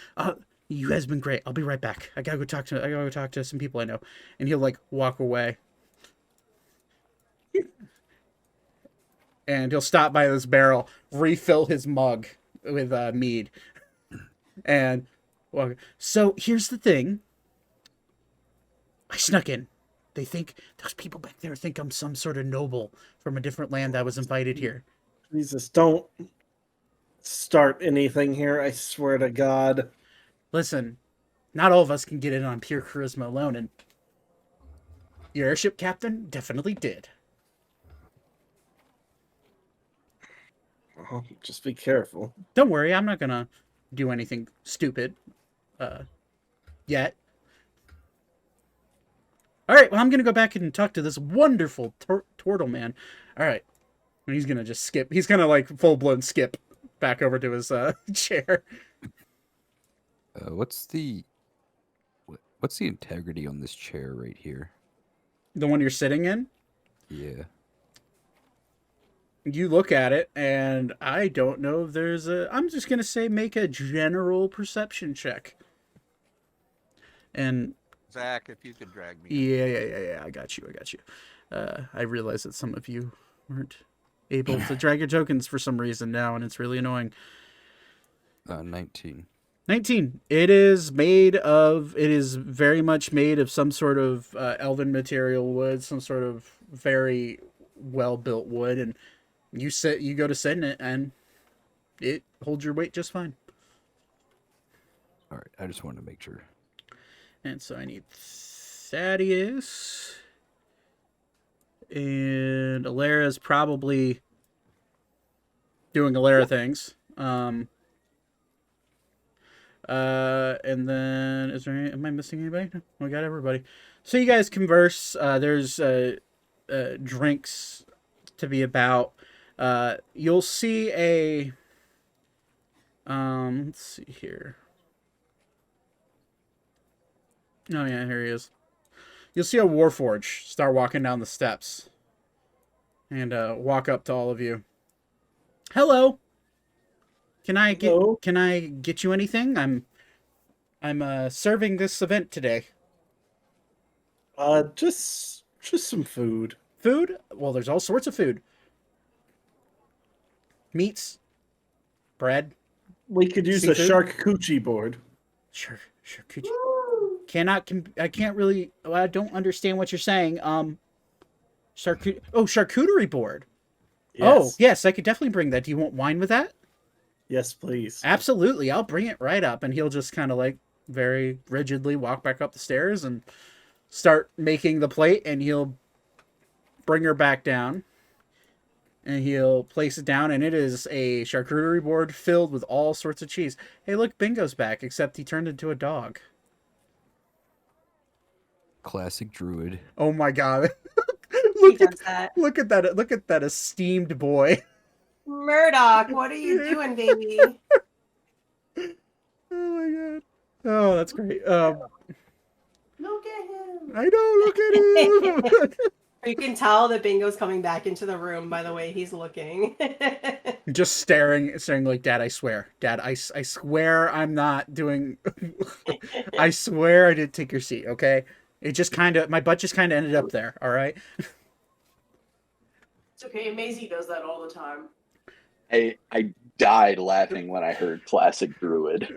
You guys have been great. I'll be right back. I gotta go talk to some people I know. And he'll like walk away. And he'll stop by this barrel, refill his mug with mead. And well, so here's the thing. I snuck in. They think those people back there think I'm some sort of noble from a different land that was invited here.
Jesus, don't start anything here. I swear to God.
Listen, not all of us can get in on pure charisma alone, and your airship captain definitely did.
Oh, just be careful.
Don't worry, I'm not gonna do anything stupid yet. All right, well, I'm gonna go back and talk to this wonderful turtle man. All right, and he's gonna just skip. He's gonna like full blown skip back over to his chair.
What's the integrity on this chair right here?
The one you're sitting in?
Yeah.
You look at it, and I don't know if there's a... I'm just going to say make a general perception check. And...
Zach, if you could drag me.
Yeah. I got you. I realize that some of you weren't able to drag your tokens for some reason now, and it's really annoying.
19.
19. It is very much made of some sort of elven material wood, some sort of very well-built wood, and you go to sit in it, and it holds your weight just fine.
All right, I just wanted to make sure.
And so I need Thaddeus, and Alara's probably doing Alara things. And then am I missing anybody? No, we got everybody. So you guys converse. There's drinks to be about. You'll see a let's see here. Oh yeah, here he is. You'll see a Warforge start walking down the steps and walk up to all of you. Hello. Can I get you anything? I'm serving this event today.
Just some food.
Food? Well, there's all sorts of food. Meats, bread.
We could use
seafood.
a charcuterie board.
Sure. I can't really. Well, I don't understand what you're saying. Charcuterie board.
Yes.
Oh, yes, I could definitely bring that. Do you want wine with that?
Yes, please.
Absolutely, I'll bring it right up. And he'll just kind of like very rigidly walk back up the stairs and start making the plate, and he'll bring her back down. And he'll place it down, and it is a charcuterie board filled with all sorts of cheese. Hey, look, Bingo's back, except he turned into a dog.
Classic druid.
Oh my god.
He does that.
Look at that. Look at that esteemed boy.
Murdoch, what are you doing, baby?
Oh my god. Oh, that's great.
Look at him.
I know, look at him.
You can tell that Bingo's coming back into the room by the way he's looking.
Just staring like, Dad, I swear. Dad, I swear I'm not doing... I swear I didn't take your seat, okay? It just kind of... My butt just kind of ended up there, all right?
It's okay. Maisie does that all the time.
I died laughing when I heard classic druid.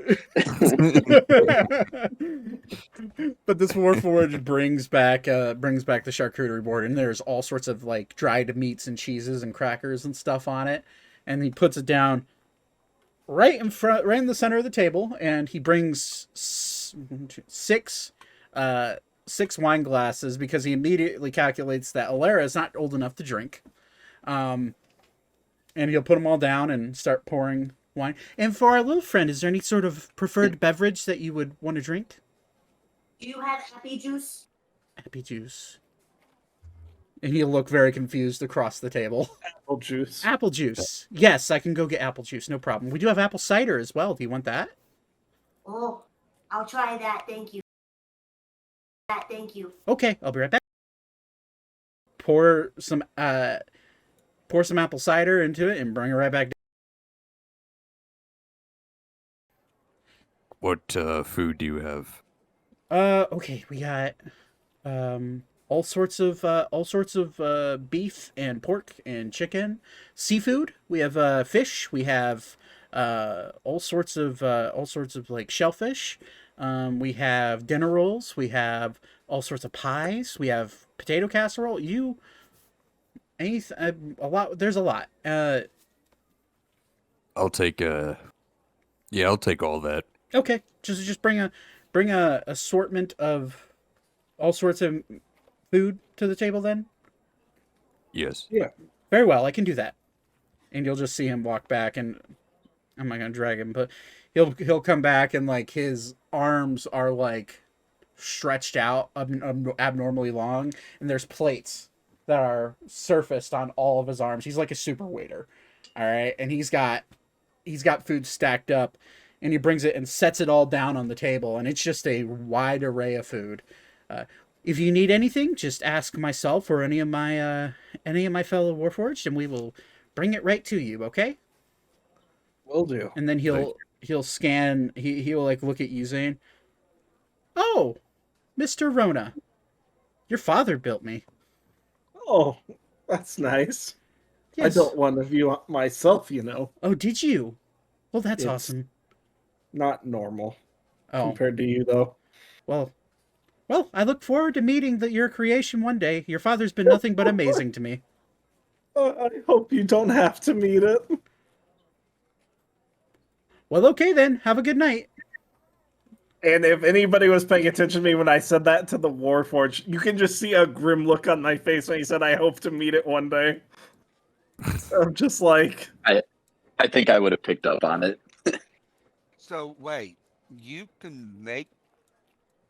But this Warforged brings back the charcuterie board, and there's all sorts of like dried meats and cheeses and crackers and stuff on it, and he puts it down right in the center of the table, and he brings six wine glasses because he immediately calculates that Alara is not old enough to drink. And he'll put them all down and start pouring wine. And for our little friend, is there any sort of preferred beverage that you would want to drink?
Do you have happy juice?
Happy juice. And he'll look very confused across the table.
Apple juice.
Apple juice. Yes, I can go get apple juice. No problem. We do have apple cider as well. Do you want that?
Oh, I'll try that. Thank you. Thank you.
Okay, I'll be right back. Pour some apple cider into it and bring it right back down.
What food do you have?
Okay, we got all sorts of beef and pork and chicken, seafood. We have fish. We have all sorts of like shellfish. We have dinner rolls. We have all sorts of pies. We have potato casserole. There's a lot.
I'll take all that.
Okay, just bring a assortment of all sorts of food to the table then.
Yes.
Yeah.
Very well, I can do that. And you'll just see him walk back, and I'm not gonna drag him, but he'll come back, and like his arms are like stretched out abnormally long, and there's plates that are surfaced on all of his arms. He's like a super waiter, all right, and he's got food stacked up, and he brings it and sets it all down on the table, and it's just a wide array of food. If you need anything, just ask myself or any of my fellow Warforged, and we will bring it right to you. Okay?
Will do.
And then he'll scan. He'll like look at you, Zane. Oh, Mr. Rona, your father built me.
Oh, that's nice.
Yes.
I built one of you myself, you know.
Oh, did you? Well, that's
It's
awesome.
Not normal
Oh,
compared to you, though.
well, I look forward to meeting your creation one day. Your father's been nothing but amazing to me.
I hope you don't have to meet it.
Well, okay then. Have a good night.
And if anybody was paying attention to me when I said that to the Warforged, you can just see a grim look on my face when he said, I hope to meet it one day. I'm just like...
I think I would have picked up on it.
So wait, you can make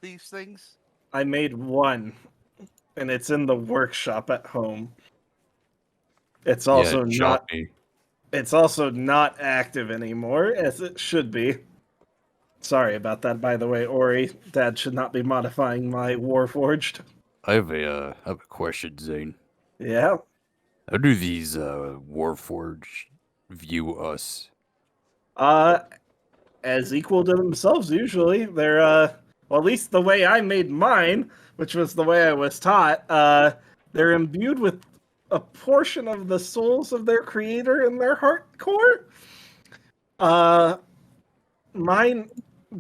these things?
I made one, and it's in the workshop at home. It's also It's also not active anymore, as it should be. Sorry about that, by the way, Ori. Dad should not be modifying my Warforged.
I have a question, Zane.
Yeah.
How do these Warforged view us?
As equal to themselves, usually. They're, well, at least the way I made mine, which was the way I was taught, they're imbued with a portion of the souls of their creator in their heart core. Mine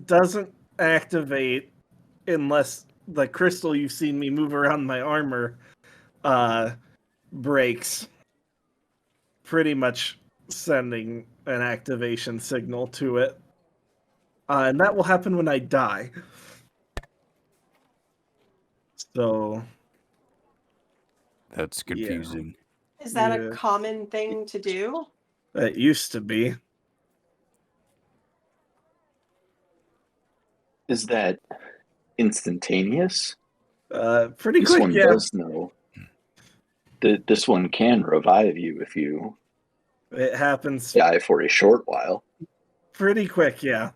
doesn't activate unless the crystal you've seen me move around my armor breaks, pretty much sending an activation signal to it. And that will happen when I die. So...
That's confusing.
Is that a common thing to do?
It used to be.
Is that instantaneous?
Pretty
This
quick,
one does know. This one can revive you if you
It happens
die for a short while.
pretty quick, yeah.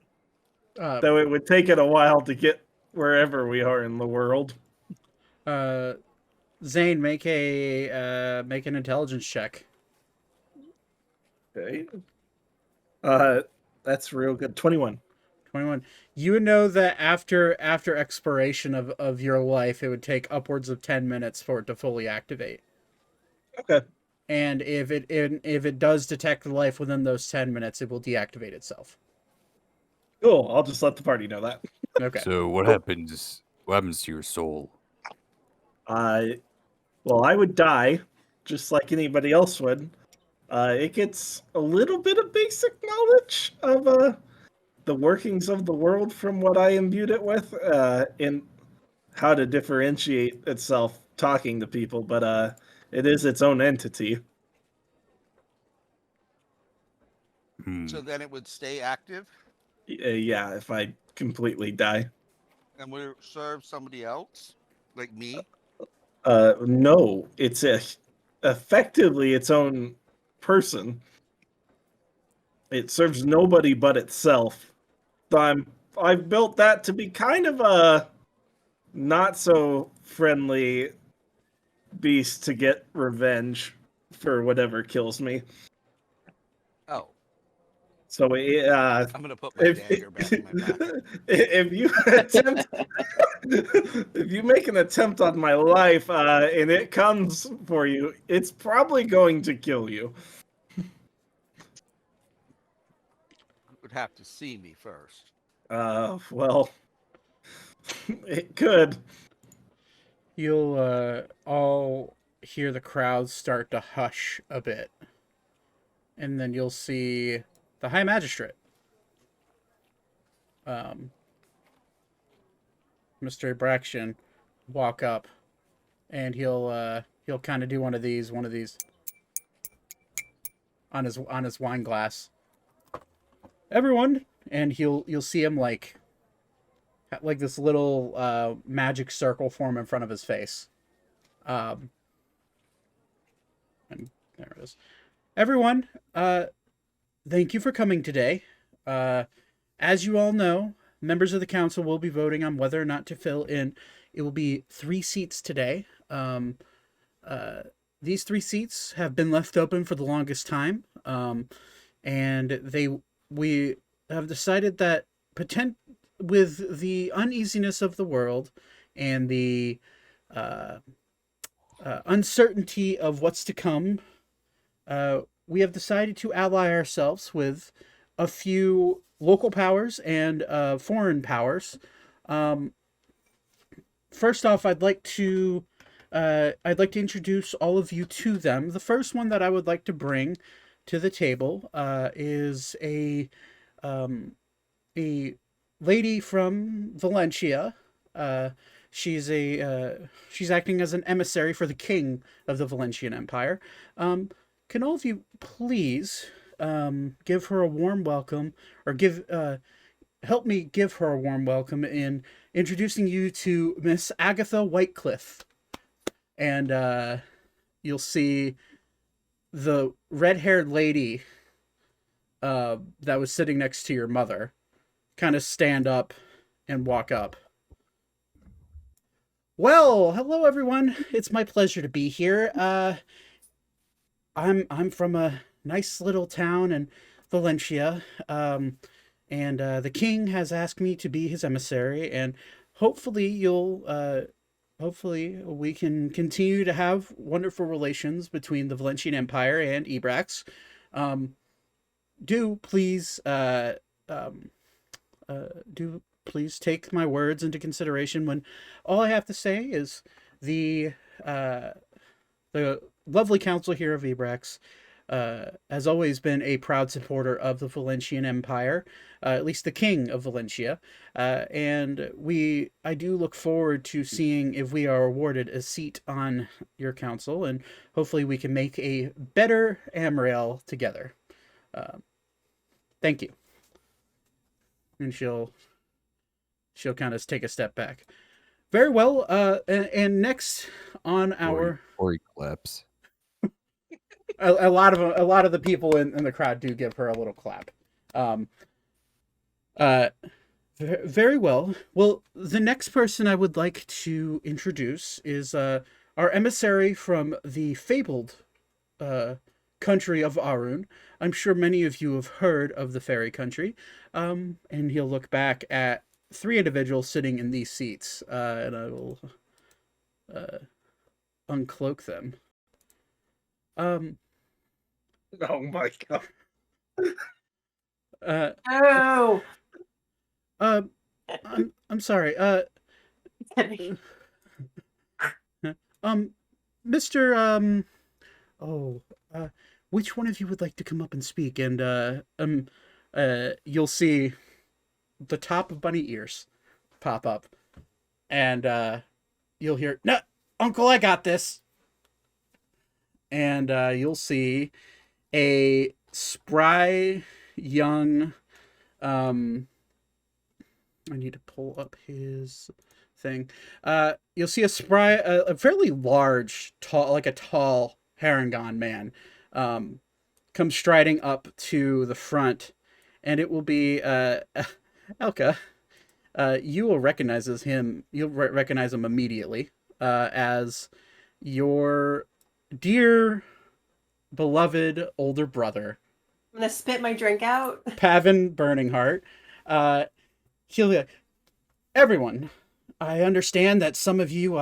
Though it would take it a while to get wherever we are in the world.
Zane, make an intelligence check.
Okay. That's real good. 21.
21. You would know that after expiration of your life, it would take upwards of 10 minutes for it to fully activate.
Okay.
And if it does detect the life within those 10 minutes, it will deactivate itself.
Cool. I'll just let the party know that.
Okay.
So what happens? What happens to your soul?
Well, I would die, just like anybody else would. It gets a little bit of basic knowledge of the workings of the world from what I imbued it with, in how to differentiate itself talking to people, but it is its own entity.
So then it would stay active
Yeah, if I completely die.
and would serve somebody else, like me.
No, it's effectively its own person. It serves nobody but itself. So I've built that to be kind of a not so friendly beast to get revenge for whatever kills me.
Oh,
So
I'm gonna put my dagger back in my pocket.
if you attempt, if you make an attempt on my life and it comes for you, it's probably going to kill you.
Would have to see me first.
Well, it could.
You'll all hear the crowd start to hush a bit. And then you'll see the High Magistrate. Mr. Braxton walk up, and he'll kind of do one of these on his wine glass. Everyone, and you'll see him like this little magic circle form in front of his face. And there it is. Everyone, thank you for coming today. As you all know, members of the council will be voting on whether or not to fill in. It will be 3 seats today. These 3 seats have been left open for the longest time, and we have decided that with the uneasiness of the world and the uncertainty of what's to come, we have decided to ally ourselves with a few local powers and foreign powers. First off, I'd like to introduce all of you to them. The first one that I would like to bring to the table is a lady from Valencia. She's acting as an emissary for the king of the Valencian Empire. Can all of you please give her a warm welcome, or help me give her a warm welcome in introducing you to Miss Agatha Whitecliff. And you'll see the red-haired lady that was sitting next to your mother kind of stand up and walk up. Well, hello everyone. It's my pleasure to be here. I'm from a nice little town in Valencia, and the king has asked me to be his emissary, and hopefully we can continue to have wonderful relations between the Valencian Empire and Ebrax. Do please please take my words into consideration when all I have to say is the lovely council here of Ebrax has always been a proud supporter of the Valencian Empire, at least the king of Valencia, and I do look forward to seeing if we are awarded a seat on your council, and hopefully we can make a better Ammriel together. Thank you. And she'll kind of take a step back. Very well. And next on our
or he claps.
A lot of the people in the crowd do give her a little clap. Very well. Well, the next person I would like to introduce is our emissary from the fabled country of Arun. I'm sure many of you have heard of the fairy country. And he'll look back at 3 individuals sitting in these seats, and I will uncloak them.
Oh my god.
Oh.
I'm sorry. Mr. Which one of you would like to come up and speak? And you'll see the top of bunny ears pop up, and you'll hear, "No, Uncle, I got this." And you'll see a spry young, I need to pull up his thing. You'll see a spry, a fairly large, tall, like a tall Harangon man, come striding up to the front, and it will be Elka. You will recognize him. You'll recognize him immediately as your dear, beloved older brother.
I'm gonna spit my drink out.
Pavin Burning Heart. He'll be like, "Everyone, I understand that some of you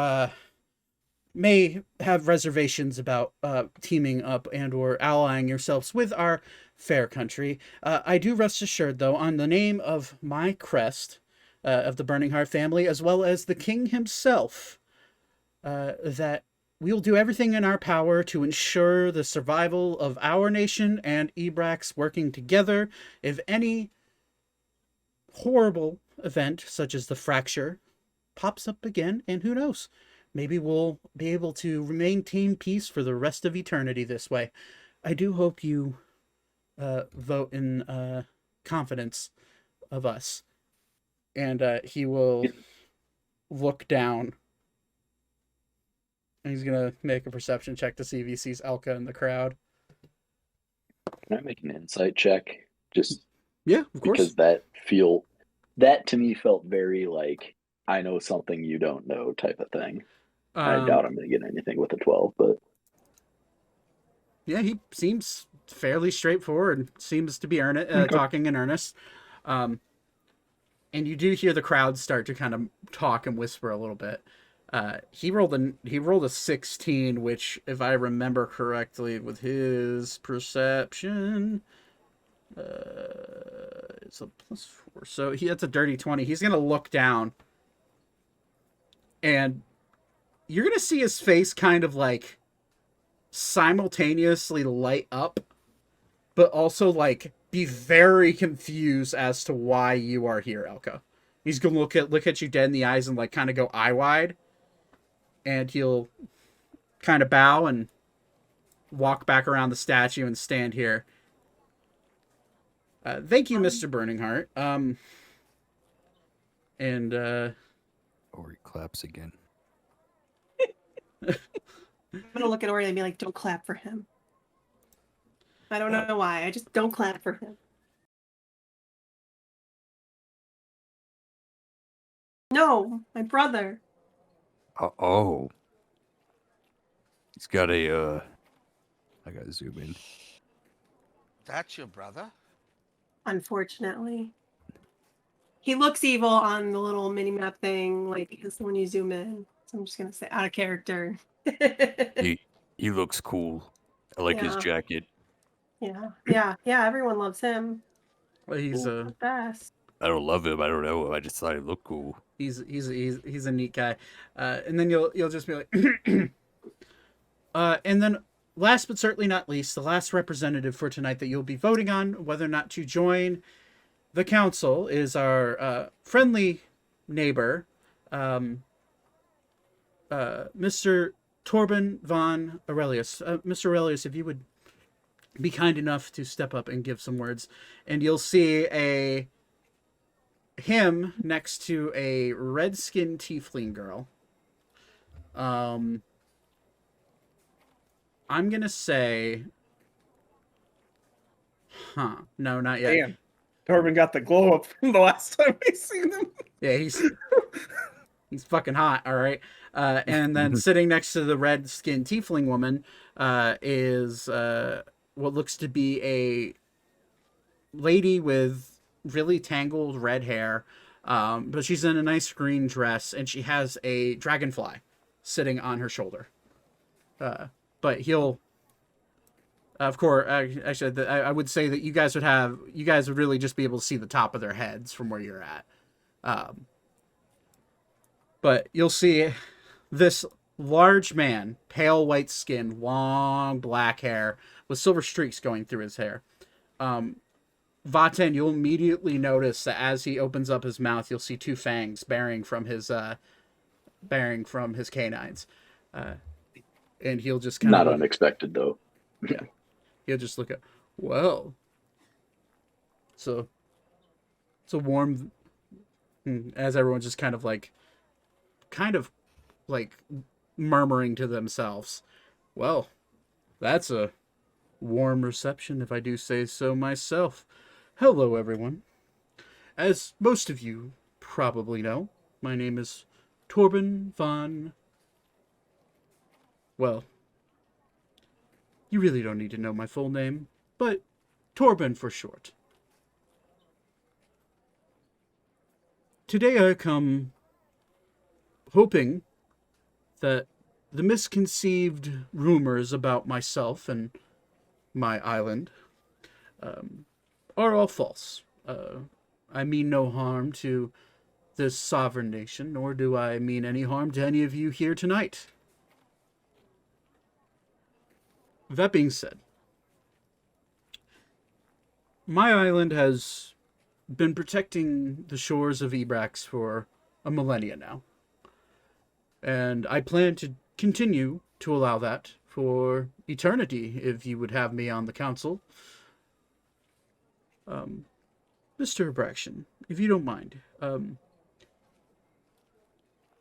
may have reservations about teaming up and or allying yourselves with our fair country. I do rest assured, though, on the name of my crest, of the Burning Heart family, as well as the king himself, that we will do everything in our power to ensure the survival of our nation and Ebrax working together. If any horrible event, such as the fracture, pops up again, and who knows, maybe we'll be able to maintain peace for the rest of eternity this way. I do hope you vote in confidence of us." And he will look down. And he's going to make a perception check to see if he sees Elka in the crowd.
Can I make an insight check? Just
yeah, of course.
Because that to me felt very like, I know something you don't know type of thing. I doubt I'm going to get anything with a 12, but
yeah, he seems fairly straightforward. Seems to be talking in earnest. And you do hear the crowd start to kind of talk and whisper a little bit. He rolled a 16, which, if I remember correctly, with his perception, it's a +4. So that's a dirty 20. He's gonna look down, and you're gonna see his face kind of like simultaneously light up, but also like be very confused as to why you are here, Elka. He's gonna look at you dead in the eyes and like kind of go eye wide. And he'll kind of bow and walk back around the statue and stand here. Thank you, Mr. Burning Heart. And
Or he claps again.
I'm gonna look at Ori and be like, "Don't clap for him." I don't know why. I just don't clap for him. No, my brother.
Oh. He's got a, I gotta zoom in.
That's your brother?
Unfortunately. He looks evil on the little mini-map thing, like, it's when you zoom in. So I'm just gonna say, out of character.
He looks cool. I like his jacket.
Yeah, everyone loves him.
he's
the best.
I don't love him. I don't know. I just thought he looked cool.
He's a neat guy. And then you'll just be like, and then last but certainly not least, the last representative for tonight that you'll be voting on whether or not to join the council is our friendly neighbor, Mr. Torben von Aurelius. Mr. Aurelius, if you would be kind enough to step up and give some words, and you'll see him next to a red-skinned tiefling girl. I'm gonna say, no, not yet.
Damn, Torben got the glow up from the last time we seen him.
Yeah, he's fucking hot. All right. And then sitting next to the red-skinned tiefling woman is what looks to be a lady with really tangled red hair, but she's in a nice green dress, and she has a dragonfly sitting on her shoulder. But he'll, of course, actually, I would say that you guys would really just be able to see the top of their heads from where you're at. But you'll see this large man, pale white skin, long black hair with silver streaks going through his hair. Vaten, you'll immediately notice that as he opens up his mouth, you'll see two fangs bearing from his canines. And he'll just kind
of... Not unexpected, though.
Yeah. He'll just look at, well, so it's a warm... As everyone's just kind of like murmuring to themselves. Well, that's a warm reception, if I do say so myself. Hello, everyone. As most of you probably know, my name is Torben von... Well, you really don't need to know my full name, but Torben for short. Today I come hoping that the misconceived rumors about myself and my island are all false. I mean no harm to this sovereign nation, nor do I mean any harm to any of you here tonight. That being said, my island has been protecting the shores of Ebrax for a millennia now. And I plan to continue to allow that for eternity, if you would have me on the council. Mr. Abraxan, if you don't mind,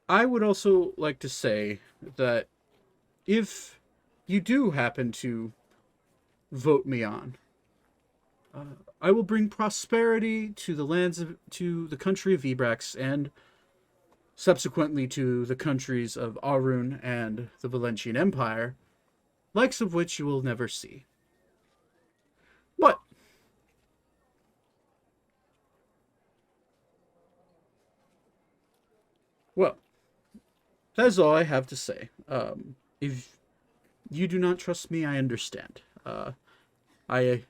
I would also like to say that if you do happen to vote me on, I will bring prosperity to the country of Ebrax, and subsequently to the countries of Arun and the Valentian Empire, likes of which you will never see. But well, that is all I have to say. If you do not trust me, I understand. I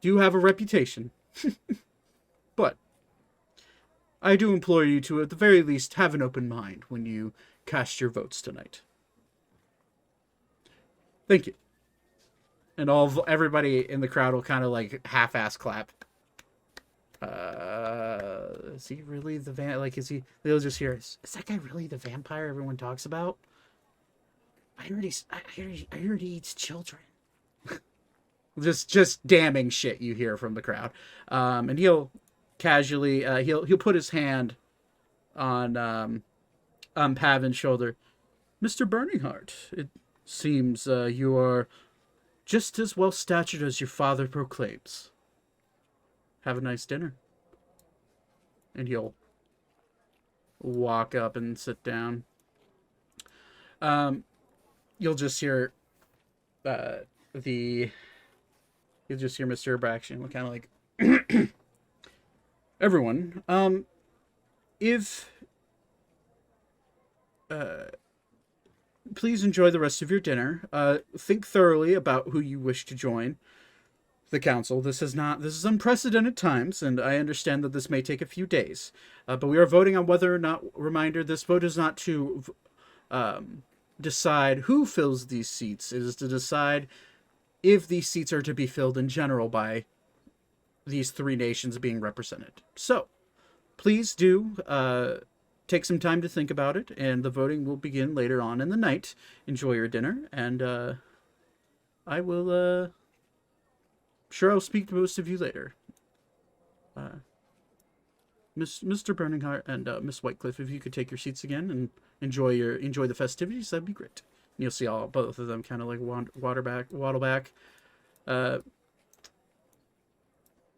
do have a reputation, but I do implore you to, at the very least, have an open mind when you cast your votes tonight. Thank you. And everybody in the crowd will kind of like half-ass clap. Is he really the they'll just hear, is that guy really the vampire everyone talks about? I heard he eats children. just damning shit you hear from the crowd. And he'll casually he'll put his hand on Pavin's shoulder. Mr. Burningheart, it seems you are just as well statured as your father proclaims. Have a nice dinner. And he'll walk up and sit down. You'll just hear Mr. Abraxan kind of like everyone, if please enjoy the rest of your dinner. Think thoroughly about who you wish to join. the council, this is unprecedented times, and I understand that this may take a few days. But we are voting on whether or not, reminder, this vote is not to decide who fills these seats. It is to decide if these seats are to be filled in general by these three nations being represented. So, please do take some time to think about it, and the voting will begin later on in the night. Enjoy your dinner, and I will, sure I'll speak to most of you later. Mr. Burningheart and Miss Whitecliffe, if you could take your seats again and enjoy the festivities, that'd be great. And you'll see both of them kind of like waddle back.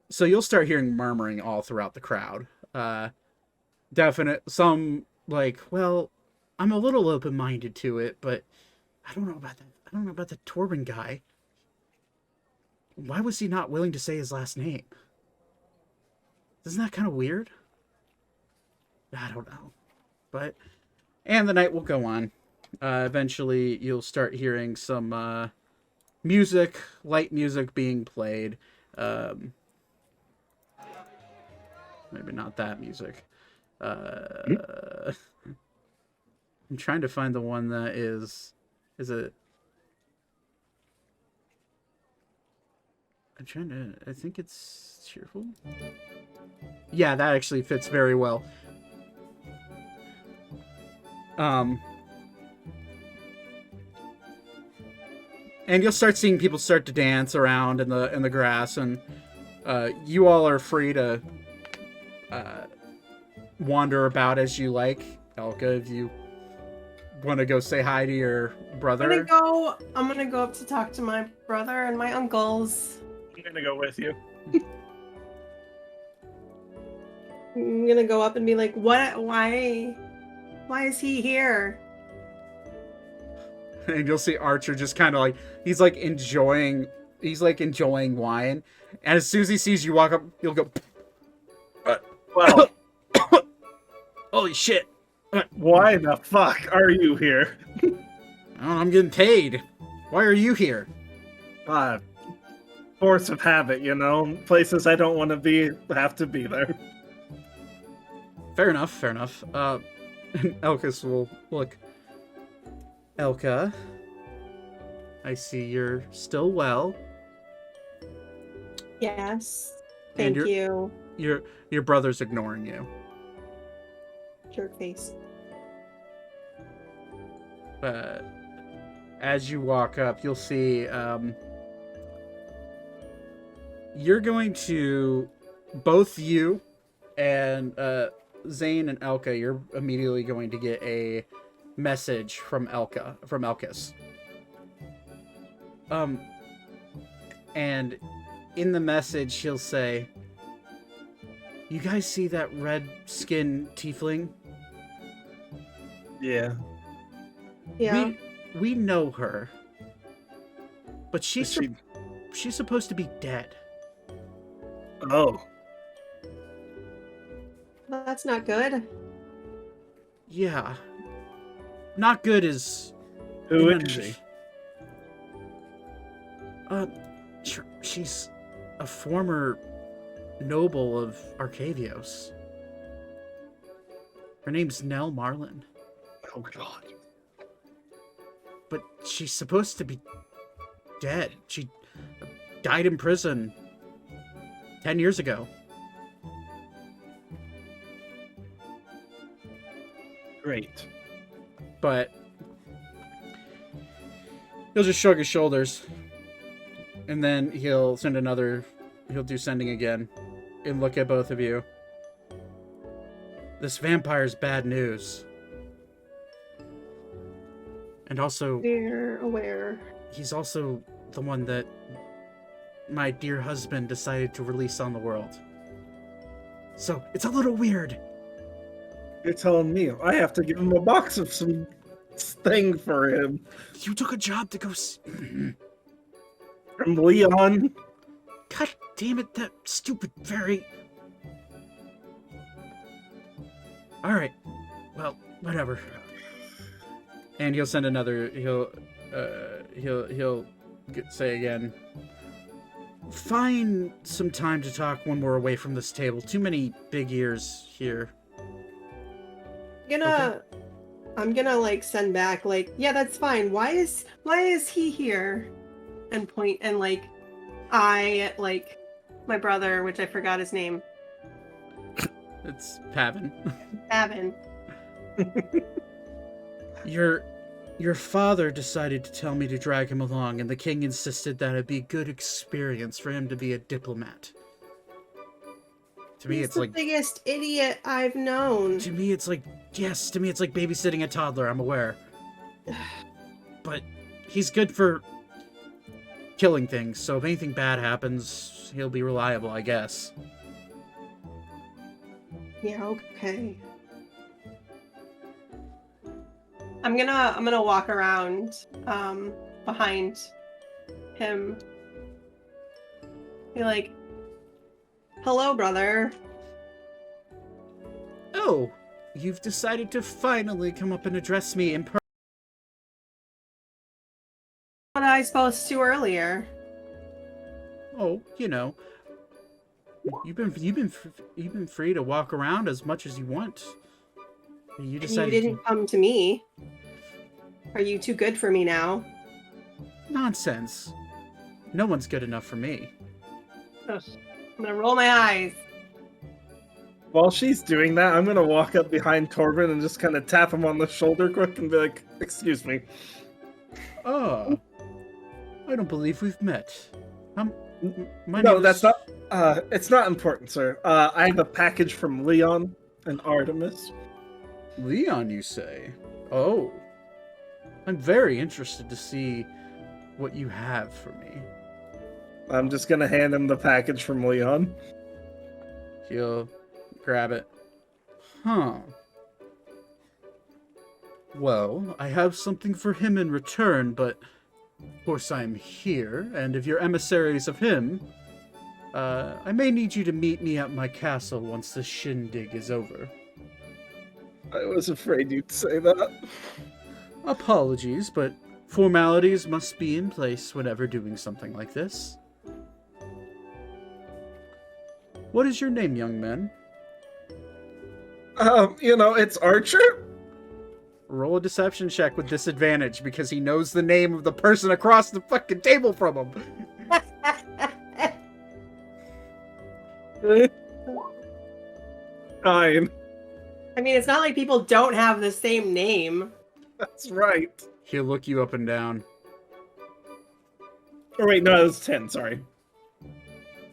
So you'll start hearing murmuring all throughout the crowd. Some like, well, I'm a little open-minded to it, but I don't know about that. I don't know about the Torben guy. Why was he not willing to say his last name? Isn't that kind of weird? I don't know. And the night will go on. Eventually, you'll start hearing some light music being played. Maybe not that music. I'm trying to find the one that is it? I think it's cheerful. Yeah, that actually fits very well. And you'll start seeing people start to dance around in the grass, and you all are free to wander about as you like. Elka, if you want to go say hi to your brother.
I'm gonna go up to talk to my brother and my uncles.
I'm gonna go with you.
I'm gonna go up and be like, "What? Why is he here?"
And you'll see Archer just kind of like he's like enjoying wine, and as soon as he sees you walk up, he'll go,
Well,
"Holy shit!
Why the fuck are you here?"
I don't know, I'm getting paid. Why are you here?"
Force of habit, places I don't want to be have to be there.
Fair enough. Elkis will look. Elka, I see you're still well.
Yes. Thank you.
Your brother's ignoring you.
Jerk face.
As you walk up, you'll see you're going to, both you and Zane and Elka, you're immediately going to get a message from Elkis. And in the message he'll say, "You guys see that red skin tiefling?
Yeah.
Yeah.
We know her. But she's supposed to be dead."
Oh.
That's not good.
Yeah. Not good is...
Who is she?
She's a former noble of Arcavios. Her name's Nell Marlin.
Oh, God.
But she's supposed to be dead. She died in prison 10 years ago.
Great.
But he'll just shrug his shoulders. And then he'll do sending again. And look at both of you. This vampire's bad news. And also...
We're aware.
He's also the one that my dear husband decided to release on the world. So, it's a little weird.
You're telling me I have to give him a box of some thing for him.
You took a job to go...
From Leon?
God damn it, that stupid fairy. Alright. Well, whatever. And he'll send another... He'll say again... find some time to talk when we're away from this table. Too many big ears here.
I'm gonna like send back like, yeah, that's fine. Why is he here? And point and like I like my brother, which I forgot his name.
It's Pavin.
Pavin.
Your father decided to tell me to drag him along, and the king insisted that it'd be a good experience for him to be a diplomat. To me,
He's
it's
the
like
biggest idiot I've known.
To me, it's like babysitting a toddler. I'm aware, but he's good for killing things. So if anything bad happens, he'll be reliable, I guess.
Yeah, okay. I'm gonna walk around behind him. Be like, hello, brother.
Oh, you've decided to finally come up and address me in person.
What I supposed to earlier?
Oh, you know, you've been free to walk around as much as you want. You decided
You didn't come to me. Are you too good for me now?
Nonsense. No one's good enough for me.
Ugh. I'm gonna roll my eyes.
While she's doing that, I'm gonna walk up behind Corbin and just kind of tap him on the shoulder quick and be like, "Excuse me."
Oh, I don't believe we've met.
No, that's not. It's not important, sir. I have a package from Leon and Artemis.
Leon, you say? Oh, I'm very interested to see what you have for me.
I'm just gonna hand him the package from Leon.
He'll grab it. Huh. Well, I have something for him in return, but of course I'm here, and if you're emissaries of him, I may need you to meet me at my castle once the shindig is over.
I was afraid you'd say that.
Apologies, but formalities must be in place whenever doing something like this. What is your name, young man?
It's Archer.
Roll a deception check with disadvantage because he knows the name of the person across the fucking table from him.
9.
I mean, it's not like people don't have the same name.
That's right.
He'll look you up and down.
Oh wait, no, it was 10. Sorry,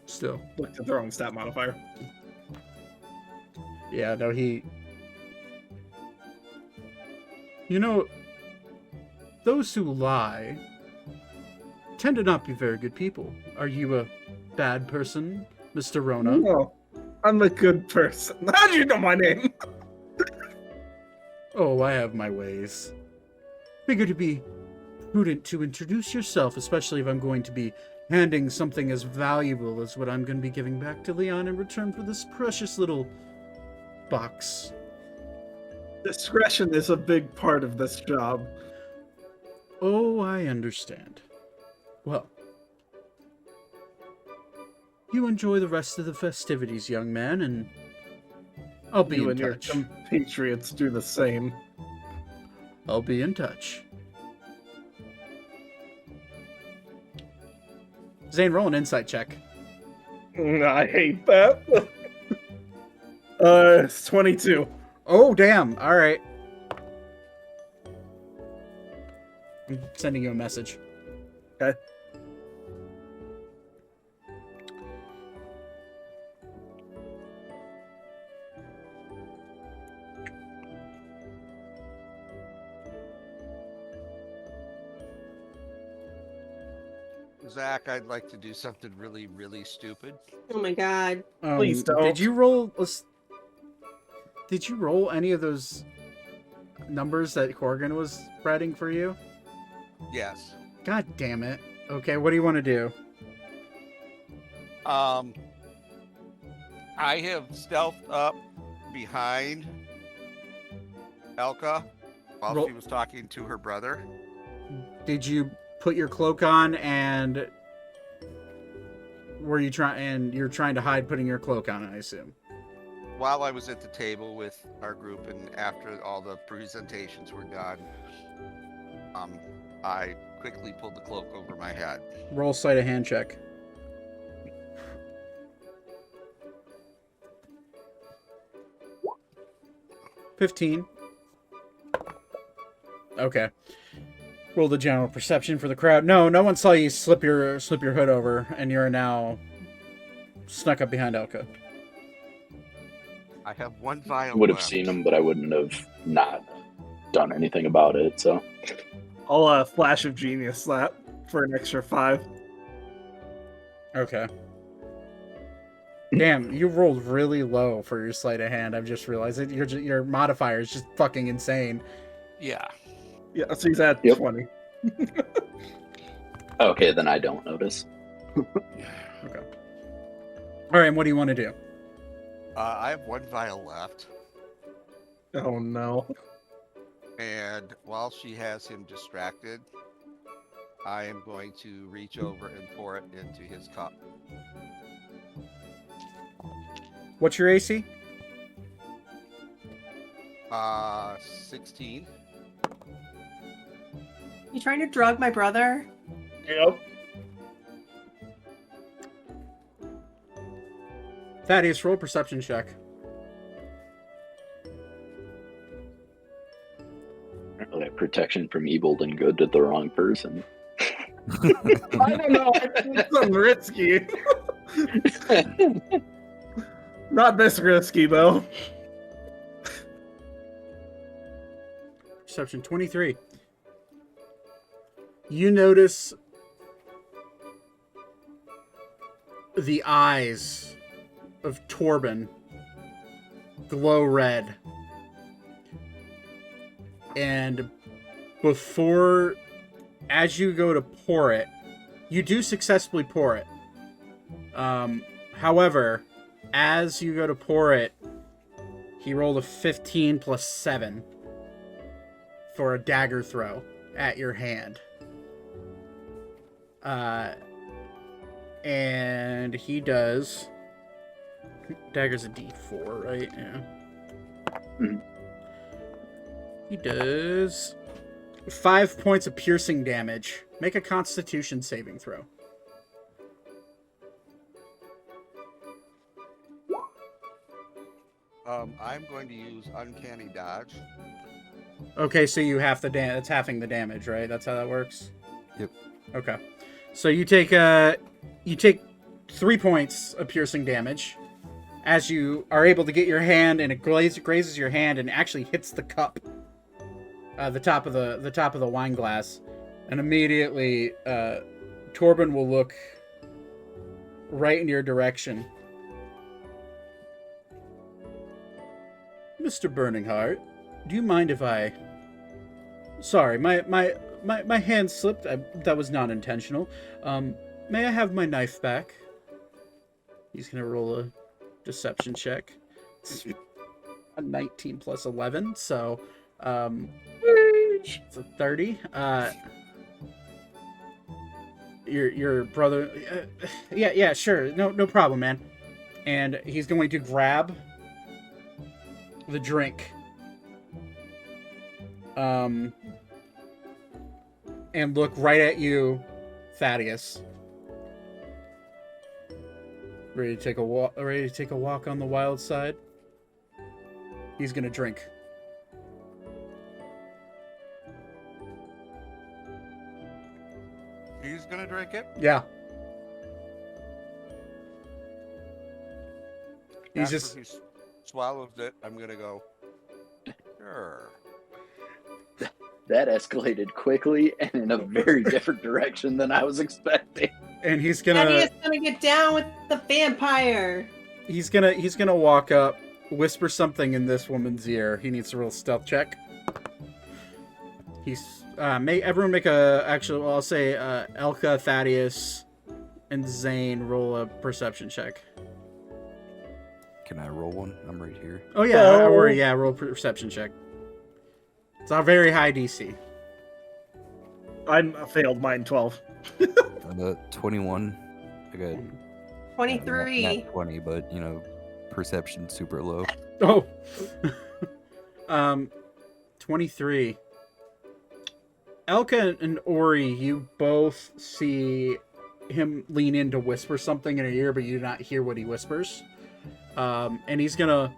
Still.
looked at the wrong stat modifier.
Yeah, no, he... You know, those who lie tend to not be very good people. Are you a bad person, Mr. Rona?
No, I'm a good person. How do you know my name?
Oh, I have my ways. Figured it'd be prudent to introduce yourself, especially if I'm going to be handing something as valuable as what I'm going to be giving back to Leon in return for this precious little box.
Discretion is a big part of this job.
Oh, I understand. Well, you enjoy the rest of the festivities, young man, and I'll be
You
in
and your
touch.
compatriots do the same.
I'll be in touch. Zane, roll an insight check.
I hate that. It's 22.
Oh, damn. All right. I'm sending you a message.
Okay.
Zach, I'd like to do something really, really stupid.
Oh my god.
Please don't.
Did you roll? Did you roll any of those numbers that Corgan was writing for you?
Yes.
God damn it. Okay, what do you want to do?
I have stealthed up behind Elka while she was talking to her brother.
Did you put your cloak on and were you trying? And you're trying to hide putting your cloak on, I assume.
While I was at the table with our group, and after all the presentations were done, I quickly pulled the cloak over my head.
Roll sleight of hand check. 15. Okay. Roll the general perception for the crowd. No one saw you slip your hood over, and you're now snuck up behind Elka.
I have one vial.
Would have
left.
seen him, but I wouldn't have not done anything about it. So
I'll flash of genius that for an extra 5.
Okay. Damn, you rolled really low for your sleight of hand. I've just realized it. Your modifier is just fucking insane.
Yeah.
Yeah, so he's at
Yep.
20.
okay, then I don't notice.
Okay. All right, and what do you want to do?
I have one vial left,
Oh no.
and while she has him distracted, I am going to reach over and pour it into his cup.
What's your AC?
16.
You trying to drug my brother?
Yep.
Thaddeus, roll perception check.
Apparently, protection from evil and good to the wrong person.
I don't know. It's something risky. Not this risky, though.
Perception 23. You notice the eyes of Torben glow red. And as you go to pour it, you do successfully pour it. However, as you go to pour it, he rolled a 15 plus 7 for a dagger throw at your hand. And he does... Dagger's a D4, right? Yeah.
Mm-hmm.
He does 5 points of piercing damage. Make a Constitution saving throw.
I'm going to use Uncanny Dodge.
Okay, so you have that's halving the damage, right? That's how that works?
Yep.
Okay. So you take 3 points of piercing damage as you are able to get your hand, and it grazes your hand and actually hits the cup, the top of the wine glass, and immediately Torben will look right in your direction. Mr. Burning Heart, do you mind if I... Sorry, my hand slipped. That was not intentional. May I have my knife back? He's gonna roll a deception check. It's a 19 plus 11, so it's a 30. Your brother... yeah, sure. No problem, man. And he's going to grab the drink. And look right at you, Thaddeus. Ready to take a walk on the wild side? He's gonna drink.
He's gonna drink it?
Yeah.
After he swallows it, I'm gonna go, sure.
That escalated quickly and in a very different direction than I was expecting.
And he's
gonna get down with the vampire.
He's gonna walk up, whisper something in this woman's ear. He needs to roll a stealth check. Everyone make a I'll say Elka, Thaddeus, and Zane roll a perception check.
Can I roll one? I'm right here.
Oh yeah, roll a perception check. It's a very high DC.
I failed mine 12.
21. I got
23.
Not 20, but you know, perception super low.
Oh. 23. Elka and Ori, you both see him lean in to whisper something in her ear, but you do not hear what he whispers. And he's gonna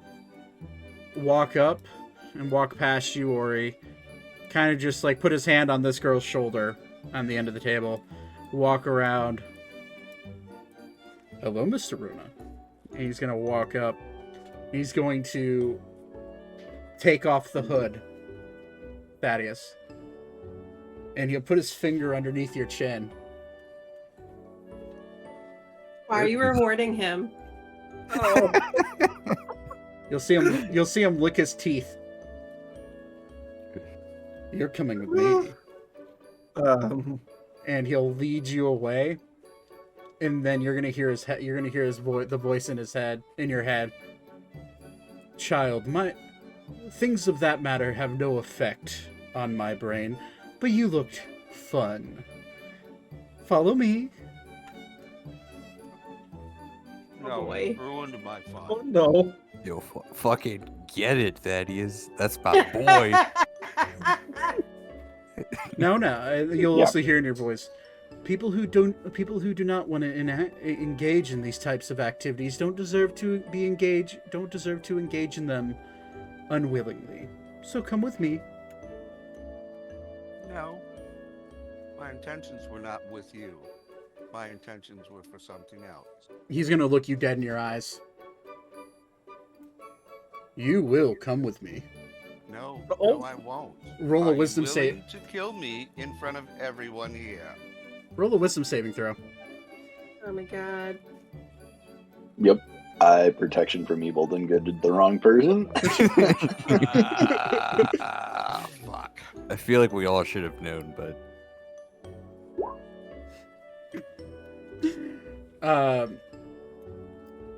walk up and walk past you, Ori. Kind of just like put his hand on this girl's shoulder on the end of the table. Walk around. Hello, Mr. Rona. And he's gonna walk up. He's going to take off the hood, Thaddeus. And he'll put his finger underneath your chin.
Why are you rewarding him?
Oh.
You'll see him lick his teeth. You're coming with me. And he'll lead you away. And then you're gonna hear the voice in your head. Child, my things of that matter have no effect on my brain, but you looked fun. Follow me.
No,
boy.
ruined my fun.
Oh no.
Yo, fucking get it, Thaddeus. That's my boy.
No. You'll also hear in your voice. People who do not want to engage in these types of activities don't deserve to engage in them unwillingly. So come with me.
No. My intentions were not with you. My intentions were for something else.
He's gonna look you dead in your eyes. You will come with me.
No,
Oh.
no, I won't.
Roll a
Are you
wisdom save.
willing to kill me in front of everyone here?
Roll a wisdom saving throw.
Oh my god.
Yep. Protection from evil done good to the wrong person.
Fuck.
I feel like we all should have known, but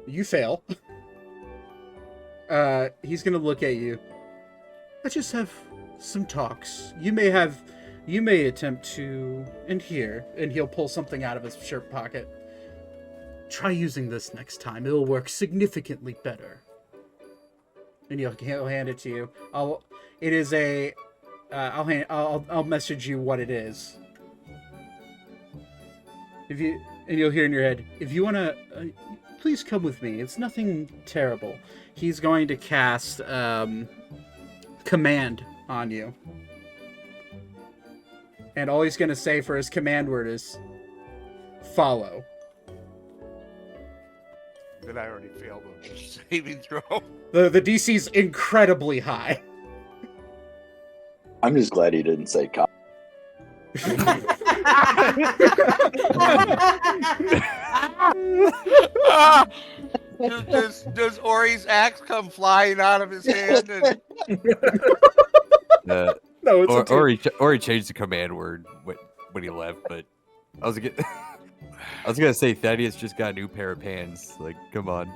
You fail. He's gonna look at you. Let's just have some talks. You may attempt to, and he'll pull something out of his shirt pocket. Try using this next time. It'll work significantly better. And he'll hand it to you. I'll message you what it is. You'll hear in your head, if you wanna, please come with me. It's nothing terrible. He's going to cast command on you. And all he's going to say for his command word is follow.
Did I already fail the saving throw?
The DC's incredibly high.
I'm just glad he didn't say cop.
Does Ori's axe come flying out of his hand? And...
No, it's
Ori changed the command word when he left, but I was gonna say Thaddeus just got a new pair of pants. Like, come on.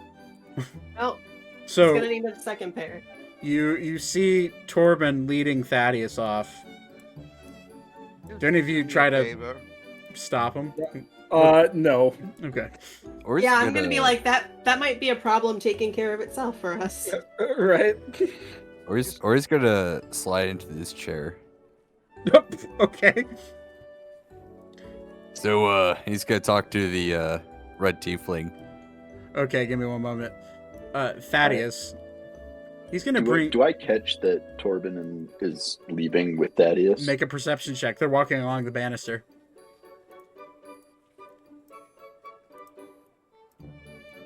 Oh,
so
he's gonna need a second pair.
You see Torben leading Thaddeus off. Do any of you try to stop him?
No.
Okay.
Yeah, I'm gonna be like that. That might be a problem taking care of itself for us.
Right.
Or he's gonna slide into this chair.
Okay.
So he's gonna talk to the red tiefling.
Okay, give me one moment. Thaddeus. He's gonna
Do I catch that Torben is leaving with Thaddeus?
Make a perception check. They're walking along the banister.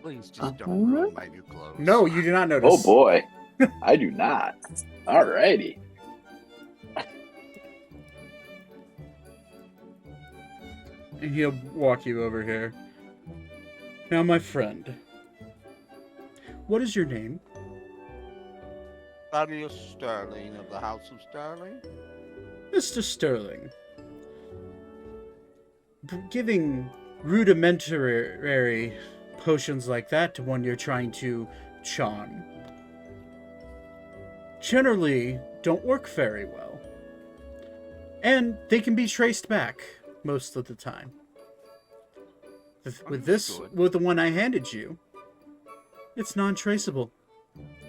Please just don't ruin my new clothes.
No, you do not notice.
Oh boy. I do not. Alrighty.
And he'll walk you over here. Now, my friend. What is your name?
Thaddeus Sterling of the House of Sterling.
Mr. Sterling. Giving rudimentary potions like that to one you're trying to charm generally don't work very well. And they can be traced back most of the time. With the one I handed you, it's non-traceable,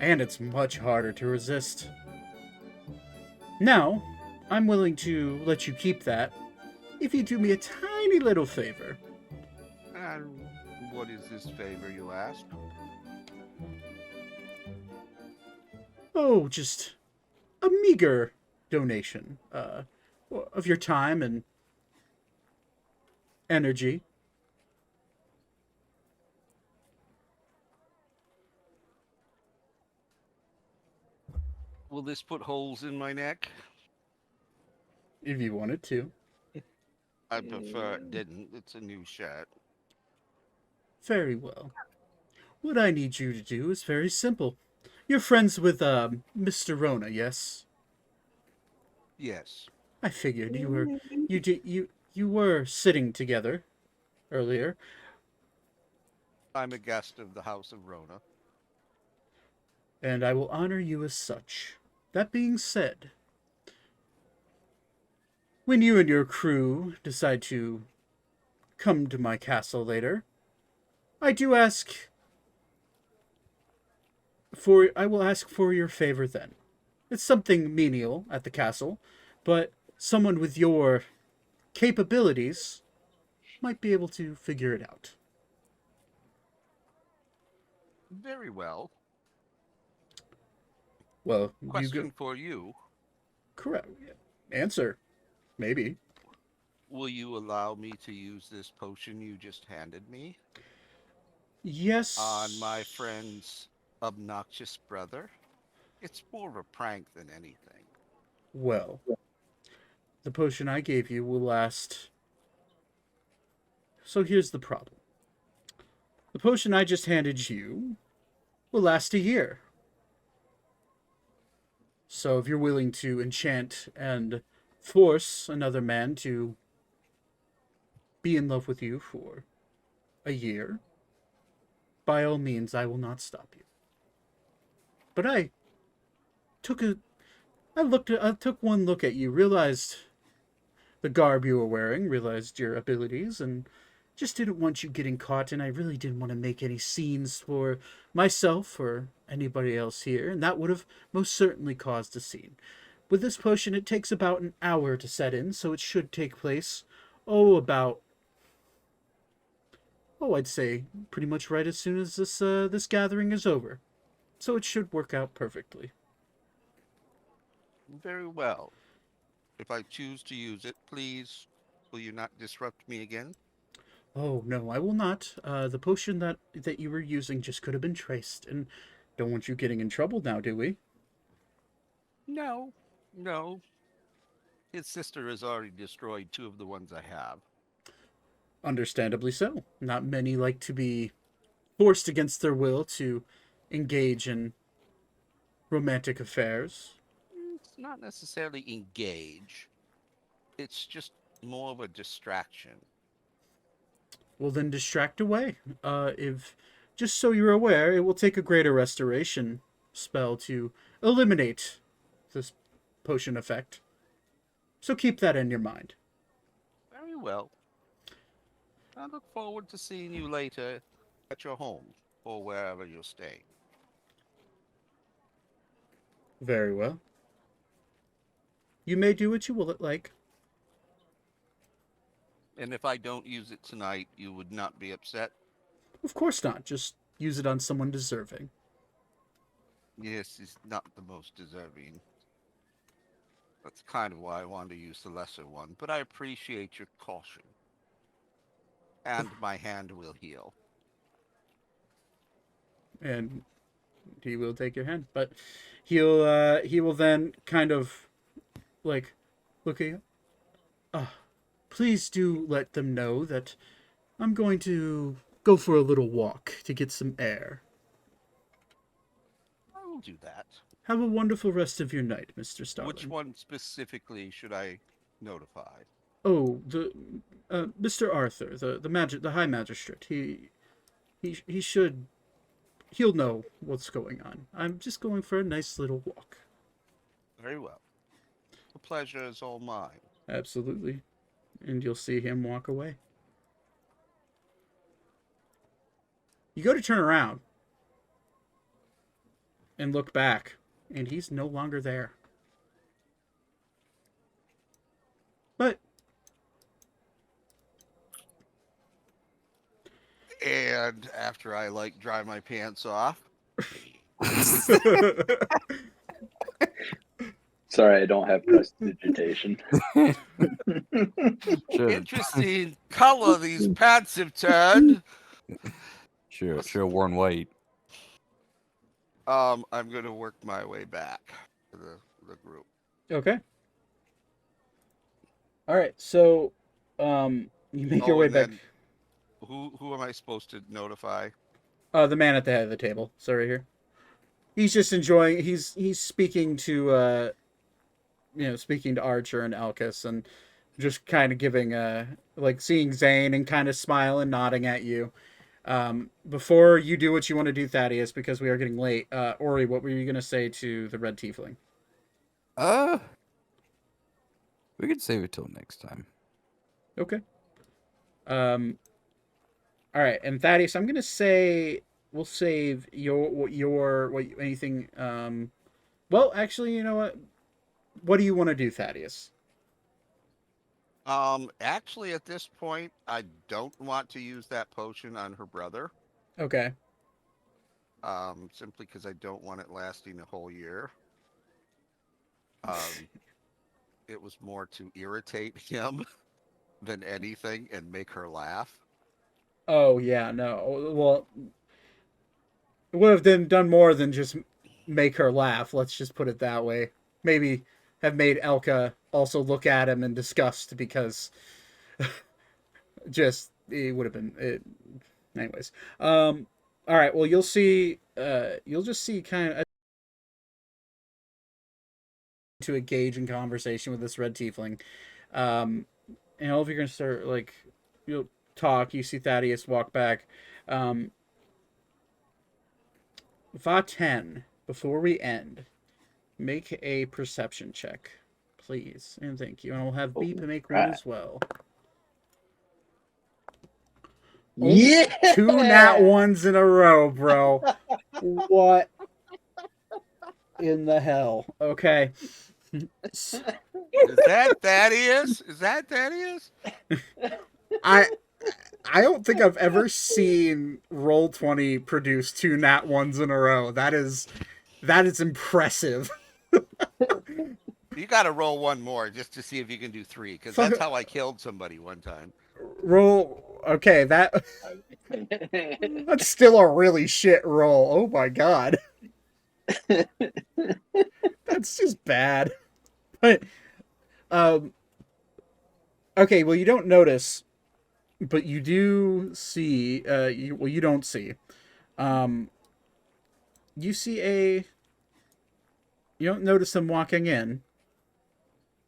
and it's much harder to resist. Now, I'm willing to let you keep that if you do me a tiny little favor.
And what is this favor, you ask?
Oh, just a meager donation of your time and energy.
Will this put holes in my neck?
If you wanted to.
I prefer it didn't. It's a new shirt.
Very well. What I need you to do is very simple. You're friends with Mr. Rona, yes?
Yes.
I figured you were sitting together earlier.
I'm a guest of the House of Rona.
And I will honor you as such. That being said, when you and your crew decide to come to my castle later, I will ask for your favor then. It's something menial at the castle, but someone with your capabilities might be able to figure it out.
Very well.
Well,
question for you.
Correct. Answer. Maybe.
Will you allow me to use this potion you just handed me?
Yes.
On my friend's obnoxious brother? It's more of a prank than anything.
Well, the potion I gave you will last. So here's the problem. The potion I just handed you will last a year. So if you're willing to enchant and force another man to be in love with you for a year, by all means, I will not stop you. But I took one look at you, realized the garb you were wearing, realized your abilities, and just didn't want you getting caught, and I really didn't want to make any scenes for myself or anybody else here, and that would have most certainly caused a scene. With this potion, it takes about an hour to set in, so it should take place, I'd say pretty much right as soon as this gathering is over. So it should work out perfectly.
Very well. If I choose to use it, please, will you not disrupt me again?
Oh, no, I will not. The potion that you were using just could have been traced, and don't want you getting in trouble now, do we?
No. His sister has already destroyed 2 of the ones I have.
Understandably so. Not many like to be forced against their will to engage in romantic affairs.
It's not necessarily engage. It's just more of a distraction.
Well, then distract away. Just so you're aware, it will take a greater restoration spell to eliminate this potion effect. So keep that in your mind.
Very well. I look forward to seeing you later at your home or wherever you're staying.
Very well. You may do what you will like.
And if I don't use it tonight, you would not be upset?
Of course not. Just use it on someone deserving.
Yes, he's not the most deserving. That's kind of why I wanted to use the lesser one, but I appreciate your caution. And my hand will heal.
And he will take your hand, but he will then kind of like look at you. Please do let them know that I'm going to go for a little walk to get some air.
I will do that.
Have a wonderful rest of your night, Mr. Starling.
Which one specifically should I notify?
Oh, the Mr. Arthur, the High Magistrate. He'll know what's going on. I'm just going for a nice little walk.
Very well. The pleasure is all mine.
Absolutely. And you'll see him walk away. You go to turn around and look back, and he's no longer there. But
And after I like dry my pants off.
Sorry, I don't have prestidigitation.
Interesting color these pants have turned.
Should have worn white.
I'm gonna work my way back to the group.
Okay. All right. So, you make your way back.
Who am I supposed to notify?
The man at the head of the table. So right here. He's just enjoying. He's speaking to speaking to Archer and Elkis, and just kind of giving like seeing Zane and kind of smiling, nodding at you. Before you do what you want to do, Thaddeus, because we are getting late. Ori, what were you gonna say to the red tiefling?
We could save it till next time.
Okay. All right, and Thaddeus, I'm gonna say we'll save anything. Well, actually, you know what? What do you want to do, Thaddeus?
Actually, at this point, I don't want to use that potion on her brother.
Okay.
Simply because I don't want it lasting a whole year. It was more to irritate him than anything and make her laugh.
Oh yeah, no. Well, it would have done more than just make her laugh. Let's just put it that way. Maybe have made Elka also look at him in disgust because just it would have been it. Anyways, all right. Well, you'll see. You'll just see kind of to engage in conversation with this red tiefling. And all of you are gonna start like you'll talk. You see Thaddeus walk back. Va10, before we end, make a perception check, please, and thank you. And I'll have Beep make one as well.
Yeah,
2 nat 1s in a row, bro. What in the hell? Okay.
Is that Thaddeus? Is that Thaddeus?
I don't think I've ever seen Roll20 produce 2 nat 1s in a row. That is impressive.
You got to roll one more just to see if you can do 3, because that's how I killed somebody one time.
Roll. Okay, that's still a really shit roll. Oh my god. That's just bad. But okay, well you don't notice, but you do see you don't see. You see you don't notice them walking in.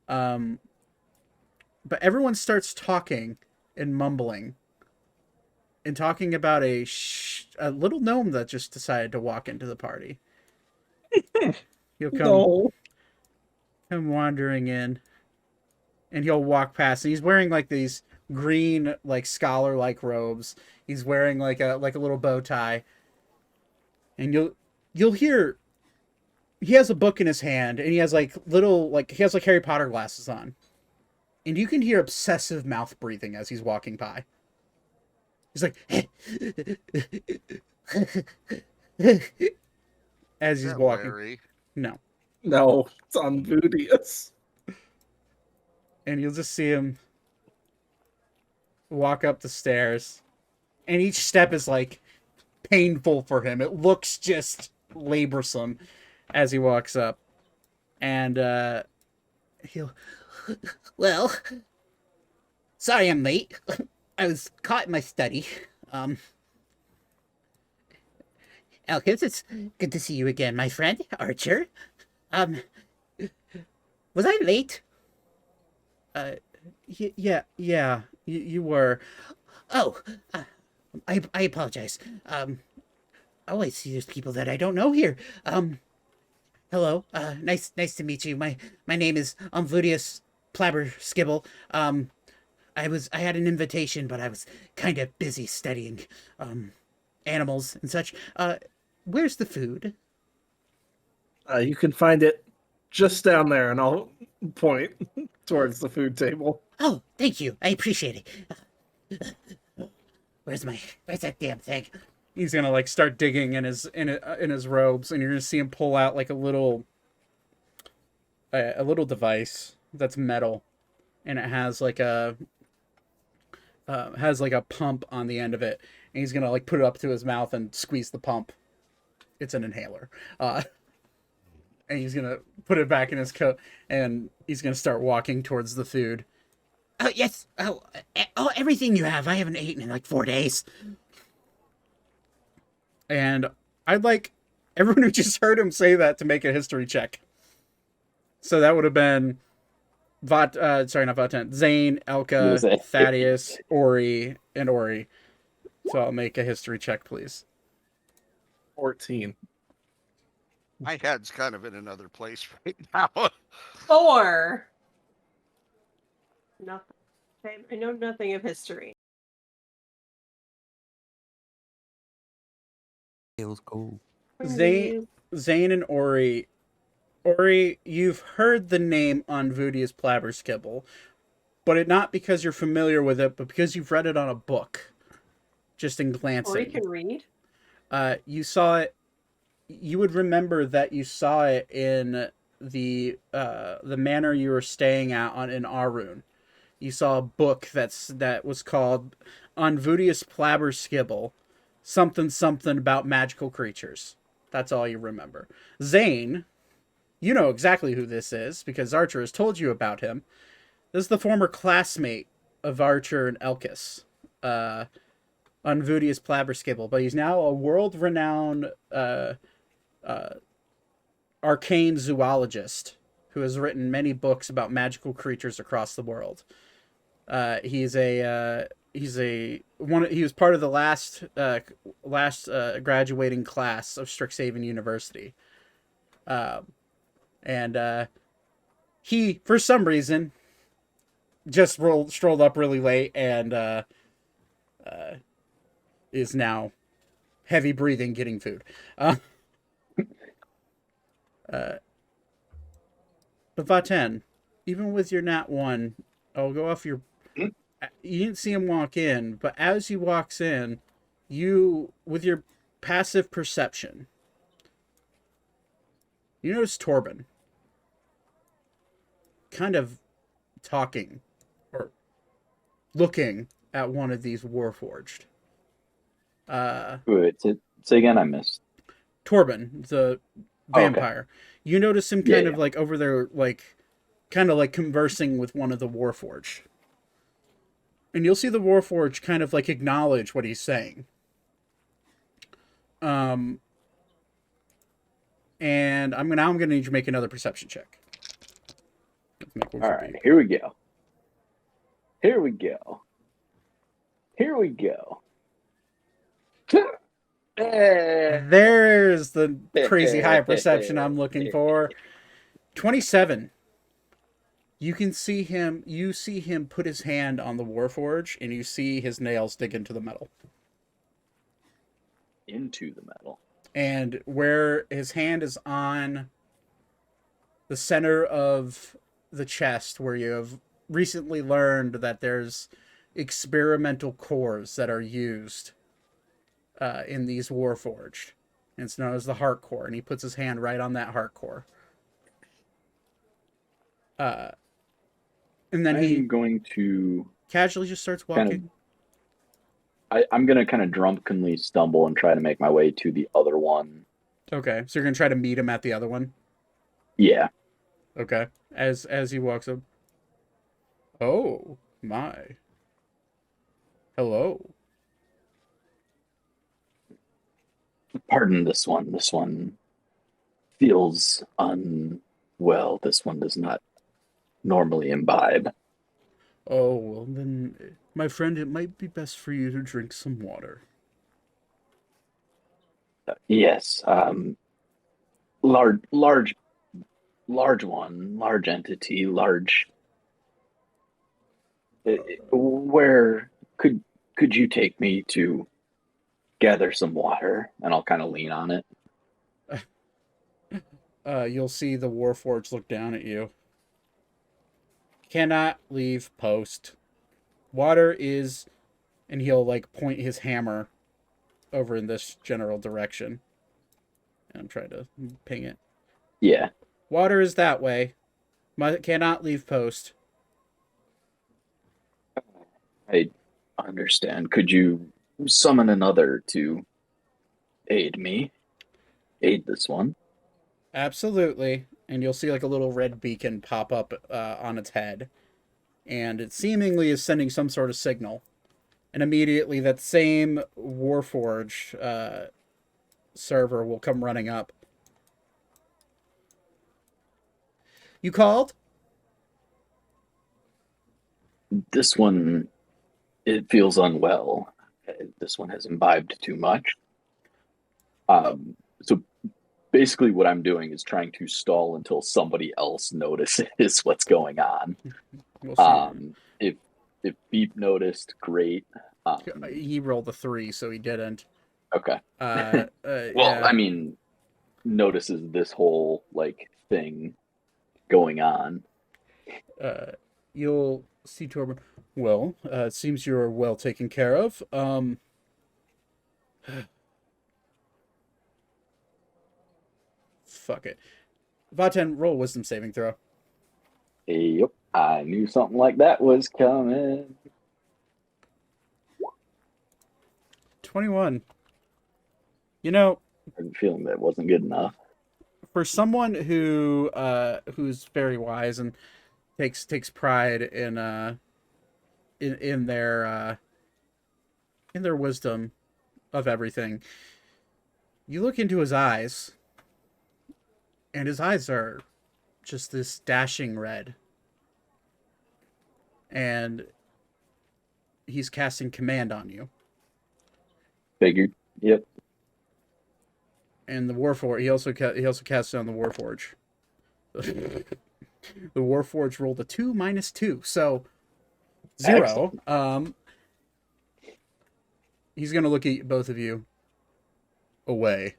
But everyone starts talking and mumbling and talking about a little gnome that just decided to walk into the party. He'll come wandering in, and he'll walk past. And he's wearing like these green, like scholar-like robes. He's wearing like a little bow tie, and you'll hear. He has a book in his hand, and he has like Harry Potter glasses on. And you can hear obsessive mouth breathing as he's walking by. He's like, as he's walking.
Larry?
No,
it's on Voodius.
And you'll just see him walk up the stairs, and each step is like painful for him. It looks just laborsome as he walks up, and he'll. Well, sorry I'm late. I was caught in my study. Elkins, it's good to see you again, my friend, Archer. Was I late? Yeah, you were. Oh, I apologize. I always see there's people that I don't know here. Hello. Nice to meet you. My name is Voodius Plabber Skibble. I had an invitation, but I was kind of busy studying. animals and such. Where's the food?
You can find it just down there, and I'll point towards the food table.
Oh, thank you. I appreciate it. Where's that damn thing? He's gonna like start digging in his robes, and you're gonna see him pull out like a little device that's metal, and it has like a pump on the end of it, and he's gonna like put it up to his mouth and squeeze the pump. It's an inhaler, and he's gonna put it back in his coat, and he's gonna start walking towards the food. Oh yes, everything you have. I haven't eaten in like 4 days. And I'd like everyone who just heard him say that to make a history check. So that would have been not Vaten, Zane, Elka, Thaddeus, Ori, and Ori. So I'll make a history check, please.
14.
My head's kind of in another place right now.
4. Nothing. I know nothing of history.
Let's go.
Zane and Ori. Ori, you've heard the name Unvudius Plabberskibble, but not because you're familiar with it, but because you've read it on a book, just in glancing.
Ori can read?
You saw it. You would remember that you saw it in the manor you were staying at in Arun. You saw a book that was called Unvudius Plabberskibble, something about magical creatures. That's all you remember. Zane, you know exactly who this is because Archer has told you about him. This is the former classmate of Archer and Elkis, Unvudius Plabberskibble, but he's now a world-renowned arcane zoologist who has written many books about magical creatures across the world. He was part of the last graduating class of Strixhaven University. And he, for some reason, just strolled up really late and is now heavy breathing, getting food. But Vaten, even with your nat 1, I'll go off your... You didn't see him walk in, but as he walks in, you, with your passive perception, you notice Torben kind of talking or looking at one of these Warforged.
Wait, say again, I missed.
Torben, the vampire. Okay. You notice him kind of like over there, like kind of like conversing with one of the Warforged. And you'll see the Warforged kind of like acknowledge what he's saying. And I'm gonna need you to make another perception check.
All right, here we go. Here we go. Here we go.
There's the crazy high perception I'm looking for. 27. You can see him. You see him put his hand on the Warforge, and you see his nails dig into the metal.
Into the metal.
And where his hand is on the center of the chest, where you have recently learned that there's experimental cores that are used in these Warforged. And it's known as the heart core, and he puts his hand right on that heart core. And then
I'm going to
casually just starts walking.
I'm going to kind of drunkenly stumble and try to make my way to the other one.
Okay, so you're going to try to meet him at the other one?
Yeah.
Okay, as he walks up. Oh, my. Hello.
Pardon this one. This one feels unwell. This one does not normally imbibe.
Oh, well then, my friend, it might be best for you to drink some water.
Yes, large one, large entity, large. Where could you take me to gather some water, and I'll kind of lean on it.
You'll see the Warforged look down at you. Cannot leave post. Water is, and he'll like point his hammer over in this general direction. I'm trying to ping it.
Yeah.
Water is that way. Cannot leave post.
I understand. Could you summon another to aid me? Aid this one?
Absolutely. And you'll see like a little red beacon pop up on its head. And it seemingly is sending some sort of signal. And immediately that same Warforge server will come running up. You called?
This one, it feels unwell. This one has imbibed too much. So basically what I'm doing is trying to stall until somebody else notices what's going on.
We'll
if Beep noticed, great.
He rolled a 3, so he didn't.
Okay.
Well,
yeah. I mean, notices this whole like thing going on.
You'll see Torben. Well, it seems you're well taken care of. Fuck it. Vaten, roll wisdom saving throw.
Yep. I knew something like that was coming.
21. You know,
I have a feeling that wasn't good enough.
For someone who's very wise and takes pride in their wisdom of everything, you look into his eyes, and his eyes are just this dashing red. And he's casting command on you.
Figured. Yep.
And the Warforge, he also casts it on the Warforge. The Warforge rolled a 2 minus 2, so 0. Excellent. He's gonna look at both of you away.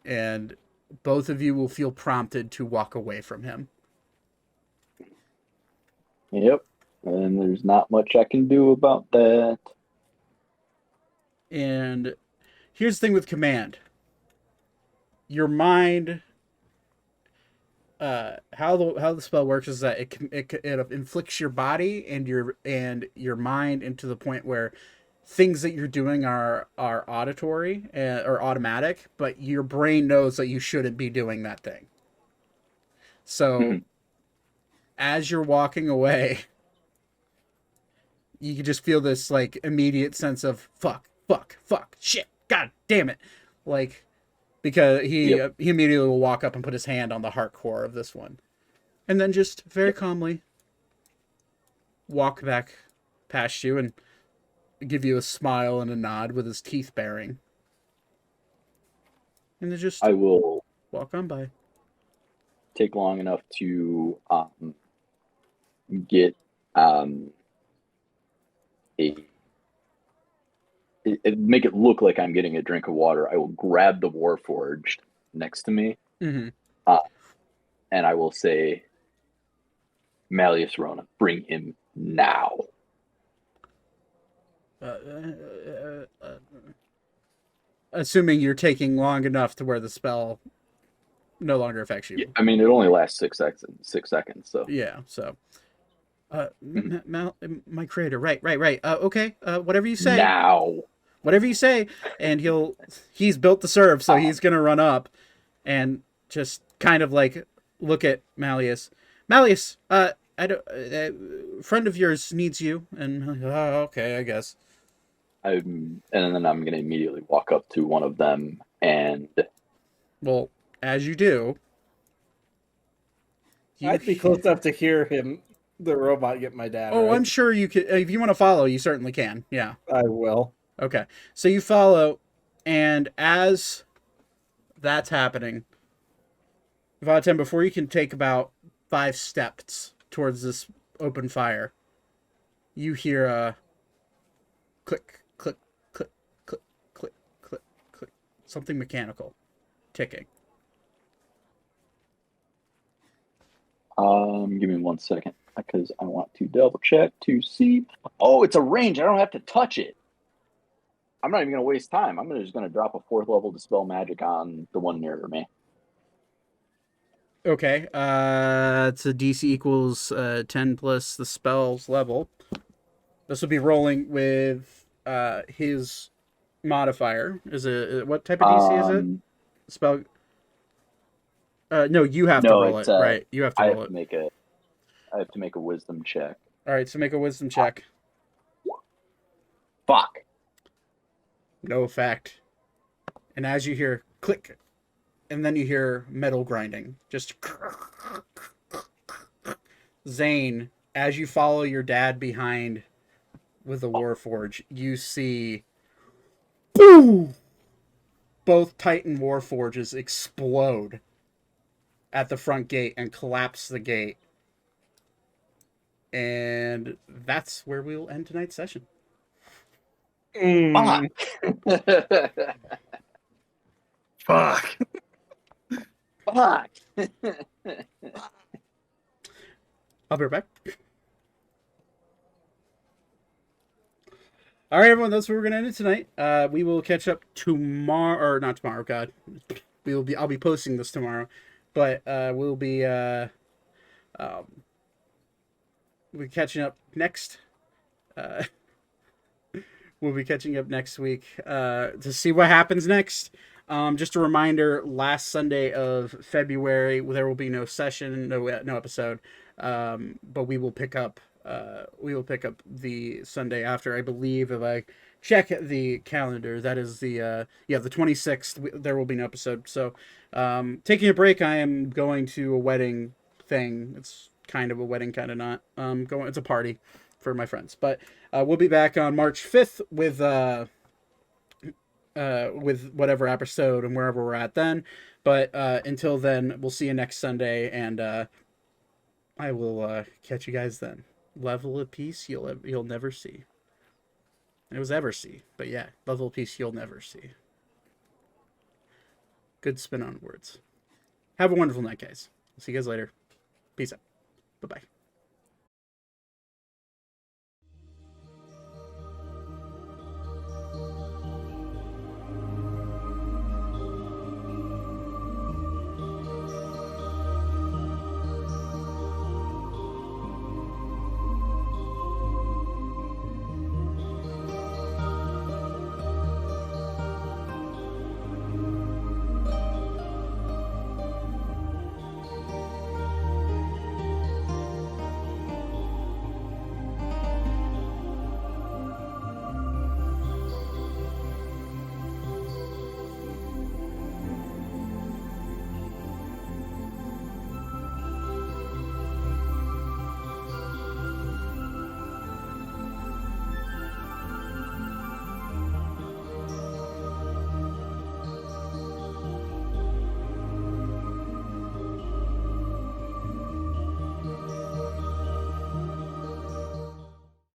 And both of you will feel prompted to walk away from him.
Yep. And there's not much I can do about that.
And here's the thing with command. Your mind, how the spell works is that it inflicts your body and your mind into the point where things that you're doing are auditory or automatic, but your brain knows that you shouldn't be doing that thing. So as you're walking away, you can just feel this like immediate sense of fuck, shit, god damn it. Like, because he immediately will walk up and put his hand on the heart core of this one. And then just very calmly walk back past you and give you a smile and a nod with his teeth baring. And then just
I will
walk on by.
Take long enough to get make it look like I'm getting a drink of water. I will grab the Warforged next to me, and I will say, Malleus Rona, bring him now.
Assuming you're taking long enough to where the spell no longer affects you.
Yeah, I mean, it only lasts 6 seconds. So
yeah. So, my creator, right. Okay. Whatever you say.
Now.
Whatever you say, and he's built to serve, so he's gonna run up and just kind of like look at Malleus. Malleus, I don't. Friend of yours needs you, and okay, I guess.
And then I'm gonna immediately walk up to one of them and.
Well, as you do,
I'd be close enough to hear him, the robot, get my dad.
Oh,
right?
I'm sure you could. If you want to follow, you certainly can. Yeah,
I will.
Okay, so you follow, and as that's happening, Vaten, before you can take about 5 steps towards this open fire, you hear a click, click, click, click, click, click, click, something mechanical ticking.
Give me 1 second because I want to double check to see. Oh, it's a range. I don't have to touch it. I'm not even going to waste time. I'm just going to drop a 4th level Dispel Magic on the one nearer me.
Okay. It's a DC equals 10 plus the spell's level. This will be rolling with his modifier. Is it what type of DC is it? Spell. No, you have to roll it, right? You have to roll it.
I have to make a wisdom check.
All right, so make a wisdom check.
Fuck.
No effect. And as you hear click, and then you hear metal grinding, just Zane, as you follow your dad behind with the Warforge, you see boom! Both Titan Warforges explode at the front gate and collapse the gate. And that's where we'll end tonight's session.
Fuck.
Fuck.
Fuck.
I'll be right back. All right, everyone, that's where we're gonna end it tonight. We will catch up tomorrow, or not tomorrow. God, I'll be posting this tomorrow, but we'll be catching up next. We'll be catching up next week to see what happens next. Just a reminder: last Sunday of February, there will be no session, no episode, but we will pick up. We will pick up the Sunday after, I believe, if I check the calendar. That is the 26th. There will be no episode. So, taking a break. I am going to a wedding thing. It's kind of a wedding, kind of not. It's a party for my friends. But we'll be back on March 5th with whatever episode and wherever we're at then. But until then, we'll see you next Sunday, and I will catch you guys then. Level of peace you'll never see. It was ever see, but yeah, level of peace you'll never see. Good spin on words. Have a wonderful night, guys. See you guys later. Peace out. Bye-bye.